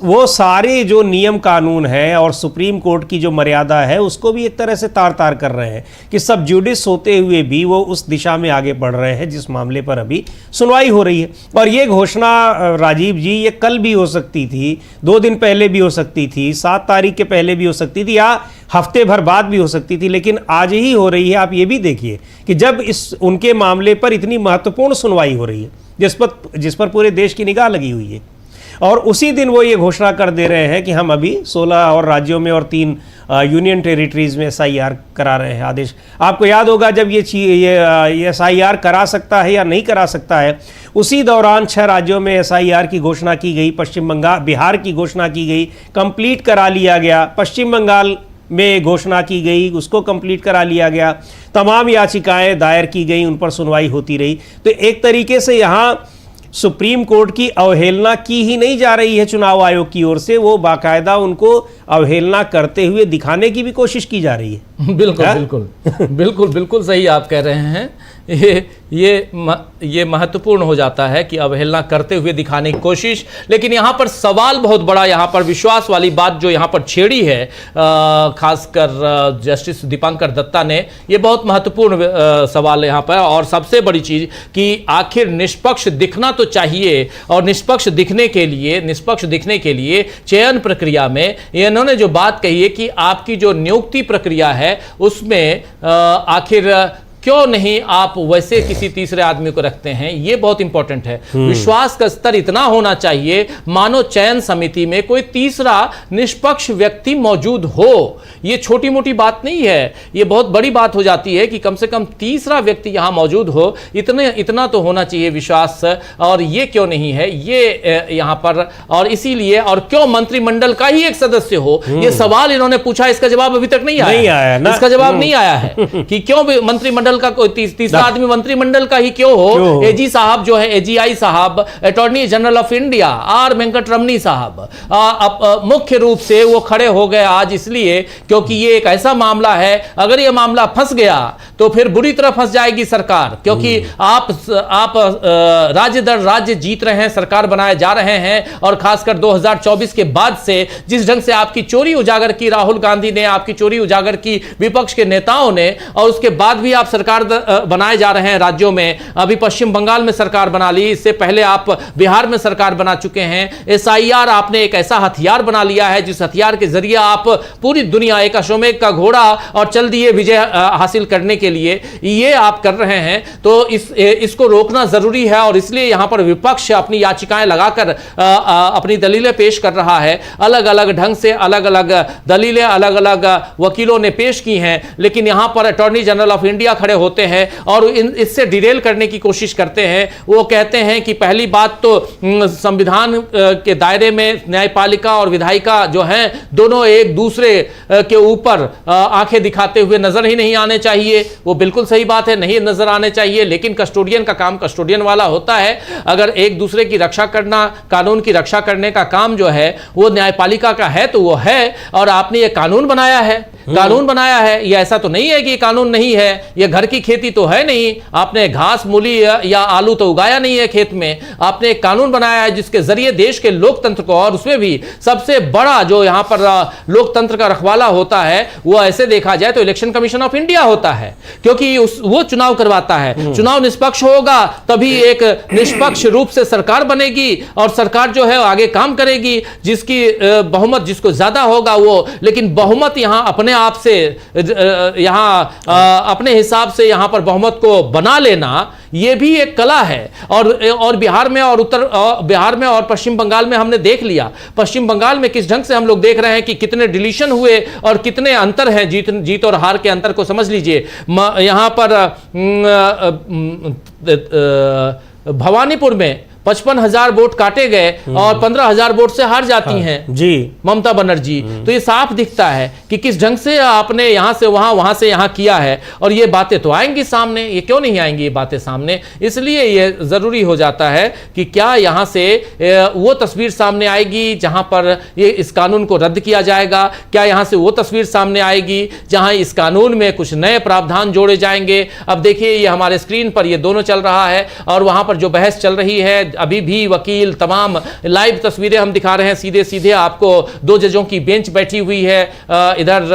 वो सारे जो नियम कानून है और सुप्रीम कोर्ट की जो मर्यादा है उसको भी एक तरह से तार तार कर रहे हैं कि सब जुडिस होते हुए भी वो उस दिशा में आगे बढ़ रहे हैं जिस मामले पर अभी सुनवाई हो रही है। और ये घोषणा राजीव जी ये कल भी हो सकती थी, 2 दिन पहले भी हो सकती थी, 7 तारीख के पहले भी हो सकती थी, या हफ्ते भर बाद भी हो सकती थी, लेकिन आज ही हो रही है। आप ये भी देखिए कि जब इस उनके मामले पर इतनी महत्वपूर्ण सुनवाई हो रही है जिस पर पूरे देश की निगाह लगी हुई है, और उसी दिन वो ये घोषणा कर दे रहे हैं कि हम अभी 16 और राज्यों में और 3 यूनियन टेरिटरीज में एसआईआर करा रहे हैं आदेश। आपको याद होगा जब ये एसआईआर करा सकता है या नहीं करा सकता है, उसी दौरान 6 राज्यों में SIR की घोषणा की गई, पश्चिम बंगाल बिहार की घोषणा की गई, कंप्लीट करा लिया गया। पश्चिम बंगाल में घोषणा की गई, उसको कंप्लीट करा लिया गया। तमाम याचिकाएं दायर की गई, उन पर सुनवाई होती रही। तो एक तरीके से यहाँ सुप्रीम कोर्ट की अवहेलना की ही नहीं जा रही है चुनाव आयोग की ओर से, वो बाकायदा उनको अवहेलना करते हुए दिखाने की भी कोशिश की जा रही है। बिल्कुल बिल्कुल बिल्कुल बिल्कुल सही आप कह रहे हैं। ये महत्वपूर्ण हो जाता है कि अवहेलना करते हुए दिखाने की कोशिश। लेकिन यहाँ पर सवाल बहुत बड़ा, यहाँ पर विश्वास वाली बात जो यहाँ पर छेड़ी है खासकर जस्टिस दीपांकर दत्ता ने, ये बहुत महत्वपूर्ण सवाल है यहाँ पर। और सबसे बड़ी चीज कि आखिर निष्पक्ष दिखना तो चाहिए, और निष्पक्ष दिखने के लिए चयन प्रक्रिया में इन्होंने जो बात कही है कि आपकी जो नियुक्ति प्रक्रिया है उसमें आखिर क्यों नहीं आप वैसे किसी तीसरे आदमी को रखते हैं, ये बहुत इंपॉर्टेंट है। विश्वास का स्तर इतना होना चाहिए मानो चयन समिति में कोई तीसरा निष्पक्ष व्यक्ति मौजूद हो। ये छोटी मोटी बात नहीं है, ये बहुत बड़ी बात हो जाती है कि कम से कम तीसरा व्यक्ति यहां मौजूद हो। इतना तो होना चाहिए विश्वास, और ये क्यों नहीं है ये यहां पर। और इसीलिए, और क्यों मंत्रिमंडल का ही एक सदस्य हो, ये सवाल इन्होंने पूछा, इसका जवाब अभी तक नहीं आया ना? इसका जवाब नहीं आया है कि क्यों मंत्रिमंडल का कोई तीसरा आदमी मंत्रिमंडल का ही क्यों हो। एजी साहब जो है, AGI साहब, attorney general of India R Venkataramani साहब मुख्य रूप से वो खड़े हो गए आज इसलिए क्योंकि ये एक ऐसा मामला है, अगर ये मामला फंस गया तो फिर बुरी तरह फंस जाएगी सरकार। क्योंकि आप राज्य दर राज्य जीत रहे हैं, सरकार बनाए जा रहे हैं, और खासकर 2024 के बाद से जिस ढंग से आपकी चोरी उजागर की राहुल गांधी ने, आपकी चोरी उजागर की विपक्ष के नेताओं ने, और उसके बाद भी आप सरकार बनाए जा रहे हैं राज्यों में। अभी पश्चिम बंगाल में सरकार बना ली, इससे पहले आप बिहार में सरकार बना चुके हैं। SIR आपने एक ऐसा हथियार बना लिया है जिस हथियार के जरिए आप पूरी दुनिया, एक अश्वमेध का घोड़ा और चल दिए विजय हासिल करने के लिए ये आप कर रहे हैं। तो इसको रोकना जरूरी है, और इसलिए यहां पर विपक्ष अपनी याचिकाएं लगाकर अपनी दलीलें पेश कर रहा है। अलग अलग ढंग से अलग अलग दलीलें अलग अलग वकीलों ने पेश की हैं, लेकिन यहां पर अटॉर्नी जनरल ऑफ इंडिया खड़े होते हैं और इससे डिरेल करने की कोशिश करते हैं। वो कहते हैं कि पहली बात तो संविधान के दायरे में न्यायपालिका और विधायिका जो हैं दोनों एक दूसरे के ऊपर आंखें दिखाते हुए नजर ही नहीं आने चाहिए। वो बिल्कुल सही बात है, नहीं नजर आने चाहिए, लेकिन कस्टोडियन का काम कस्टोडियन वाला होता है। अगर एक दूसरे की रक्षा करना, कानून की रक्षा करने का काम जो है वो न्यायपालिका का है तो वो है, और आपने ये कानून बनाया है, ये ऐसा तो नहीं है कि कानून नहीं है, ये घर की खेती तो है नहीं, आपने घास मूली या आलू तो उगाया नहीं है खेत में, आपने एक कानून बनाया है जिसके जरिए देश के लोकतंत्र को, और उसमें भी सबसे बड़ा जो यहां पर लोकतंत्र का रखवाला होता है वो ऐसे देखा जाए तो इलेक्शन कमीशन ऑफ इंडिया होता है, क्योंकि वो चुनाव करवाता है। चुनाव निष्पक्ष होगा तभी एक निष्पक्ष रूप से सरकार बनेगी, और सरकार जो है आगे काम करेगी, जिसकी बहुमत जिसको ज्यादा होगा वो। लेकिन बहुमत यहां अपने आप से, यहां अपने हिसाब से यहां पर बहुमत को बना लेना, यह भी एक कला है। और बिहार में और पश्चिम बंगाल में हमने देख लिया, पश्चिम बंगाल में किस ढंग से हम लोग देख रहे हैं कि कितने डिलीशन हुए और कितने अंतर हैं, जीत और हार के अंतर को समझ लीजिए। यहां पर भवानीपुर में 55,000 वोट काटे गए और 15,000 वोट से हार जाती हैं जी ममता बनर्जी। तो ये साफ दिखता है कि किस ढंग से आपने यहां से वहां से यहां किया है, और ये बातें तो आएंगी सामने, ये क्यों नहीं आएंगी ये बातें सामने। इसलिए ये जरूरी हो जाता है कि क्या यहां से वो तस्वीर सामने आएगी जहां पर ये इस कानून को रद्द किया जाएगा, क्या यहां से वो तस्वीर सामने आएगी जहां इस कानून में कुछ नए प्रावधान जोड़े जाएंगे। अब देखिए ये हमारे स्क्रीन पर ये दोनों चल रहा है, और वहां पर जो बहस चल रही है अभी भी वकील तमाम लाइव तस्वीरें हम दिखा रहे हैं, सीधे सीधे आपको 2 जजों की बेंच बैठी हुई है। इधर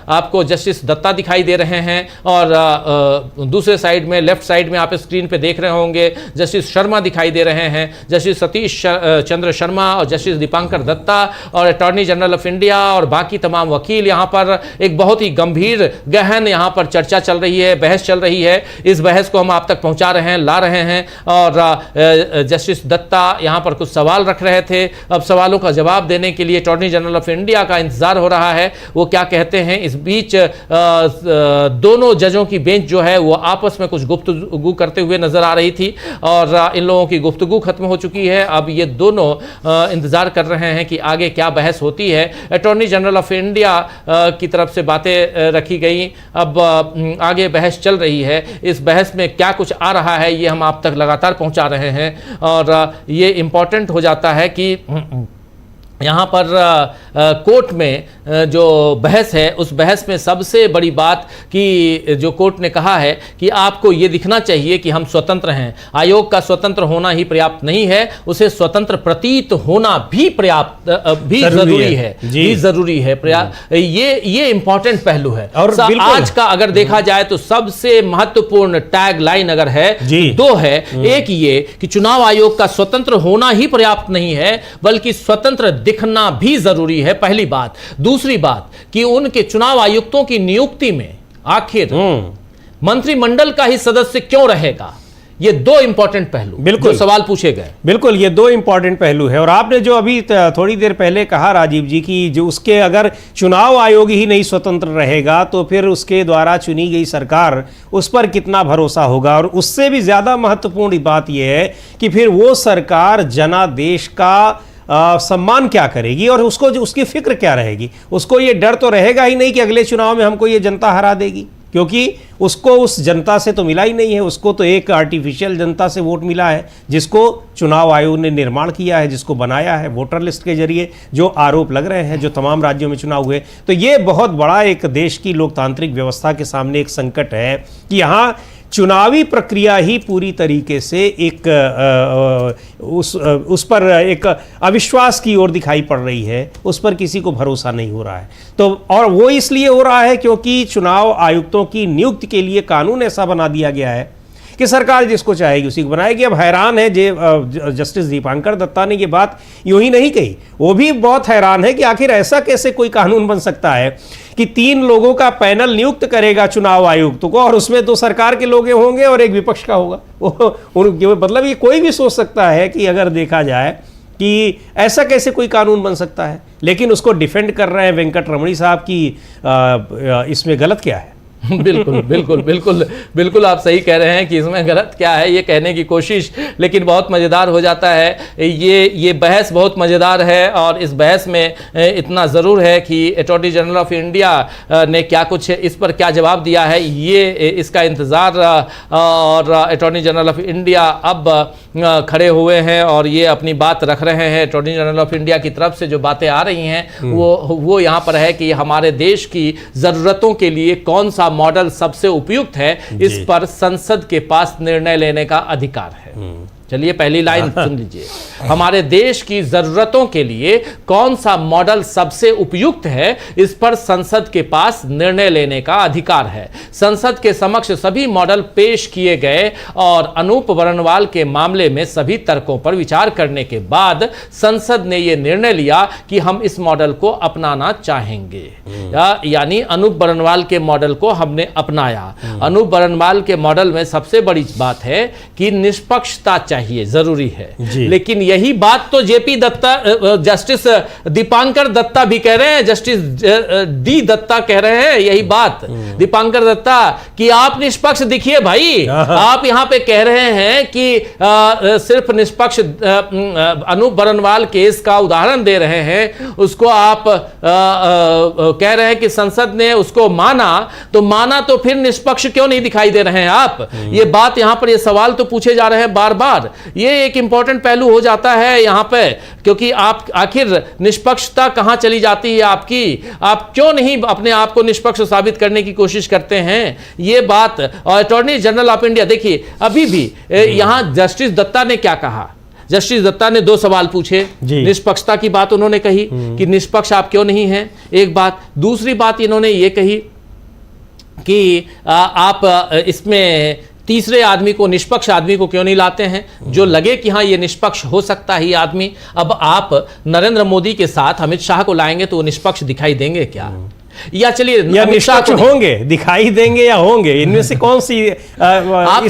आपको जस्टिस दत्ता दिखाई दे रहे हैं, और दूसरे साइड में, लेफ्ट साइड में आप स्क्रीन पे देख रहे होंगे जस्टिस शर्मा दिखाई दे रहे हैं, जस्टिस सतीश चंद्र शर्मा और जस्टिस दीपांकर दत्ता और अटॉर्नी जनरल ऑफ इंडिया और बाकी तमाम वकील। यहाँ पर एक बहुत ही गंभीर गहन यहाँ पर चर्चा चल रही है, बहस चल रही है। इस बहस को हम आप तक पहुंचा रहे हैं, ला रहे हैं, और जस्टिस जस्टिस दत्ता यहाँ पर कुछ सवाल रख रहे थे। अब सवालों का जवाब देने के लिए अटॉर्नी जनरल ऑफ इंडिया का इंतजार हो रहा है, वो क्या कहते हैं। इस बीच दोनों जजों की बेंच जो है वो आपस में कुछ गुफ्तगू करते हुए नजर आ रही थी और इन लोगों की गुफ्तगू खत्म हो चुकी है। अब ये दोनों इंतजार कर रहे हैं कि आगे क्या बहस होती है। अटॉर्नी जनरल ऑफ इंडिया की तरफ से बातें रखी गई, अब आगे बहस चल रही है। इस बहस में क्या कुछ आ रहा है ये हम आप तक लगातार पहुंचा रहे हैं और ये इंपॉर्टेंट हो जाता है कि यहाँ पर कोर्ट में जो बहस है उस बहस में सबसे बड़ी बात कि जो कोर्ट ने कहा है कि आपको ये दिखना चाहिए कि हम स्वतंत्र हैं। आयोग का स्वतंत्र होना ही पर्याप्त नहीं है, उसे स्वतंत्र प्रतीत होना भी पर्याप्त भी जरूरी है। ये इंपॉर्टेंट पहलू है। और आज का अगर देखा जाए तो सबसे महत्वपूर्ण टैग लाइन अगर है दो है। एक ये कि चुनाव आयोग का स्वतंत्र होना ही पर्याप्त नहीं है बल्कि स्वतंत्र दिखना भी जरूरी है, पहली बात। दूसरी बात कि उनके चुनाव आयुक्तों की नियुक्ति में आखिर मंत्रिमंडल का ही सदस्य क्यों रहेगा। ये दो इंपॉर्टेंट पहलू बिल्कुल जो सवाल पूछे गए। बिल्कुल ये दो इंपॉर्टेंट पहलू है। और आपने जो अभी थोड़ी देर पहले कहा राजीव जी की जो उसके अगर चुनाव आयोग ही नहीं स्वतंत्र रहेगा तो फिर उसके द्वारा चुनी गई सरकार उस पर कितना भरोसा होगा। और उससे भी ज्यादा महत्वपूर्ण बात यह है कि फिर वो सरकार जनादेश का सम्मान क्या करेगी और उसको जो उसकी फिक्र क्या रहेगी। उसको ये डर तो रहेगा ही नहीं कि अगले चुनाव में हमको ये जनता हरा देगी, क्योंकि उसको उस जनता से तो मिला ही नहीं है। उसको तो एक आर्टिफिशियल जनता से वोट मिला है जिसको चुनाव आयोग ने निर्माण किया है, जिसको बनाया है वोटर लिस्ट के जरिए जो आरोप लग रहे हैं जो तमाम राज्यों में चुनाव हुए। तो ये बहुत बड़ा एक देश की लोकतांत्रिक व्यवस्था के सामने एक संकट है कि यहाँ चुनावी प्रक्रिया ही पूरी तरीके से एक उस पर एक अविश्वास की ओर दिखाई पड़ रही है, उस पर किसी को भरोसा नहीं हो रहा है। तो और वो इसलिए हो रहा है क्योंकि चुनाव आयुक्तों की नियुक्ति के लिए कानून ऐसा बना दिया गया है कि सरकार जिसको चाहेगी उसी को बनाएगी। अब हैरान है जस्टिस दीपांकर दत्ता ने ये बात यूं ही नहीं कही, वो भी बहुत हैरान है कि आखिर ऐसा कैसे कोई कानून बन सकता है कि 3 लोगों का पैनल नियुक्त करेगा चुनाव आयुक्त को और उसमें 2 सरकार के लोग होंगे और 1 विपक्ष का होगा। मतलब ये कोई भी सोच सकता है कि अगर देखा जाए कि ऐसा कैसे कोई कानून बन सकता है, लेकिन उसको डिफेंड कर रहे हैं वेंकट रमणी साहब की इसमें गलत क्या है। बिल्कुल बिल्कुल बिल्कुल बिल्कुल आप सही कह रहे हैं कि इसमें गलत क्या है ये कहने की कोशिश, लेकिन बहुत मज़ेदार हो जाता है। ये बहस बहुत मज़ेदार है और इस बहस में इतना ज़रूर है कि अटॉर्नी जनरल ऑफ इंडिया ने क्या कुछ इस पर क्या जवाब दिया है ये इसका इंतज़ार और अटॉर्नी जनरल ऑफ इंडिया अब खड़े हुए हैं और ये अपनी बात रख रहे हैं। अटॉर्नी जनरल ऑफ इंडिया की तरफ से जो बातें आ रही हैं वो यहाँ पर है कि हमारे देश की ज़रूरतों के लिए कौन सा मॉडल सबसे उपयुक्त है, इस पर संसद के पास निर्णय लेने का अधिकार है। चलिए पहली लाइन सुन लीजिए। हमारे देश की जरूरतों के लिए कौन सा मॉडल सबसे उपयुक्त है, इस पर संसद के पास निर्णय लेने का अधिकार है। संसद के समक्ष सभी मॉडल पेश किए गए और अनूप वर्णवाल के मामले में सभी तर्कों पर विचार करने के बाद संसद ने यह निर्णय लिया कि हम इस मॉडल को अपनाना चाहेंगे। यानी अनूप वर्णवाल के मॉडल को हमने अपनाया। अनूप वर्णवाल के मॉडल में सबसे बड़ी बात है कि निष्पक्षता चाहिए, जरूरी है। लेकिन यही बात तो जेपी दत्ता, जस्टिस दीपांकर दत्ता भी कह रहे हैं, जस्टिस डी दत्ता कह रहे हैं यही बात। दीपांकर दत्ता कि आप निष्पक्ष दिखिए भाई। आप यहां पे कह रहे हैं कि सिर्फ निष्पक्ष अनूप वर्णवाल केस का उदाहरण दे रहे हैं, उसको आप कह रहे हैं कि संसद ने उसको माना, तो माना तो फिर निष्पक्ष क्यों नहीं दिखाई दे रहे हैं आप? ये बात यहां पर ये सवाल तो पूछे जा रहे हैं बार बार। ये एक इंपॉर्टेंट पहलू हो जाता है यहां पे, क्योंकि आप आखिर निष्पक्षता कहां चली जाती है आपकी? आप क्यों नहीं अपने आप को निष्पक्ष साबित करने की कोशिश करते हैं? ये बात। और अटॉर्नी जनरल ऑफ इंडिया देखिए अभी भी यहां जस्टिस दत्ता ने क्या कहा। जस्टिस दत्ता ने 2 सवाल पूछे। निष्पक्षता की बात उन्होंने कही कि निष्पक्ष आप क्यों नहीं हैं, एक बात। दूसरी बात इन्होंने ये कही कि आप इसमें तीसरे आदमी को, निष्पक्ष आदमी को क्यों नहीं लाते हैं, जो लगे कि हाँ ये निष्पक्ष हो सकता है ये आदमी। अब आप नरेंद्र मोदी के साथ अमित शाह को लाएंगे तो वो निष्पक्ष दिखाई देंगे क्या? या चलिए निष्पक्ष होंगे, दिखाई देंगे या होंगे, इनमें से कौन सी आप